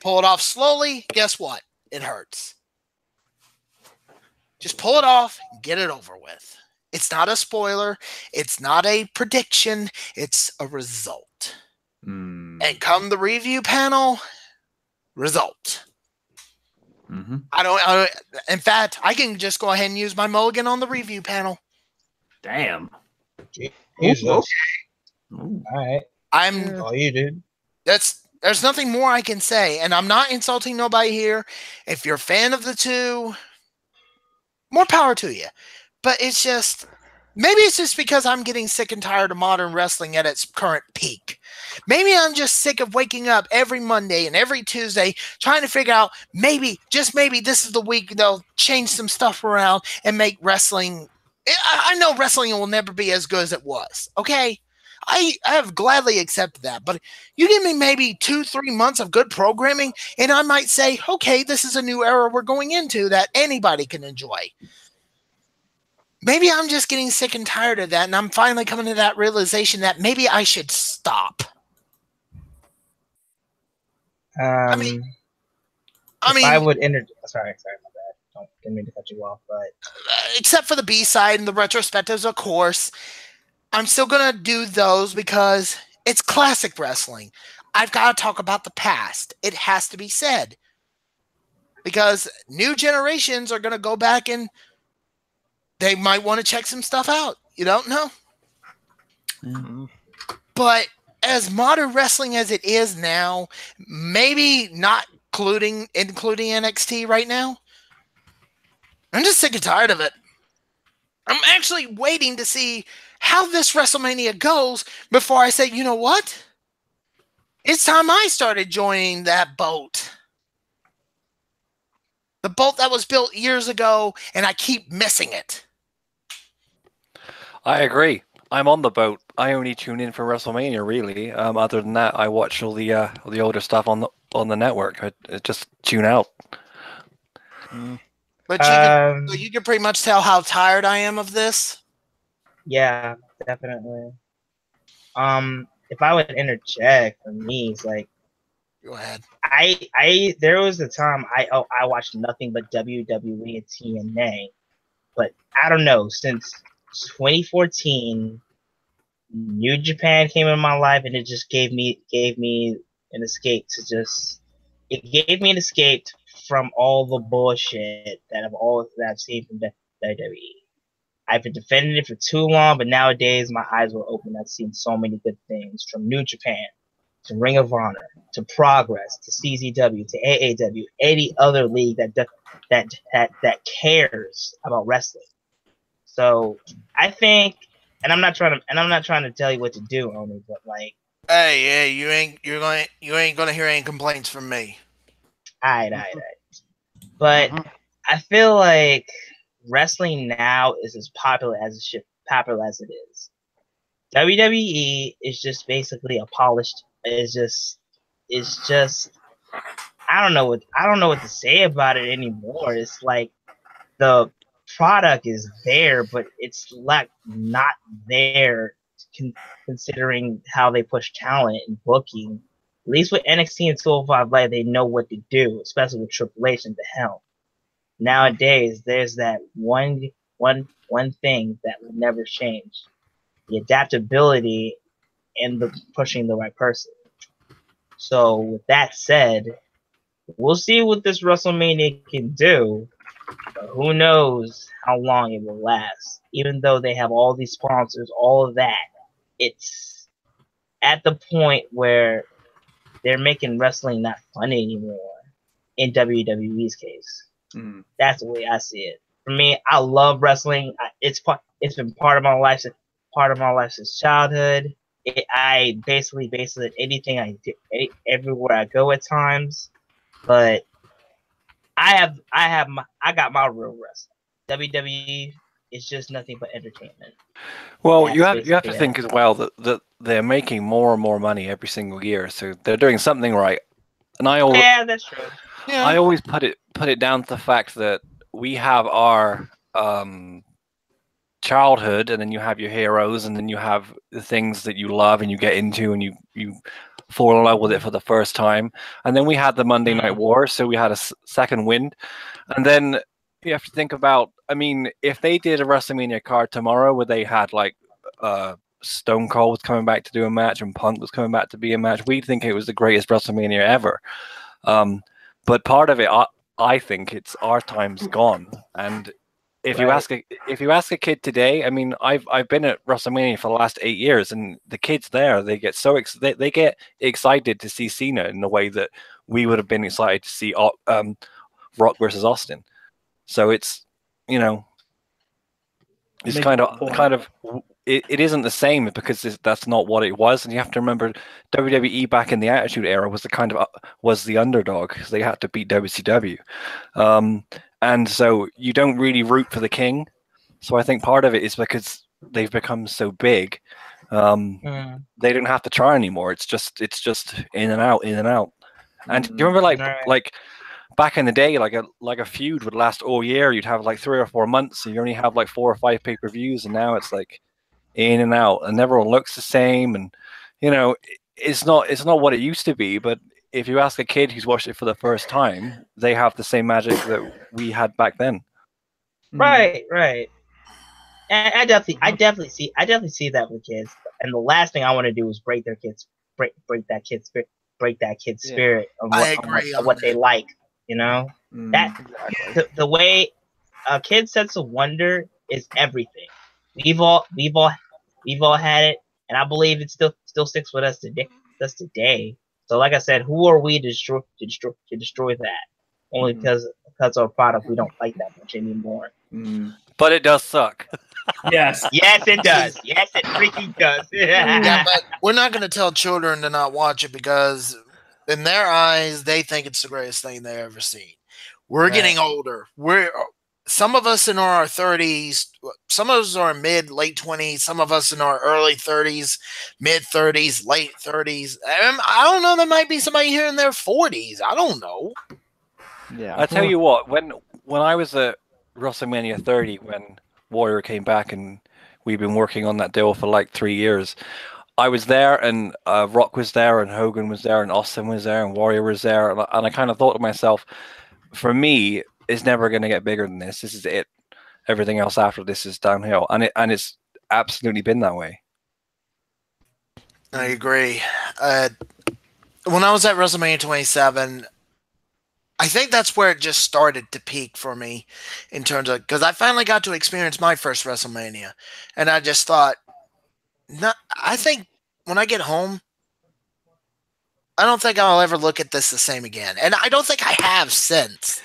Pull it off slowly, guess what? It hurts. Just pull it off and get it over with. It's not a spoiler. It's not a prediction. It's a result. And come the review panel, result. Mm-hmm. In fact, I can just go ahead and use my mulligan on the review panel. Damn. Jesus. Ooh. All right. Oh, you did. There's nothing more I can say, and I'm not insulting nobody here. If you're a fan of the two, more power to you. But maybe it's just because I'm getting sick and tired of modern wrestling at its current peak. Maybe I'm just sick of waking up every Monday and every Tuesday trying to figure out just maybe this is the week they'll change some stuff around and make wrestling. I know wrestling will never be as good as it was, okay? I have gladly accepted that, but you give me maybe 2-3 months of good programming, and I might say, okay, this is a new era we're going into that anybody can enjoy. Maybe I'm just getting sick and tired of that, and I'm finally coming to that realization that maybe I should stop. I mean, I would sorry, my bad. Didn't mean to cut you off, but except for the B-side and the retrospectives, of course, I'm still going to do those because it's classic wrestling. I've got to talk about the past. It has to be said. Because new generations are going to go back and they might want to check some stuff out. You don't know? Mm-hmm. But as modern wrestling as it is now, maybe not including NXT right now, I'm just sick and tired of it. I'm actually waiting to see how this WrestleMania goes before I say, you know what? It's time I started joining that boat. The boat that was built years ago, and I keep missing it. I agree. I'm on the boat. I only tune in for WrestleMania, really. Other than that, I watch all the older stuff on the network. I just tune out. But you can pretty much tell how tired I am of this. Yeah, definitely. If I would interject, for me, it's like, go ahead. There was a time I watched nothing but WWE and TNA, but I don't know, since 2014, New Japan came in my life, and it just gave me an escape from all the bullshit that I've seen from WWE. I've been defending it for too long, but nowadays my eyes were open. I've seen so many good things, from New Japan to Ring of Honor to Progress to CZW to AAW, any other league that cares about wrestling. So I think, and I'm not trying to tell you what to do, Oni, but like, hey, you ain't gonna hear any complaints from me. All right. But I feel like wrestling now is as popular as it is. WWE is just basically a polished. It's just I don't know what to say about it anymore. It's like the product is there, but it's like not there considering how they push talent and booking. At least with NXT and 205 Live, they know what to do, especially with Triple H at the helm. Nowadays, there's that one thing that will never change: the adaptability and the pushing the right person. So, with that said, we'll see what this WrestleMania can do. But who knows how long it will last? Even though they have all these sponsors, all of that, it's at the point where they're making wrestling not fun anymore. In WWE's case, that's the way I see it. For me, I love wrestling. It's been part of my life, since childhood. I basically base it on anything I do, everywhere I go at times. But I got my real wrestling. WWE is just nothing but entertainment. Well, That's you have to basically think as well that they're making more and more money every single year, so they're doing something right. And Yeah, that's true. Yeah. I always put it down to the fact that we have our childhood, and then you have your heroes, and then you have the things that you love and you get into, and you fall in love with it for the first time. And then we had the Monday Night War, so we had a second wind. And then you have to think about, I mean, if they did a WrestleMania card tomorrow where they had like Stone Cold was coming back to do a match and Punk was coming back to be a match, we'd think it was the greatest WrestleMania ever. But part of it, I think it's our time's gone. And if you ask a kid today, I mean, I've been at WrestleMania for the last 8 years, and the kids there, they get so they get excited to see Cena in the way that we would have been excited to see Rock versus Austin. So it's, you know, it's kind of it isn't the same because that's not what it was. And you have to remember, WWE back in the Attitude Era was the underdog because they had to beat WCW. And so you don't really root for the king. So I think part of it is because they've become so big, they don't have to try anymore. It's just in and out, in and out. And do you remember like back in the day, like a feud would last all year. You'd have like 3 or 4 months, so you only have like 4 or 5 pay-per-views, and now it's like in and out, and everyone looks the same. And you know, it's not what it used to be, but if you ask a kid who's watched it for the first time, they have the same magic that we had back then. Right. And I definitely see that with kids. And the last thing I want to do is break that kid's spirit of what they like. You know, the way a kid's sense of wonder is everything. We've all had it, and I believe it still sticks with us today. So, like I said, who are we to destroy that? Only because of a product we don't like that much anymore. But it does suck. Yes. Yes, it does. Yes, it freaking does. Yeah, but we're not going to tell children to not watch it because in their eyes, they think it's the greatest thing they've ever seen. We're getting older. Some of us in our 30s, some of us are in late 20s, some of us in our early 30s, mid 30s, late 30s. I don't know. There might be somebody here in their 40s. I don't know. Yeah. I tell you what, when I was at WrestleMania 30, when Warrior came back and we've been working on that deal for like 3 years, I was there, and Rock was there, and Hogan was there, and Austin was there, and Warrior was there, and I kind of thought to myself, for me, it's never going to get bigger than this. This is it. Everything else after this is downhill, and it's absolutely been that way. I agree. When I was at WrestleMania 27, I think that's where it just started to peak for me in terms of, because I finally got to experience my first WrestleMania, and I just thought, I think when I get home, I don't think I'll ever look at this the same again, and I don't think I have since.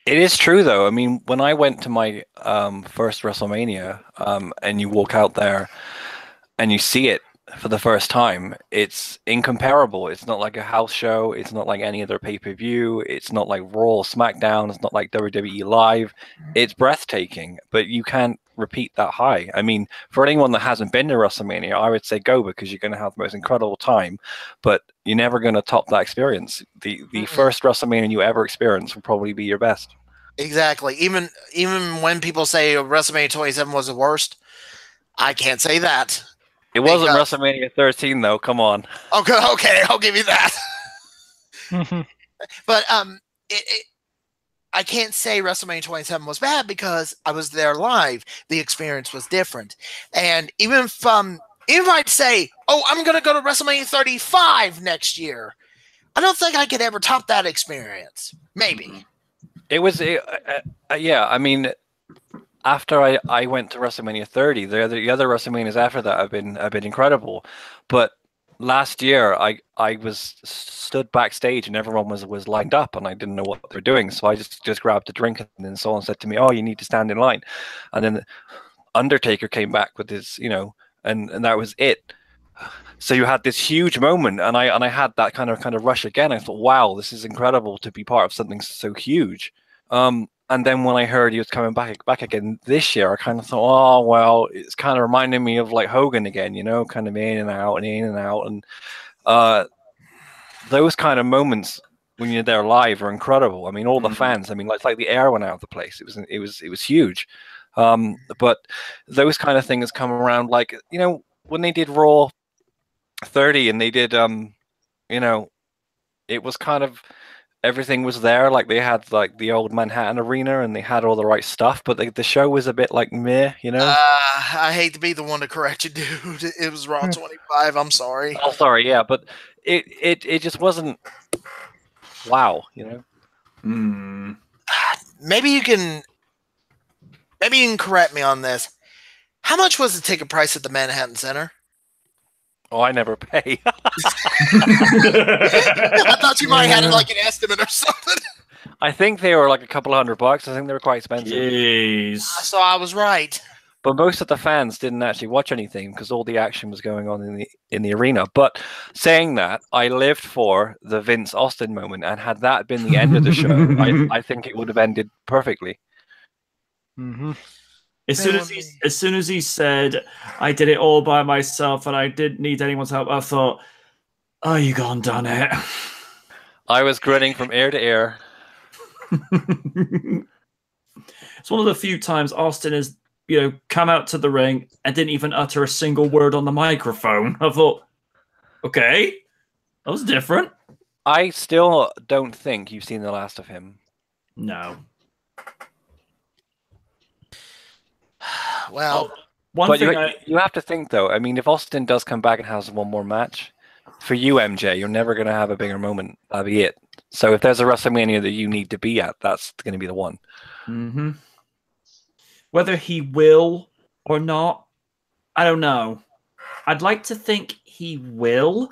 It is true, though. I mean, when I went to my first WrestleMania, and you walk out there and you see it for the first time, it's incomparable. It's not like a house show. It's not like any other pay-per-view. It's not like Raw or SmackDown. It's not like WWE Live. It's breathtaking, but you can't repeat that high. I mean, for anyone that hasn't been to WrestleMania, I would say go, because you're going to have the most incredible time, but you're never going to top that experience. The first WrestleMania you ever experience will probably be your best. Exactly. Even when people say WrestleMania 27 was the worst, I can't say that. It wasn't WrestleMania 13 though. Come on. Okay, I'll give you that. But I can't say WrestleMania 27 was bad because I was there live. The experience was different. And even if I'd say, oh, I'm going to go to WrestleMania 35 next year, I don't think I could ever top that experience. Maybe. It was, yeah, I mean, after I went to WrestleMania 30, the other WrestleManias after that have been incredible. But last year, I was stood backstage and everyone was lined up and I didn't know what they were doing. So I just grabbed a drink and then someone said to me, oh, you need to stand in line. And then Undertaker came back with his, and that was it. So you had this huge moment and I had that kind of rush again. I thought, wow, this is incredible to be part of something so huge. And then when I heard he was coming back again this year, I kind of thought, oh, well, it's kind of reminding me of like Hogan again, kind of in and out and in and out. And those kind of moments when you're there live are incredible. I mean, all the fans, I mean, like the air went out of the place. It was huge. But those kind of things come around, like, when they did Raw 30 and they did, it was kind of, everything was there. Like they had like the old Manhattan Arena and they had all the right stuff, but the show was a bit like meh, I hate to be the one to correct you, dude. It was Raw 25. I'm sorry. Oh, sorry. Yeah, but it just wasn't wow, Maybe you can correct me on this. How much was the ticket price at the Manhattan Center? Oh, I never pay. I thought you might have had like an estimate or something. I think they were like a couple $100. I think they were quite expensive. Jeez. So I was right. But most of the fans didn't actually watch anything because all the action was going on in the arena. But saying that, I lived for the Vince Austin moment, and had that been the end of the show, I think it would have ended perfectly. Mm-hmm. As soon as he said, I did it all by myself and I didn't need anyone's help, I thought, oh, you gone done it. I was grinning from ear to ear. It's one of the few times Austin has, come out to the ring and didn't even utter a single word on the microphone. I thought, okay, that was different. I still don't think you've seen the last of him. No. Well, you have to think though. I mean, if Austin does come back and has one more match, for you, MJ, you're never going to have a bigger moment. That'll be it. So if there's a WrestleMania that you need to be at, that's going to be the one. Mm-hmm. Whether he will or not, I don't know. I'd like to think he will,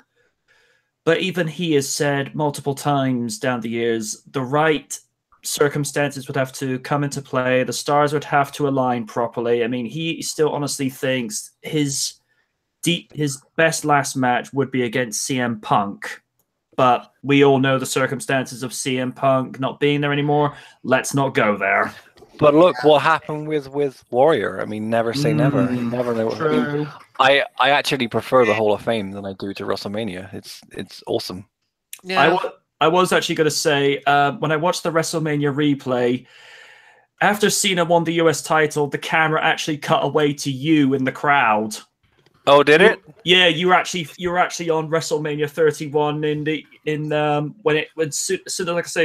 but even he has said multiple times down the years, the right circumstances would have to come into play. The stars would have to align properly. I mean, he still honestly thinks his best last match would be against CM Punk. But we all know the circumstances of CM Punk not being there anymore. Let's not go there. But look what happened with Warrior. I mean, never say never. You never know. True. I actually prefer the Hall of Fame than I do to WrestleMania. It's awesome. yeah. I was actually going to say, when I watched the WrestleMania replay, after Cena won the US title, the camera actually cut away to you in the crowd. Oh, did it? Yeah, you were actually on WrestleMania 31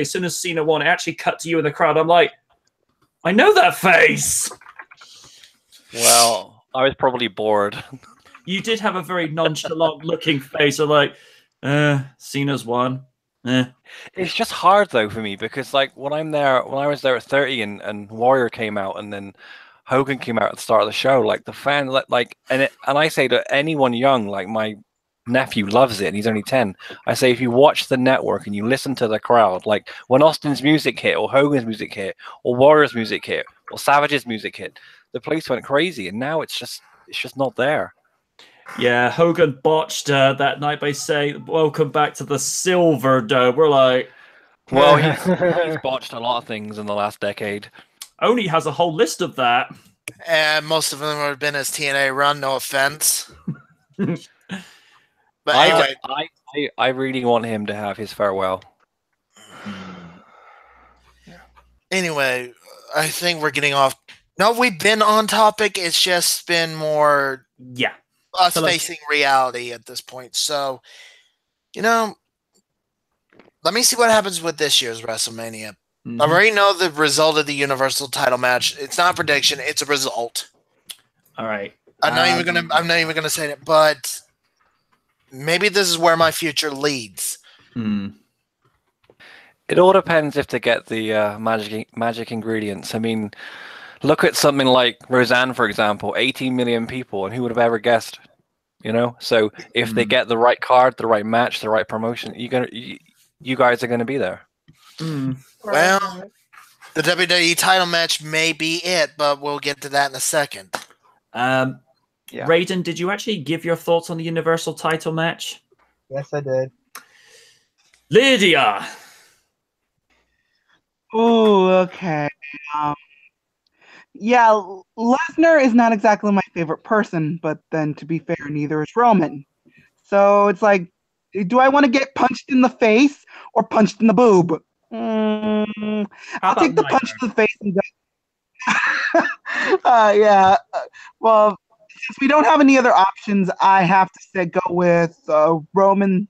as soon as Cena won, it actually cut to you in the crowd. I'm like, I know that face. Well, I was probably bored. You did have a very nonchalant looking face. I'm like, Cena's won. It's just hard though for me because like when I was there at 30 and Warrior came out and then Hogan came out at the start of the show, like the fan and I say to anyone young, like my nephew loves it and he's only 10. I say if you watch the network and you listen to the crowd, like when Austin's music hit or Hogan's music hit or Warrior's music hit or Savage's music hit, the place went crazy and now it's just not there. Yeah, Hogan botched that night by saying, welcome back to the Silver Dome. We're like... Well, he's botched a lot of things in the last decade. Oni has a whole list of that. And most of them have been his TNA run, no offense. But I, anyway. I really want him to have his farewell. Anyway, I think we're getting off. No, we've been on topic. It's just been more us So, like- facing reality at this point. So, let me see what happens with this year's WrestleMania. I already know the result of the Universal title match. It's not a prediction, it's a result. All right. I'm not even gonna say it, but maybe this is where my future leads. It all depends if they get the magic ingredients. I mean, look at something like Roseanne, for example, 18 million people, and who would have ever guessed? So if they get the right card, the right match, the right promotion, you guys are gonna be there. Well, the WWE title match may be it, but we'll get to that in a second. Raiden, did you actually give your thoughts on the Universal title match? Yes, I did. Lydia! Oh, okay. Yeah, Lesnar is not exactly my favorite person, but then to be fair, neither is Roman. So it's like, do I want to get punched in the face or punched in the boob? I'll take the punch to the face and go. Yeah. Well, since we don't have any other options, I have to go with Borman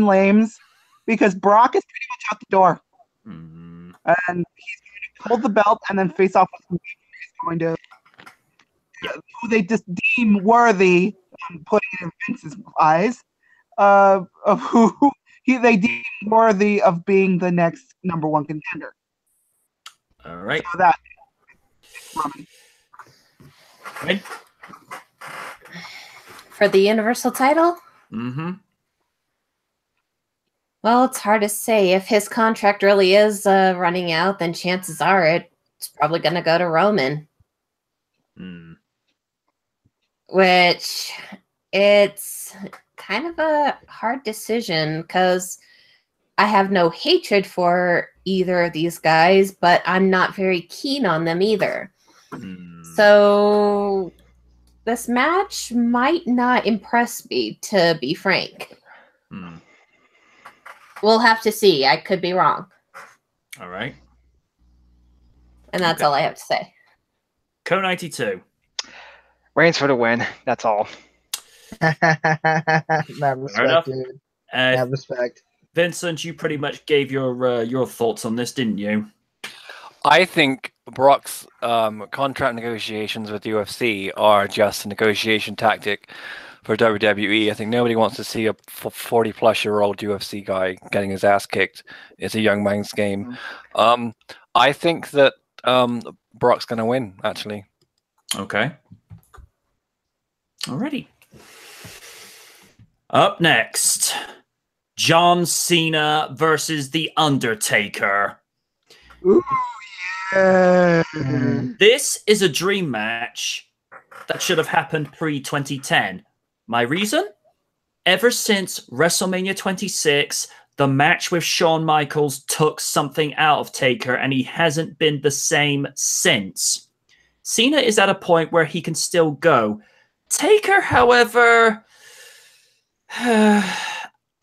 Lames, because Brock is pretty much out the door. And he's going to hold the belt and then face off with who he's going to, who they just deem worthy, putting it in Vince's eyes, of who they deem worthy of being the next #1 contender. All right. So that. Right. For the Universal title? Well, it's hard to say. If his contract really is running out, then chances are it's probably going to go to Roman. Which, it's kind of a hard decision because I have no hatred for either of these guys, but I'm not very keen on them either. So this match might not impress me, to be frank. We'll have to see. I could be wrong. All right. And that's all I have to say. Co-92. Reigns for the win. That's all. Not respect, dude. Not respect. Vincent, you pretty much gave your thoughts on this, didn't you? I think Brock's contract negotiations with UFC are just a negotiation tactic for WWE. I think nobody wants to see a 40-plus-year-old UFC guy getting his ass kicked. It's a young man's game. I think that Brock's going to win, actually. Okay. Alrighty. Up next, John Cena versus The Undertaker. Ooh, yeah. This is a dream match that should have happened pre-2010. My reason? Ever since WrestleMania 26, the match with Shawn Michaels took something out of Taker, and he hasn't been the same since. Cena is at a point where he can still go. Taker, however, I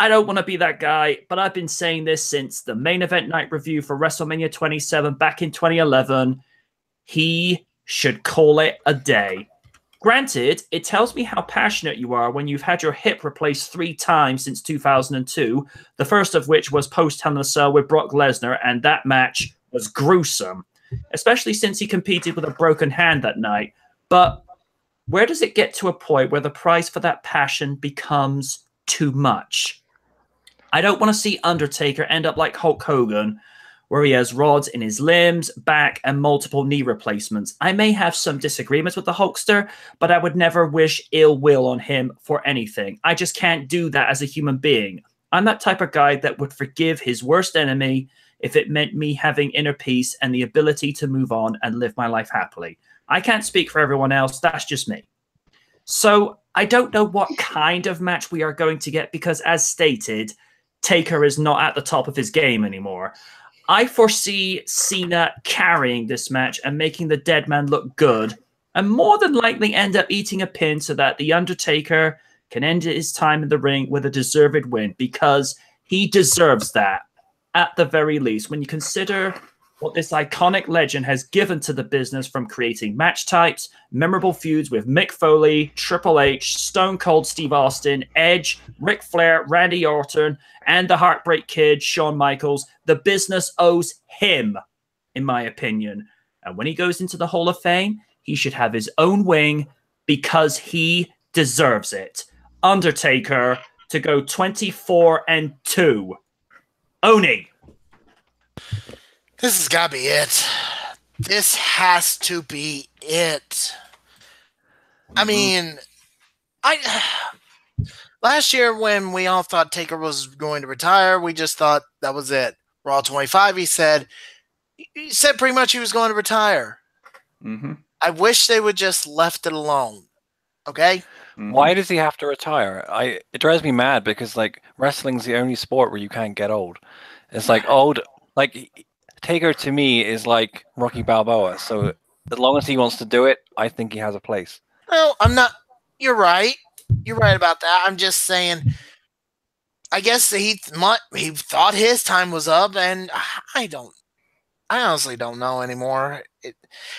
don't want to be that guy, but I've been saying this since the main event night review for WrestleMania 27 back in 2011. He should call it a day. Granted, it tells me how passionate you are when you've had your hip replaced 3 times since 2002, the first of which was post Hell in a Cell with Brock Lesnar, and that match was gruesome, especially since he competed with a broken hand that night. But where does it get to a point where the price for that passion becomes too much? I don't want to see Undertaker end up like Hulk Hogan, where he has rods in his limbs, back, and multiple knee replacements. I may have some disagreements with the Hulkster, but I would never wish ill will on him for anything. I just can't do that as a human being. I'm that type of guy that would forgive his worst enemy if it meant me having inner peace and the ability to move on and live my life happily. I can't speak for everyone else. That's just me. So I don't know what kind of match we are going to get because, as stated, Taker is not at the top of his game anymore. I foresee Cena carrying this match and making the dead man look good and more than likely end up eating a pin so that The Undertaker can end his time in the ring with a deserved win, because he deserves that at the very least. When you consider what this iconic legend has given to the business, from creating match types, memorable feuds with Mick Foley, Triple H, Stone Cold Steve Austin, Edge, Ric Flair, Randy Orton, and the Heartbreak Kid, Shawn Michaels, the business owes him, in my opinion. And when he goes into the Hall of Fame, he should have his own wing, because he deserves it. Undertaker to go 24-2. Oni. This has got to be it. This has to be it. I mean, last year when we all thought Taker was going to retire, we just thought that was it. Raw 25, he said pretty much he was going to retire. Mm-hmm. I wish they would just left it alone. Okay? Why does he have to retire? It drives me mad, because like wrestling's the only sport where you can't get old. It's like Taker to me is like Rocky Balboa. So as long as he wants to do it, I think he has a place. Well, I'm not. You're right. You're right about that. I'm just saying. I guess he thought his time was up, and I honestly don't know anymore.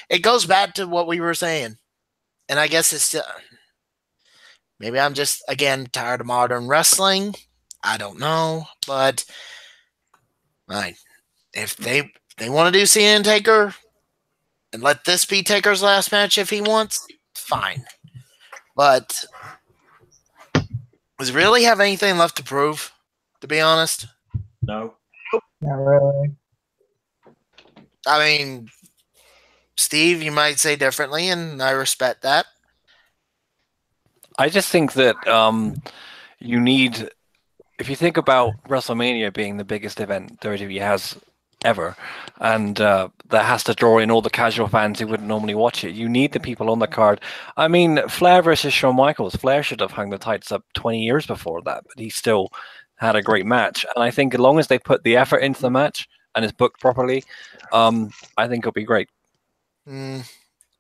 It goes back to what we were saying, and I guess it's still. Maybe I'm just, again, tired of modern wrestling. I don't know. But if they want to do Cena and Taker and let this be Taker's last match if he wants, fine. But does he really have anything left to prove, to be honest? No. Not really. I mean, Steve, you might say differently, and I respect that. I just think that you need, if you think about WrestleMania being the biggest event WWE has ever, and that has to draw in all the casual fans who wouldn't normally watch it, you need the people on the card. I mean, Flair versus Shawn Michaels. Flair should have hung the tights up 20 years before that, but he still had a great match. And I think as long as they put the effort into the match and it's booked properly, I think it'll be great.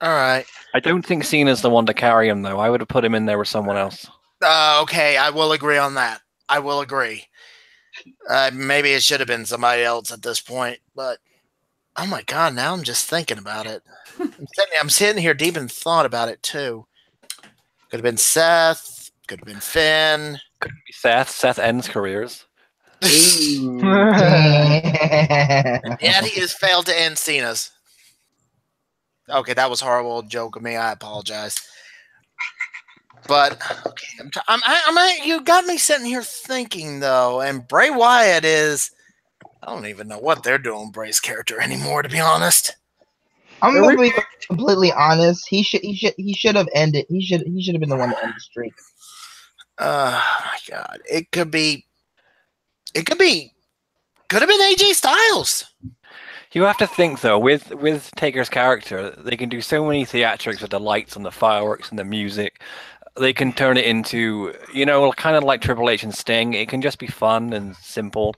All right. I don't think Cena's the one to carry him, though. I would have put him in there with someone else. Okay, I will agree on that. I will agree. Maybe it should have been somebody else at this point, but oh my god, now I'm just thinking about it. I'm sitting here deep in thought about it too. Could have been Seth. Could have been Finn. Could be Seth. Seth ends careers. Yet he has failed to end Cena's. Okay, that was a horrible joke of me. I apologize. But okay, you got me sitting here thinking though, and Bray Wyatt is. I don't even know what they're doing Bray's character anymore, to be honest. I'm gonna be completely honest. He should have ended. He should have been the one to end the streak. Oh my god! It could have been AJ Styles. You have to think though, with Taker's character, they can do so many theatrics with the lights and the fireworks and the music. They can turn it into, kind of like Triple H and Sting. It can just be fun and simple.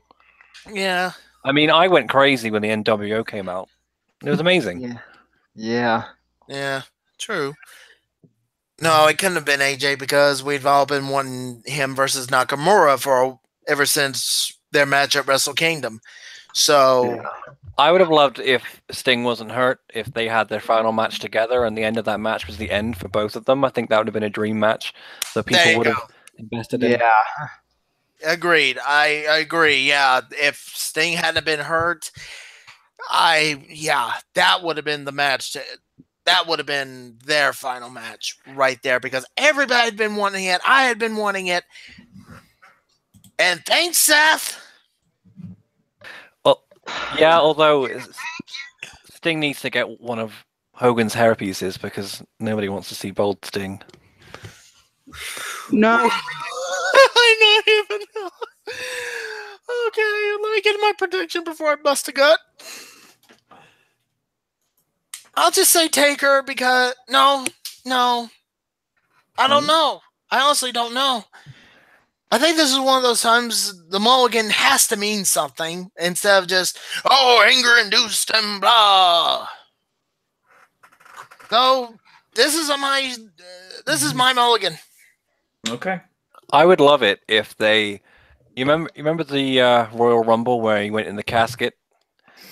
Yeah. I mean, I went crazy when the NWO came out. It was amazing. Yeah. Yeah. True. No, it couldn't have been AJ because we've all been wanting him versus Nakamura ever since their match at Wrestle Kingdom. So I would have loved if Sting wasn't hurt, if they had their final match together and the end of that match was the end for both of them. I think that would have been a dream match that people would have invested in. Yeah. Agreed. I agree. Yeah. If Sting hadn't been hurt, that would have been the match. That would have been their final match right there because everybody had been wanting it. I had been wanting it. And thanks, Seth. Well, yeah, although Sting needs to get one of Hogan's hairpieces because nobody wants to see bald Sting. No. I don't even know. Okay, let me get my prediction before I bust a gut. I'll just say Taker because no. I don't know. I honestly don't know. I think this is one of those times the mulligan has to mean something instead of just, anger induced and blah. So, this is my mulligan. Okay. I would love it if they. You remember the Royal Rumble where he went in the casket,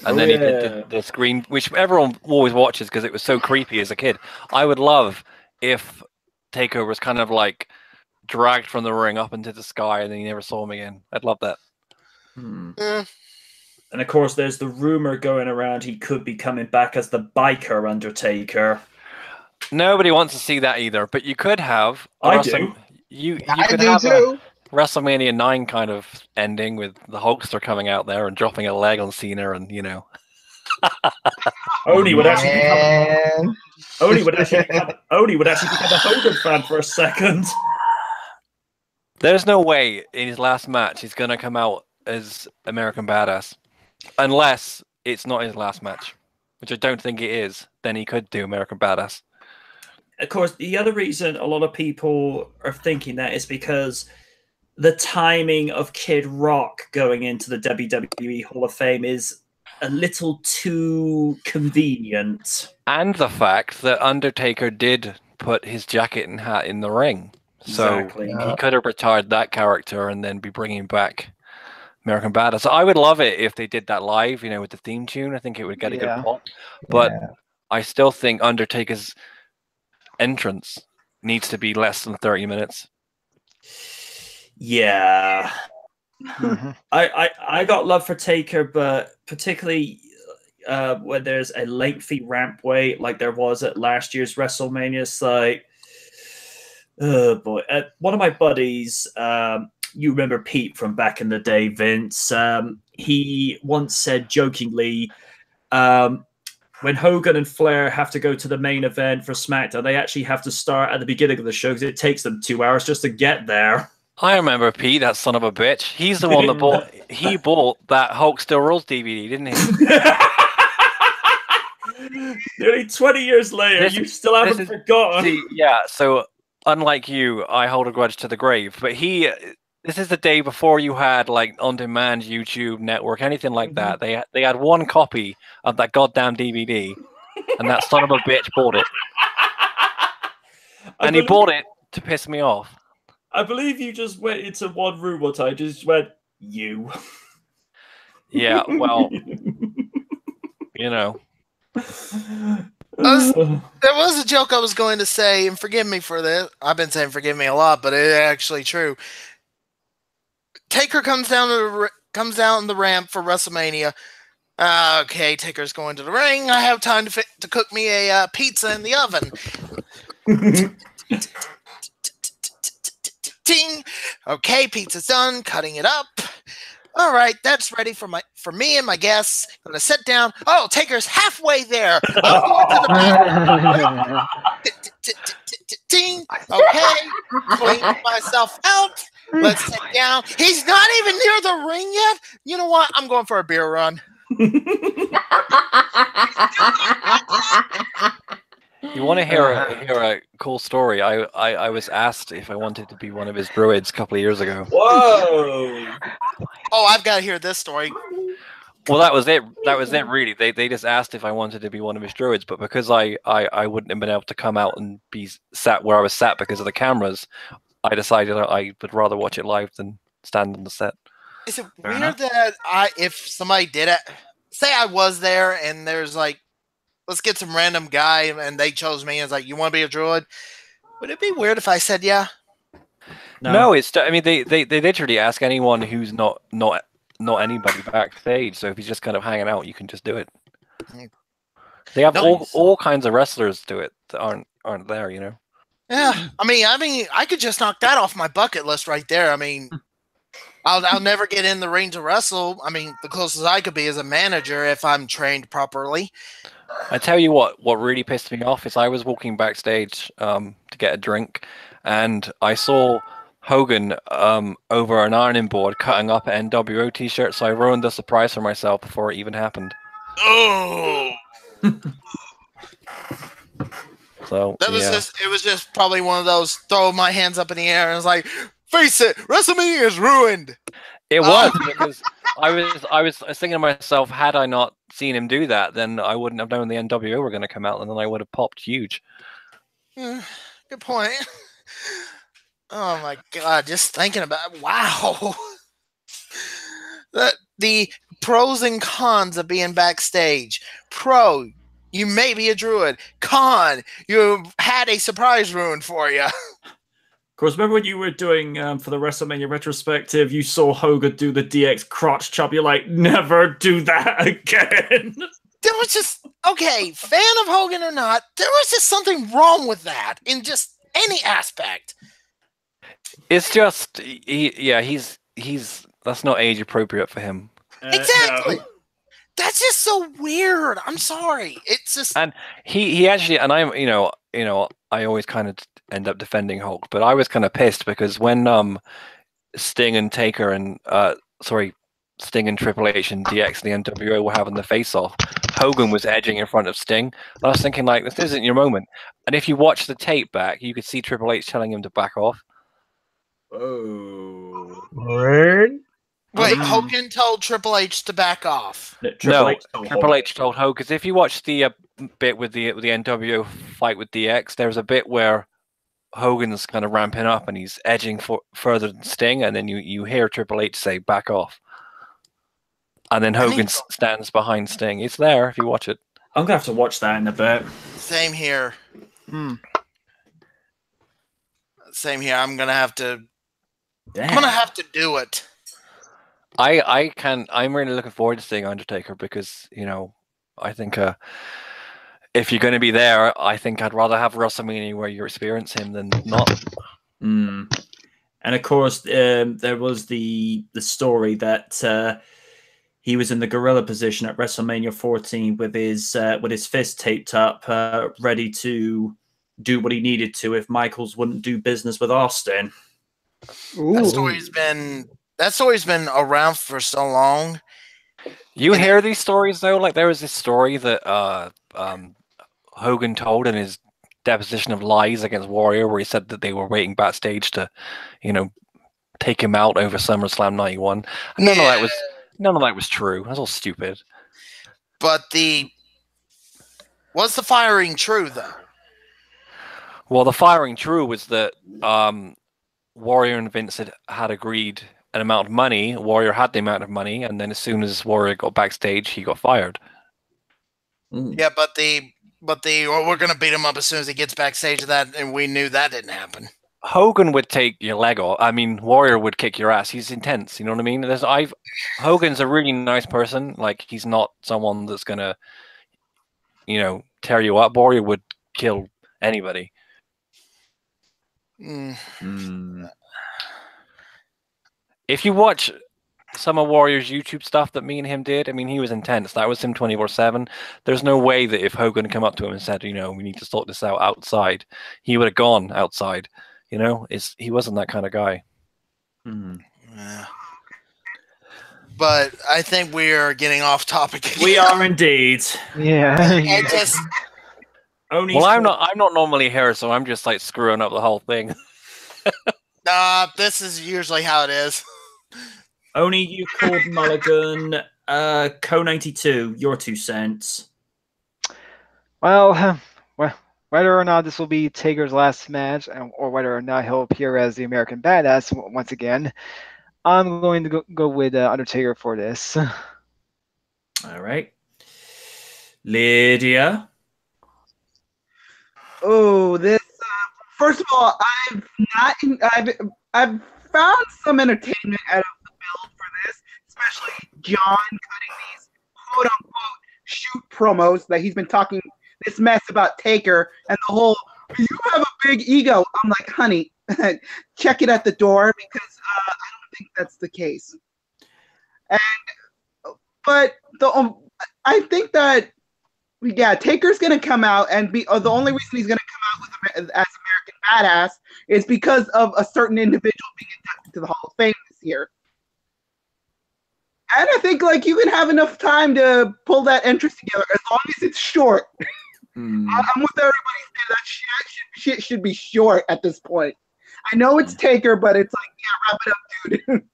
and then he did the screen, which everyone always watches because it was so creepy as a kid. I would love if Taker was kind of like dragged from the ring up into the sky, and then you never saw him again. I'd love that. And of course, there's the rumor going around he could be coming back as the biker Undertaker. Nobody wants to see that either, but you could have. I do. You I could do have too. a WrestleMania 9 kind of ending with the Hulkster coming out there and dropping a leg on Cena, and you know. Oni would actually Man. become. Oni would actually become a Hogan fan for a second. There's no way in his last match he's gonna come out as American Badass, unless it's not his last match, which I don't think it is. Then he could do American Badass. Of course, the other reason a lot of people are thinking that is because the timing of Kid Rock going into the WWE Hall of Fame is a little too convenient. And the fact that Undertaker did put his jacket and hat in the ring. So Exactly. he could have retired that character and then be bringing back American Badass. So I would love it if they did that live, you know, with the theme tune. I think it would get a good pop. But I still think Undertaker's entrance needs to be less than 30 minutes. Yeah. I got love for Taker, but particularly when there's a lengthy ramp wait like there was at last year's WrestleMania, it's like, oh boy. One of my buddies, you remember Pete from back in the day, Vince, he once said jokingly, when Hogan and Flair have to go to the main event for SmackDown, they actually have to start at the beginning of the show because it takes them 2 hours just to get there. I remember Pete, that son of a bitch. He's the one that bought that Hulk Still Rules DVD, didn't he? Nearly 20 years later, you still haven't forgotten. See, yeah, so unlike you, I hold a grudge to the grave. But this is the day before you had like on-demand YouTube network, anything like that. They had one copy of that goddamn DVD, and that son of a bitch bought it. And he bought it to piss me off. I believe you just went into one room one time, just went, you. Yeah, well, you know. There was a joke I was going to say, and forgive me for this. I've been saying forgive me a lot, but it's actually true. Taker comes down the ramp for WrestleMania. Okay, Taker's going to the ring. I have time to cook me a pizza in the oven. Ting. Okay, pizza's done. Cutting it up. All right, that's ready for me and my guests. I'm gonna sit down. Oh, Taker's halfway there. I'm going to the ting. Okay, clean myself out. Let's sit down. He's not even near the ring yet. You know what? I'm going for a beer run. You want to hear a cool story? I was asked if I wanted to be one of his druids a couple of years ago. Whoa! Oh, I've got to hear this story. Well, that was it. That was it, really. They just asked if I wanted to be one of his druids, but because I wouldn't have been able to come out and be sat where I was sat because of the cameras, I decided I would rather watch it live than stand on the set. Is it weird that if somebody did it, say I was there and there's like, let's get some random guy and they chose me and it's like, you want to be a druid? Would it be weird if I said yeah? No, it's. I mean, they literally ask anyone who's not anybody backstage. So if he's just kind of hanging out, you can just do it. They have all kinds of wrestlers do it that aren't there, you know. Yeah, I mean, I could just knock that off my bucket list right there. I mean, I'll never get in the ring to wrestle. I mean, the closest I could be is a manager if I'm trained properly. I tell you what really pissed me off is I was walking backstage to get a drink, and I saw Hogan over an ironing board cutting up an NWO t-shirt, so I ruined the surprise for myself before it even happened. Oh! So that was it was just probably one of those throw my hands up in the air and it's like, face it, WrestleMania is ruined. It was because I was thinking to myself, had I not seen him do that, then I wouldn't have known the NWO were going to come out, and then I would have popped huge. Good point. Oh my god, just thinking about wow. The pros and cons of being backstage. Pro, you may be a druid. Con, you had a surprise ruined for you. Of course, remember when you were doing for the WrestleMania retrospective, you saw Hogan do the DX crotch chop. You're like, never do that again. There was just, okay, fan of Hogan or not, there was just something wrong with that in just any aspect. It's just, he's that's not age appropriate for him. Exactly. No. That's just so weird. I'm sorry. It's just, And he actually, and I'm, I always kind of end up defending Hulk, but I was kind of pissed because when Sting and Taker and Sting and Triple H and DX and the NWO were having the face-off, Hogan was edging in front of Sting. And I was thinking, like, this isn't your moment. And if you watch the tape back, you could see Triple H telling him to back off. Oh. Word? wait, Hogan told Triple H to back off. Triple H told Hogan, because if you watch the bit with the NWO fight with DX, there's a bit where Hogan's kind of ramping up and he's edging further than Sting, and then you hear Triple H say back off. And then Hogan stands behind Sting. It's there if you watch it. I'm going to have to watch that in a bit. Same here. Same here. I'm gonna have to do it. I'm really looking forward to seeing Undertaker because, I think if you're going to be there, I think I'd rather have WrestleMania where you experience him than not. And of course, there was the story that he was in the gorilla position at WrestleMania 14 with his fist taped up, ready to do what he needed to if Michaels wouldn't do business with Austin. That story's been around for so long. You hear these stories though? Like there was this story that Hogan told in his deposition of lies against Warrior, where he said that they were waiting backstage to, take him out over SummerSlam '91. None of that was true. That's all stupid. But was the firing true though? Well, the firing true was that Warrior and Vince had agreed an amount of money. Warrior had the amount of money, and then as soon as Warrior got backstage, he got fired. Yeah, but we're gonna beat him up as soon as he gets backstage to that, and we knew that didn't happen. Hogan would take your leg off. I mean, Warrior would kick your ass. He's intense. You know what I mean? Hogan's a really nice person. Like he's not someone that's gonna, tear you up. Warrior would kill anybody. If you watch some of Warrior's YouTube stuff that me and him did, I mean, he was intense. That was him 24/7. There's no way that if Hogan had come up to him and said, we need to sort this out outside, he would have gone outside. He wasn't that kind of guy. Yeah. But I think we are getting off topic again. We are indeed. Yeah. I'm not normally here, so I'm just like screwing up the whole thing. This is usually how it is. Only you called Mulligan, Co92, your 2 cents. Well, whether or not this will be Taker's last match, or whether or not he'll appear as the American Badass once again, I'm going to go with Undertaker for this. All right. Lydia? Oh, this. First of all, I've found some entertainment out of the build for this, especially John cutting these quote unquote shoot promos that he's been talking this mess about Taker and the whole "you have a big ego." I'm like, honey, check it at the door because I don't think that's the case. But I think that Taker's gonna come out and be the only reason he's gonna come out as American Badass is because of a certain individual being inducted to the Hall of Fame this year. And I think you can have enough time to pull that entrance together as long as it's short. I'm with everybody saying that shit should be short at this point. I know it's Taker, but it's wrap it up, dude.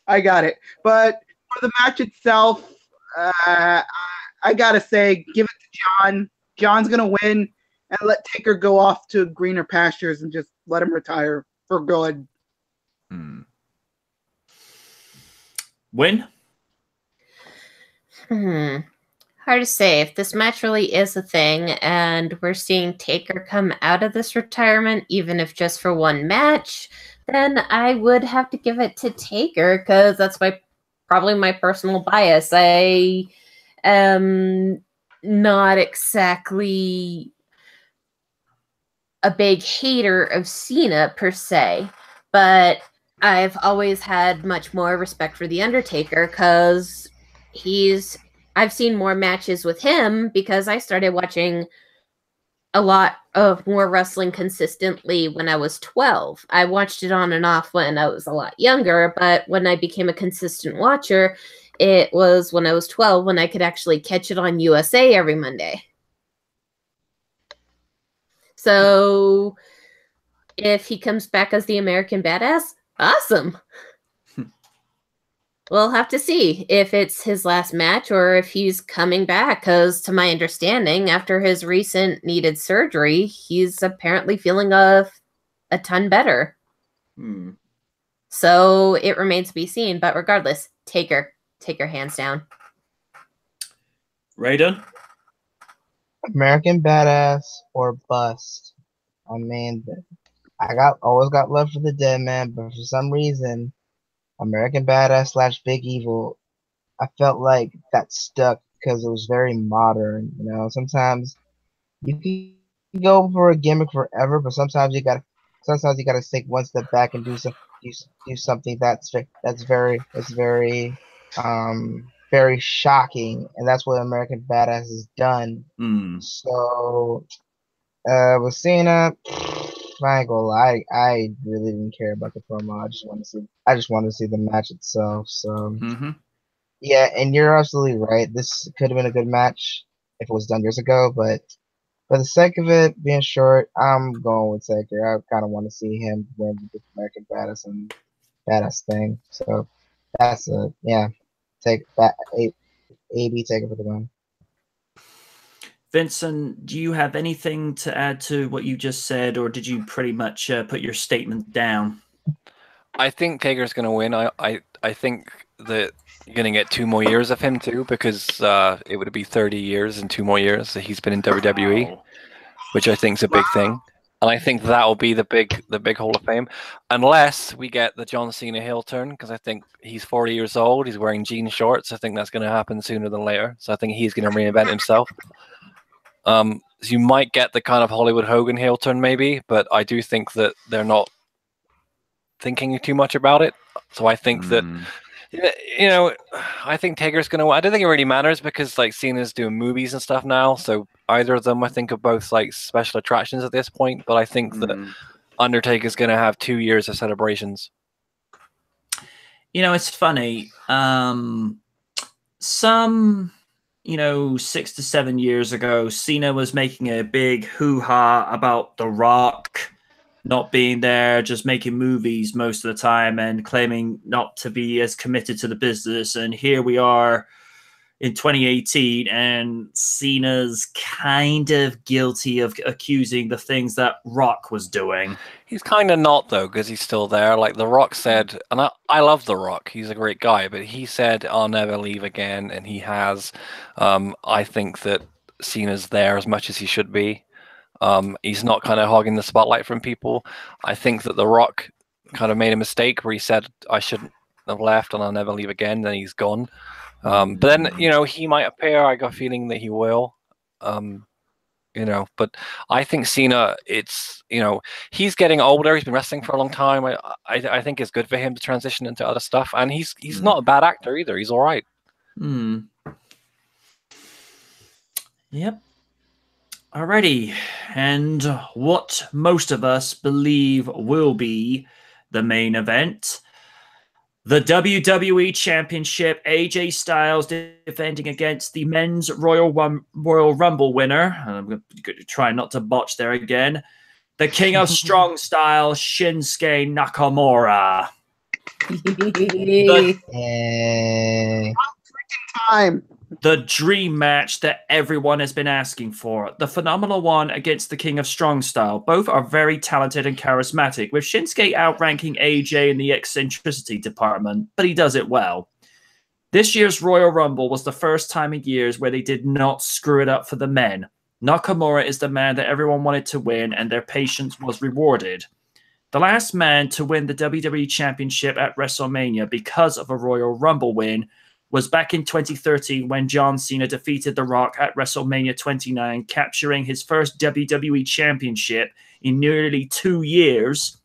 I got it. But for the match itself, I gotta say, give it to John. John's gonna win, and let Taker go off to greener pastures and just let him retire for good. Win? Hard to say. If this match really is a thing and we're seeing Taker come out of this retirement, even if just for one match, then I would have to give it to Taker because that's probably my personal bias. I am not exactly a big hater of Cena per se, but I've always had much more respect for The Undertaker because I've seen more matches with him because I started watching a lot of more wrestling consistently when I was 12. I watched it on and off when I was a lot younger, but when I became a consistent watcher, it was when I was 12 when I could actually catch it on USA every Monday. So if he comes back as the American Badass, awesome. We'll have to see if it's his last match or if he's coming back, because to my understanding, after his recent needed surgery, he's apparently feeling a ton better. So it remains to be seen, but regardless, Taker hands down. Raiden? American Badass or bust. I mean, always got love for the dead man, but for some reason, American Badass / Big Evil, I felt like that stuck because it was very modern. You know, sometimes you can go for a gimmick forever, but sometimes you gotta take one step back and do something that's very very shocking, and that's what American Badass has done. So with Cena, I ain't gonna lie, I really didn't care about the promo. I just wanted to see the match itself. So yeah, and you're absolutely right. This could have been a good match if it was done years ago, but for the sake of it being short, I'm going with Taker. I kind of want to see him win the American Badass and Badass thing. So that's take that AB Taker for the win. Vincent, do you have anything to add to what you just said, or did you pretty much put your statement down? I think Taker's going to win. I think that you're going to get 2 more years of him too, because it would be 30 years in 2 more years that he's been in WWE, which I think is a big thing. And I think that will be the big Hall of Fame, unless we get the John Cena heel turn, because I think he's 40 years old. He's wearing jean shorts. I think that's going to happen sooner than later. So I think he's going to reinvent himself. So you might get the kind of Hollywood Hogan heel turn maybe, but I do think that they're not thinking too much about it. So I think that, you know, I think Taker's going to win. I don't think it really matters because like Cena's doing movies and stuff now. So either of them I think are both like special attractions at this point. But I think that Undertaker's going to have 2 years of celebrations. You know, it's funny. Some 6 to 7 years ago, Cena was making a big hoo-ha about The Rock not being there, just making movies most of the time and claiming not to be as committed to the business. And here we are in 2018, and Cena's kind of guilty of accusing the things that Rock was doing. He's kind of not, though, because he's still there. Like The Rock said, and I love The Rock. He's a great guy, but he said, I'll never leave again, and he has. I think that Cena's there as much as he should be. He's not kind of hogging the spotlight from people. I think that The Rock kind of made a mistake where he said, I shouldn't have left and I'll never leave again, then he's gone. But then, he might appear. I got a feeling that he will. But I think Cena, he's getting older. He's been wrestling for a long time. I think it's good for him to transition into other stuff. And he's not a bad actor either. He's all right. Yep. Alrighty. And what most of us believe will be the main event. The WWE Championship, AJ Styles defending against the men's Royal Rumble winner. I'm going to try not to botch there again. The King of Strong Style, Shinsuke Nakamura. Time. The dream match that everyone has been asking for. The Phenomenal One against the King of Strong Style. Both are very talented and charismatic, with Shinsuke outranking AJ in the eccentricity department, but he does it well. This year's Royal Rumble was the first time in years where they did not screw it up for the men. Nakamura is the man that everyone wanted to win, and their patience was rewarded. The last man to win the WWE Championship at WrestleMania because of a Royal Rumble win was back in 2013 when John Cena defeated The Rock at WrestleMania 29, capturing his first WWE Championship in nearly 2 years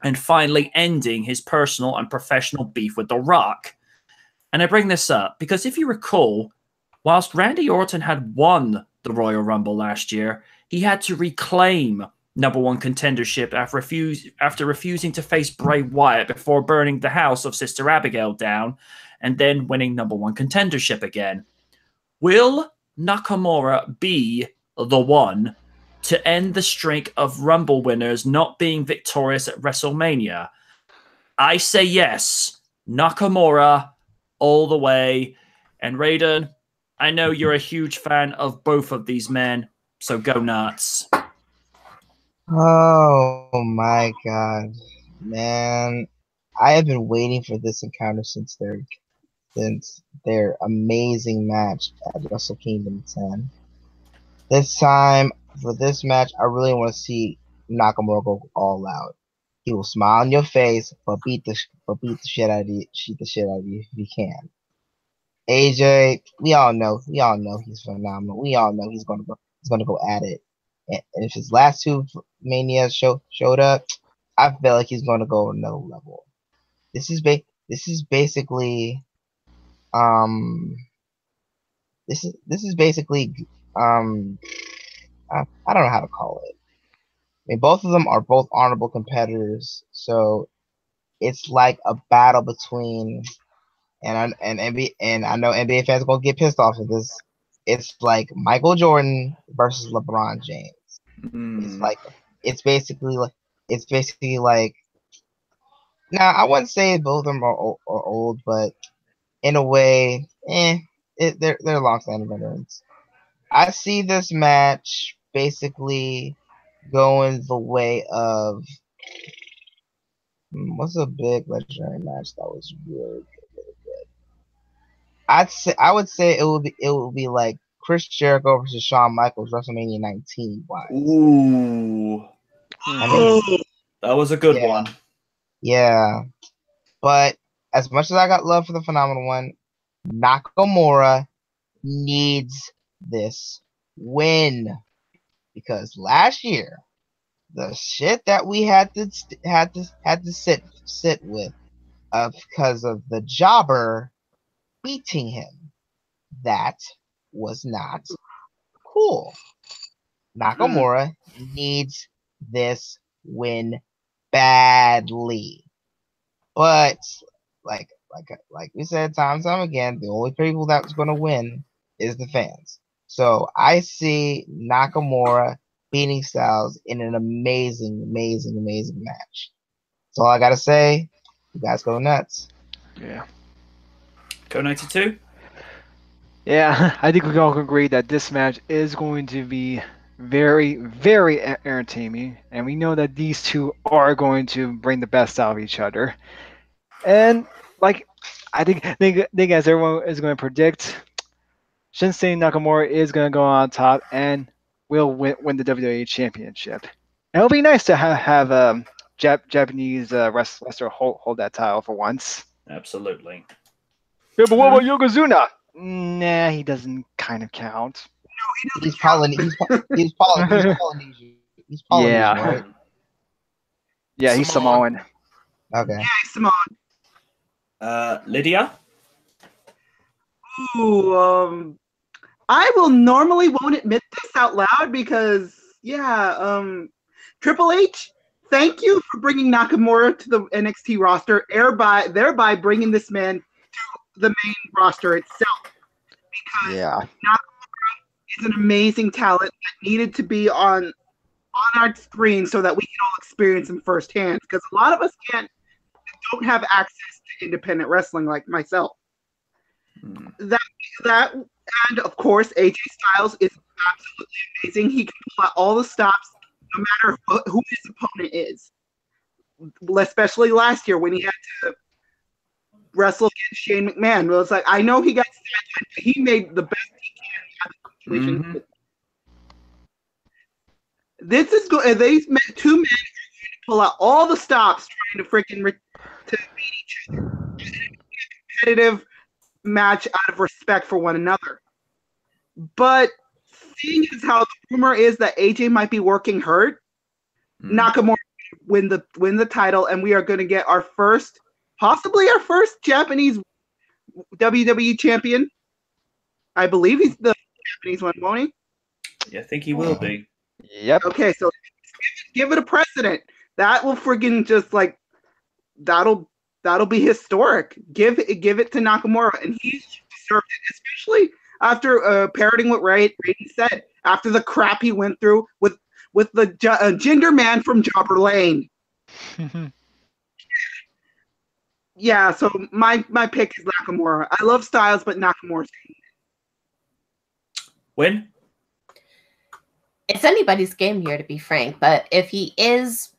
and finally ending his personal and professional beef with The Rock. And I bring this up because if you recall, whilst Randy Orton had won the Royal Rumble last year, he had to reclaim #1 contendership after refusing to face Bray Wyatt before burning the house of Sister Abigail down and then winning #1 contendership again. Will Nakamura be the one to end the streak of Rumble winners not being victorious at WrestleMania? I say yes. Nakamura all the way. And Raiden, I know you're a huge fan of both of these men, so go nuts. Oh my god, man. I have been waiting for this encounter since their amazing match at Wrestle Kingdom 10. This time, for this match, I really want to see Nakamura go all out. He will smile in your face, but beat the shit out of you if he can. AJ, we all know he's phenomenal. We all know he's gonna go at it. And if his last 2 Manias showed up, I feel like he's gonna go another level. This is basically I don't know how to call it. I mean, both of them are both honorable competitors, so it's like a battle between and I know NBA fans are gonna get pissed off at this. It's like Michael Jordan versus LeBron James. It's basically like now I wouldn't say both of them are old, but in a way, they're long-standing veterans. I see this match basically going the way of what's a big legendary match that was really good. I would say it would be like Chris Jericho versus Shawn Michaels WrestleMania 19 wise. Ooh. That was a good one. Yeah. But as much as I got love for the Phenomenal One, Nakamura needs this win. Because last year, the shit that we had to sit with because of the jobber beating him, that was not cool. Nakamura needs this win badly. But like we said time and time again, the only people that's going to win is the fans. So I see Nakamura beating Styles in an amazing match. That's all I gotta say. You guys go nuts. Yeah. Go 92. Yeah, I think we can all agree that this match is going to be very, very entertaining, and we know that these two are going to bring the best out of each other. And like, I think as everyone is going to predict, Shinsuke Nakamura is going to go on top and will win the WWE Championship. And it'll be nice to have Japanese wrestler hold that title for once. Absolutely. Yeah, but what about Yokozuna? Nah, he doesn't kind of count. He's Polynesian. He's Polynesian, Yeah. right? Yeah, he's Samoan. Okay. Yeah, Samoan. Lydia? Ooh, I won't admit this out loud because, Triple H, thank you for bringing Nakamura to the NXT roster, thereby bringing this man to the main roster itself. Because Nakamura is an amazing talent that needed to be on our screen so that we can all experience him firsthand. Because a lot of us don't have access to independent wrestling like myself. That that, and of course, AJ Styles is absolutely amazing. He can pull out all the stops, no matter who his opponent is. Especially last year when he had to wrestle against Shane McMahon. Well, it's like, I know he got sidelined, but he made the best he can out of the situation. Mhm. This is good. These two men are going to pull out all the stops trying to freaking to beat each other. It's a competitive match out of respect for one another. But seeing as how the rumor is that AJ might be working hurt, Nakamura win the title, and we are going to get our first, possibly our first Japanese WWE champion. I believe he's the Japanese one, won't he? Yeah, I think he will be. Yep. Okay, so give it a precedent. That will friggin' just like that'll be historic. Give it to Nakamura, and he's deserved it, especially after parroting what Raiden said after the crap he went through with the Jinder man from Jobber Lane. Yeah, so my pick is Nakamura. I love Styles, but Nakamura's Win? It's anybody's game here, to be frank, but if he is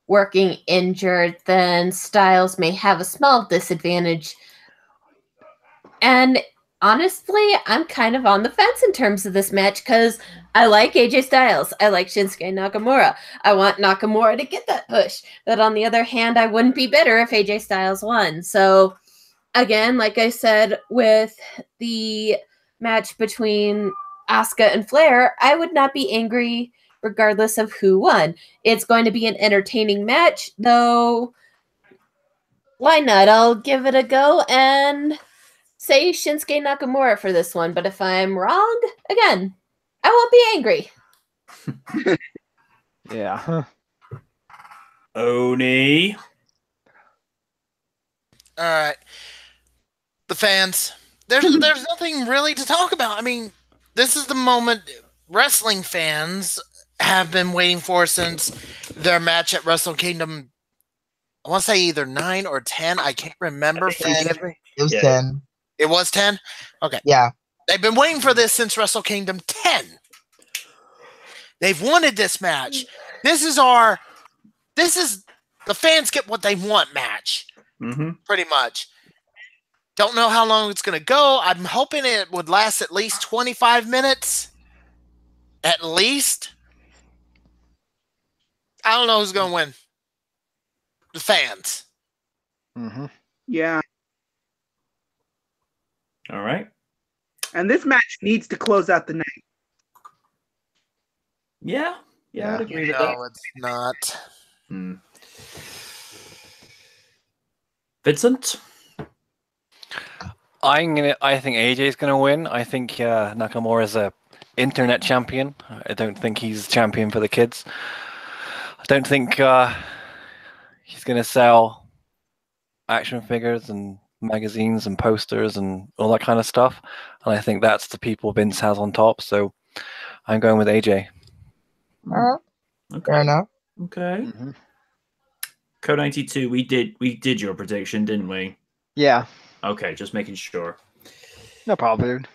working injured, then Styles may have a small disadvantage. And honestly, I'm kind of on the fence in terms of this match because I like AJ Styles. I like Shinsuke Nakamura. I want Nakamura to get that push. But on the other hand, I wouldn't be bitter if AJ Styles won. So again, like I said, with the match between Asuka and Flair, I would not be angry regardless of who won. It's going to be an entertaining match, though. Why not? I'll give it a go and say Shinsuke Nakamura for this one. But if I'm wrong, again, I won't be angry. Yeah. Oni. All right. The fans. There's nothing really to talk about. I mean, this is the moment wrestling fans have been waiting for since their match at Wrestle Kingdom. I want to say either 9 or 10. I can't remember. Forgive me. It was 10. It was 10? Okay. Yeah. They've been waiting for this since Wrestle Kingdom 10. They've wanted this match. This is the fans get what they want match. Pretty much. Don't know how long it's going to go. I'm hoping it would last at least 25 minutes. At least. I don't know who's going to win. The fans. Yeah. All right. And this match needs to close out the night. Yeah. I'd agree with No, it's not. that. Vincent? I think AJ's gonna win. I think Nakamura is a internet champion. I don't think he's champion for the kids. I don't think he's gonna sell action figures and magazines and posters and all that kind of stuff. And I think that's the people Vince has on top. So I'm going with AJ. Okay. Fair enough. Okay. Code 92, we did your prediction, didn't we? Yeah. Okay, just making sure. No problem, dude.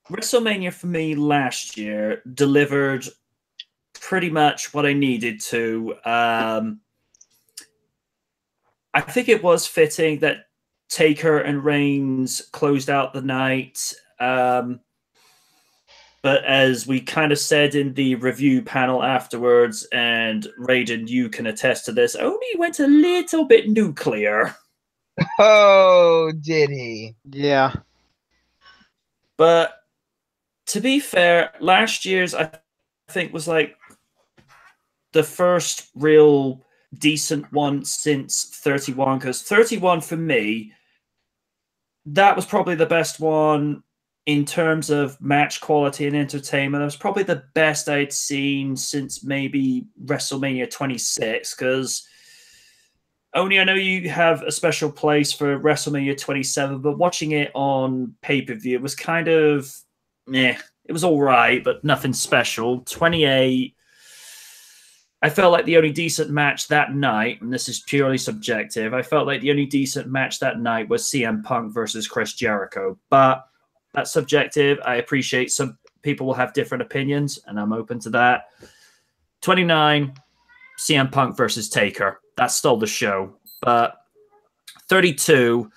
WrestleMania for me last year delivered pretty much what I needed to. I think it was fitting that Taker and Reigns closed out the night. But as we kind of said in the review panel afterwards, and Raiden, you can attest to this, Oni went a little bit nuclear. Oh, did he? Yeah. But to be fair, last year's, I think, was like the first real decent one since 31, because 31 for me, that was probably the best one in terms of match quality and entertainment. It was probably the best I'd seen since maybe WrestleMania 26, because Oni, I know you have a special place for WrestleMania 27, but watching it on pay-per-view was kind of, it was all right, but nothing special. 28, I felt like the only decent match that night, and this is purely subjective, I felt like the only decent match that night was CM Punk versus Chris Jericho. But that's subjective. I appreciate some people will have different opinions, and I'm open to that. 29, CM Punk versus Taker. That stole the show. But 32,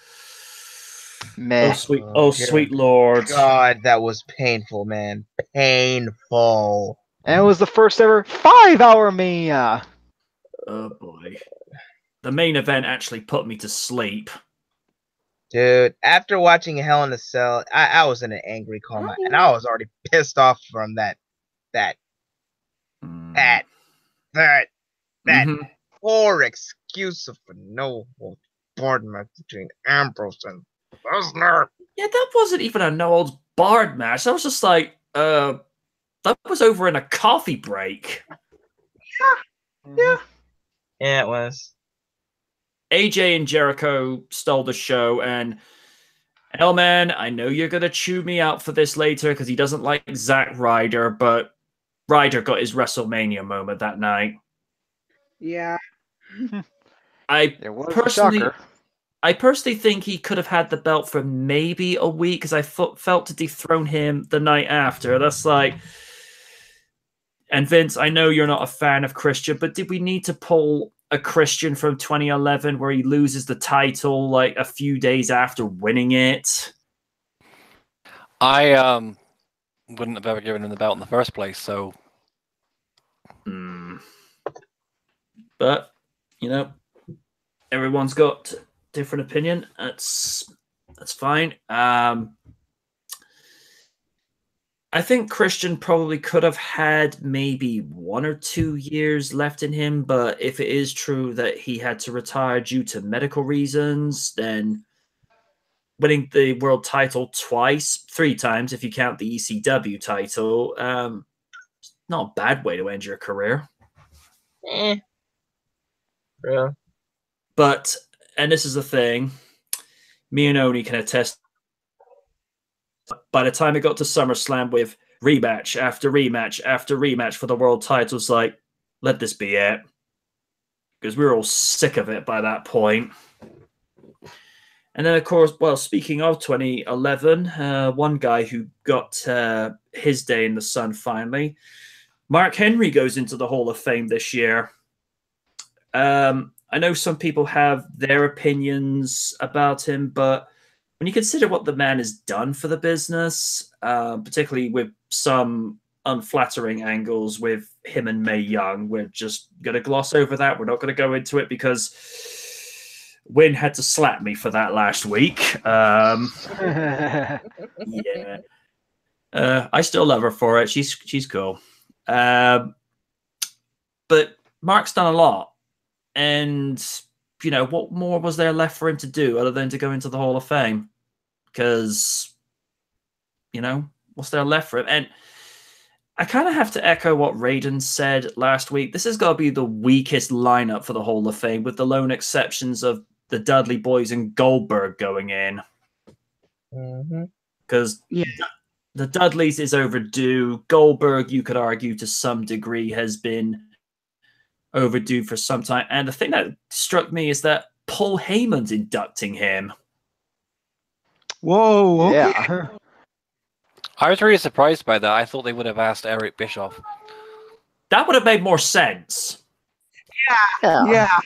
Meh. sweet Lord. God, that was painful, man. Painful. And it was the first ever 5-hour Mania. Oh boy. The main event actually put me to sleep. Dude, after watching Hell in a Cell, I was in an angry coma, and I was already pissed off from that poor excuse of a no board match between Ambrose and Lesnar. Yeah, that wasn't even a no holds barred match. That was just like, that was over in a coffee break. Yeah. Yeah, it was. AJ and Jericho stole the show, and Hellman, I know you're going to chew me out for this later because he doesn't like Zack Ryder, but Ryder got his WrestleMania moment that night. Yeah. There was a shocker. I personally think he could have had the belt for maybe a week because I felt to dethrone him the night after. That's like... And Vince, I know you're not a fan of Christian, but did we need to pull a Christian from 2011 where he loses the title like a few days after winning it? I wouldn't have ever given him the belt in the first place, so... But, you know, everyone's got different opinion. That's fine. I think Christian probably could have had maybe 1 or 2 years left in him, but if it is true that he had to retire due to medical reasons, then winning the world title twice, 3 times if you count the ECW title, not a bad way to end your career. Yeah. But, and this is the thing, me and Oni can attest, by the time it got to SummerSlam with rematch after rematch after rematch for the world titles, like, let this be it. Because we were all sick of it by that point. And then, of course, well, speaking of 2011, one guy who got his day in the sun finally, Mark Henry goes into the Hall of Fame this year. I know some people have their opinions about him, but when you consider what the man has done for the business, particularly with some unflattering angles with him and Mae Young, we're just going to gloss over that. We're not going to go into it because Win had to slap me for that last week. Yeah. I still love her for it. She's cool. But Mark's done a lot. And, you know, what more was there left for him to do other than to go into the Hall of Fame? Because, you know, what's there left for him? And I kind of have to echo what Raiden said last week. This has got to be the weakest lineup for the Hall of Fame, with the lone exceptions of the Dudley Boys and Goldberg going in. Because the Dudleys is overdue. Goldberg, you could argue to some degree, has been overdue for some time. And the thing that struck me is that Paul Heyman's inducting him. Whoa. Okay. Yeah. I was really surprised by that. I thought they would have asked Eric Bischoff. That would have made more sense. Yeah.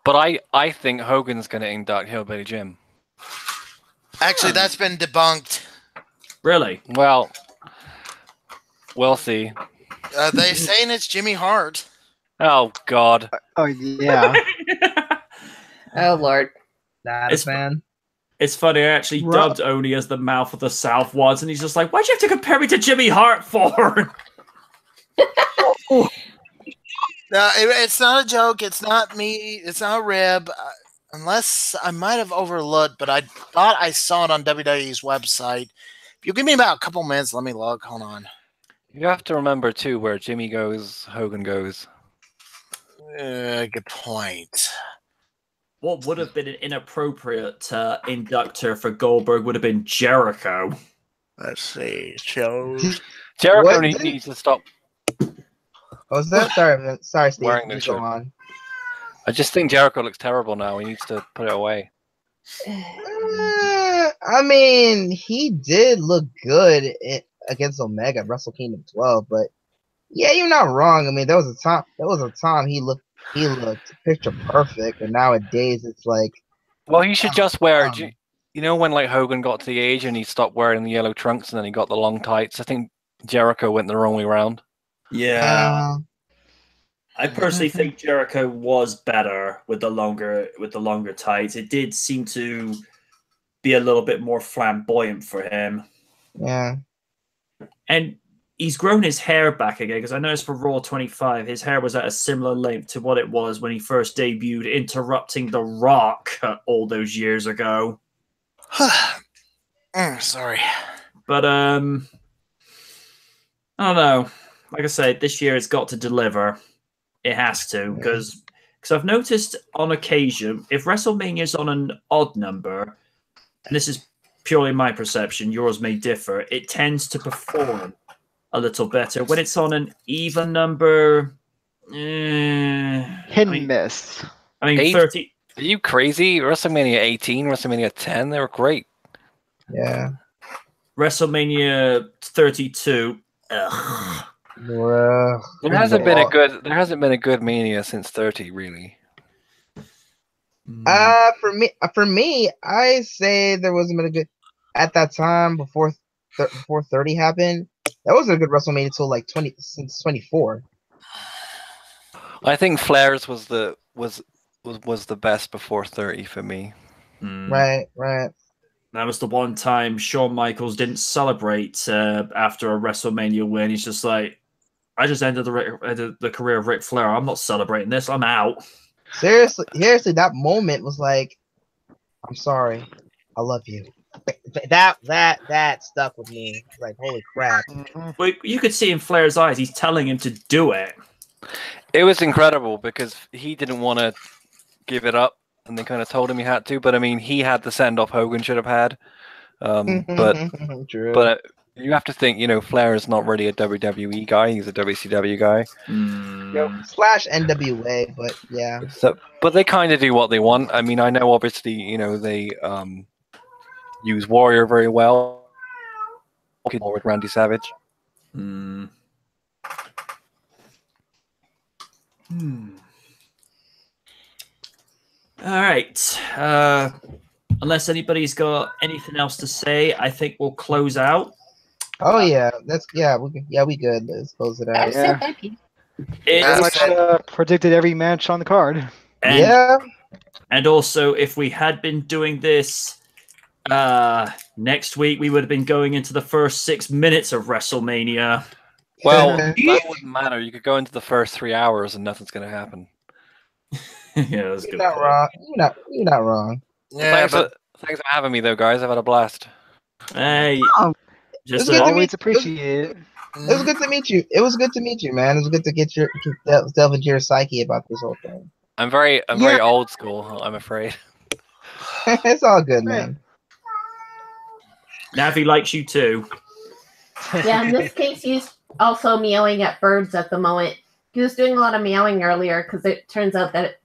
But I think Hogan's going to induct Hillbilly Jim. Actually, that's been debunked. Really? Well, we'll see. They're saying it's Jimmy Hart. Oh, God. Oh, yeah. Oh, Lord. Not a fan. It's funny, I actually dubbed Oni as the mouth of the South once, and he's just like, why'd you have to compare me to Jimmy Hart for? No, it's not a joke. It's not me. It's not a rib. Unless I might have overlooked, but I thought I saw it on WWE's website. If you give me about a couple minutes, let me look. Hold on. You have to remember, too, where Jimmy goes, Hogan goes. Good point. What would have been an inappropriate inductor for Goldberg would have been Jericho. Let's see. Shows. Jericho needs to stop. What was that? Sorry, Steve. Wearing no You go shirt. on. I just think Jericho looks terrible now. He needs to put it away. I mean, he did look good against Omega at Wrestle Kingdom 12, but yeah, you're not wrong. I mean, there was a time he looked picture perfect, but nowadays it's like, Well, he should just wear. um, You know when like Hogan got to the age and he stopped wearing the yellow trunks and then he got the long tights. I think Jericho went the wrong way around. Yeah. I personally think Jericho was better with the longer tights. It did seem to be a little bit more flamboyant for him. yeah. And he's grown his hair back again, because I noticed for Raw 25, his hair was at a similar length to what it was when he first debuted, interrupting The Rock all those years ago. Sorry. But I don't know. Like I said, this year it's got to deliver. It has to, because I've noticed on occasion, if WrestleMania is on an odd number, and this is purely my perception, yours may differ, it tends to perform a little better. When it's on an even number, Hit and miss. I mean, 30. Are you crazy? WrestleMania 18, WrestleMania 10, they were great. Yeah. WrestleMania 32. Ugh. There hasn't been a good Mania since 30, really. For me, I say there wasn't been a good at that time before 30 happened. That wasn't a good WrestleMania until like 24. I think Flair's was the best before 30 for me. Right. That was the one time Shawn Michaels didn't celebrate after a WrestleMania win. He's just like, I just ended the career of Ric Flair. I'm not celebrating this. I'm out. Seriously, that moment was like, I'm sorry, I love you. That stuck with me. Like, holy crap! But you could see in Flair's eyes, he's telling him to do it. It was incredible because he didn't want to give it up, and they kind of told him he had to. But I mean, he had the send off Hogan should have had. True. But you have to think, Flair is not really a WWE guy; he's a WCW guy. Slash NWA, but yeah. So, but they kind of do what they want. I mean, I know obviously, they use Warrior very well. More with Randy Savage. All right. Unless anybody's got anything else to say, I think we'll close out. Oh yeah, we good. Let's close it out. Yeah. Pretty much predicted every match on the card. And also, if we had been doing this next week, we would have been going into the first 6 minutes of WrestleMania. Well, that wouldn't matter. You could go into the first 3 hours and nothing's going to happen. Yeah, that's good. You're not wrong. You're not wrong. Yeah, thanks for having me, though, guys. I've had a blast. Hey, just always appreciate it. It was good to meet you. It was good to meet you, man. It was good to delve into your psyche about this whole thing. I'm very old school, I'm afraid. It's all good, man. Navi likes you too. Yeah, in this case, he's also meowing at birds at the moment. He was doing a lot of meowing earlier because it turns out that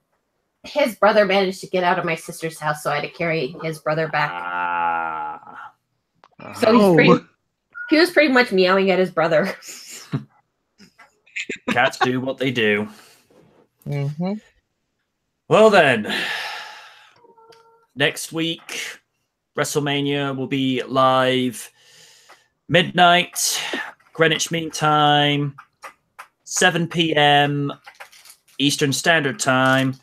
his brother managed to get out of my sister's house, so I had to carry his brother back. So he was pretty much meowing at his brother. Cats do what they do. Mm-hmm. Well then, next week, WrestleMania will be live midnight, Greenwich Mean Time, 7 p.m. Eastern Standard Time,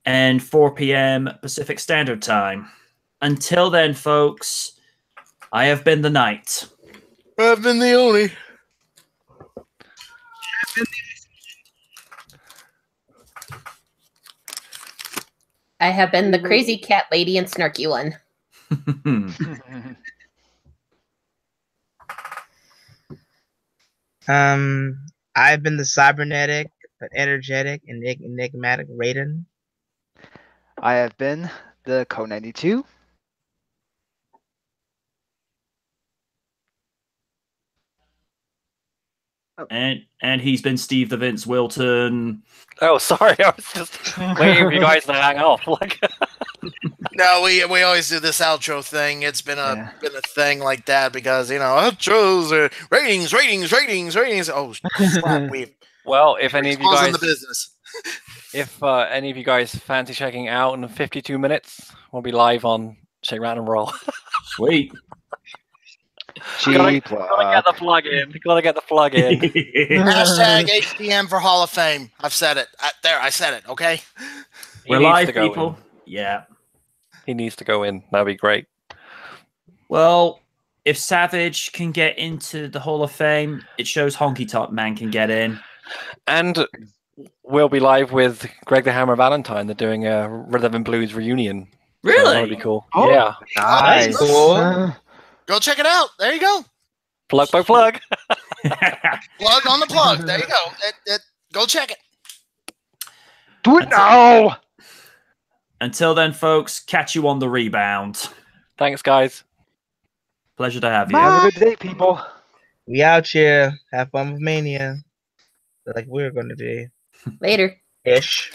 and 4 p.m. Pacific Standard Time. Until then, folks, I have been the Knight. I've been the Oni. I have been the crazy cat lady and snarky one. I've been the cybernetic but energetic and enigmatic Raiden. I have been the Code 92. And he's been Steve the Vince Wilton. Oh, sorry, I was just waiting for you guys to hang off. Like, No, we always do this outro thing. It's been a thing like that because outros are ratings. Oh crap! well, if any of you guys in the business. If any of you guys fancy checking out in 52 minutes, we'll be live on Shake, Rattle, and Roll. Sweet. Gotta get the plug in. Gotta get the plug in. Hashtag HPM for Hall of Fame. I've said it. I said it. Okay. We're live, people. Yeah. He needs to go in. That'd be great. Well, if Savage can get into the Hall of Fame, it shows Honky Tonk Man can get in. And we'll be live with Greg the Hammer Valentine. They're doing a Rhythm and Blues reunion. Really? So that'd be cool. Oh, yeah. Nice. Cool. Go check it out. There you go. Plug by plug. Plug on the plug. There you go. Go check it. Do it now. Until then, folks, catch you on the rebound. Thanks, guys. Pleasure to have you. Have a good day, people. We out here. Have fun with Mania. Like we're gonna do. Later. Ish.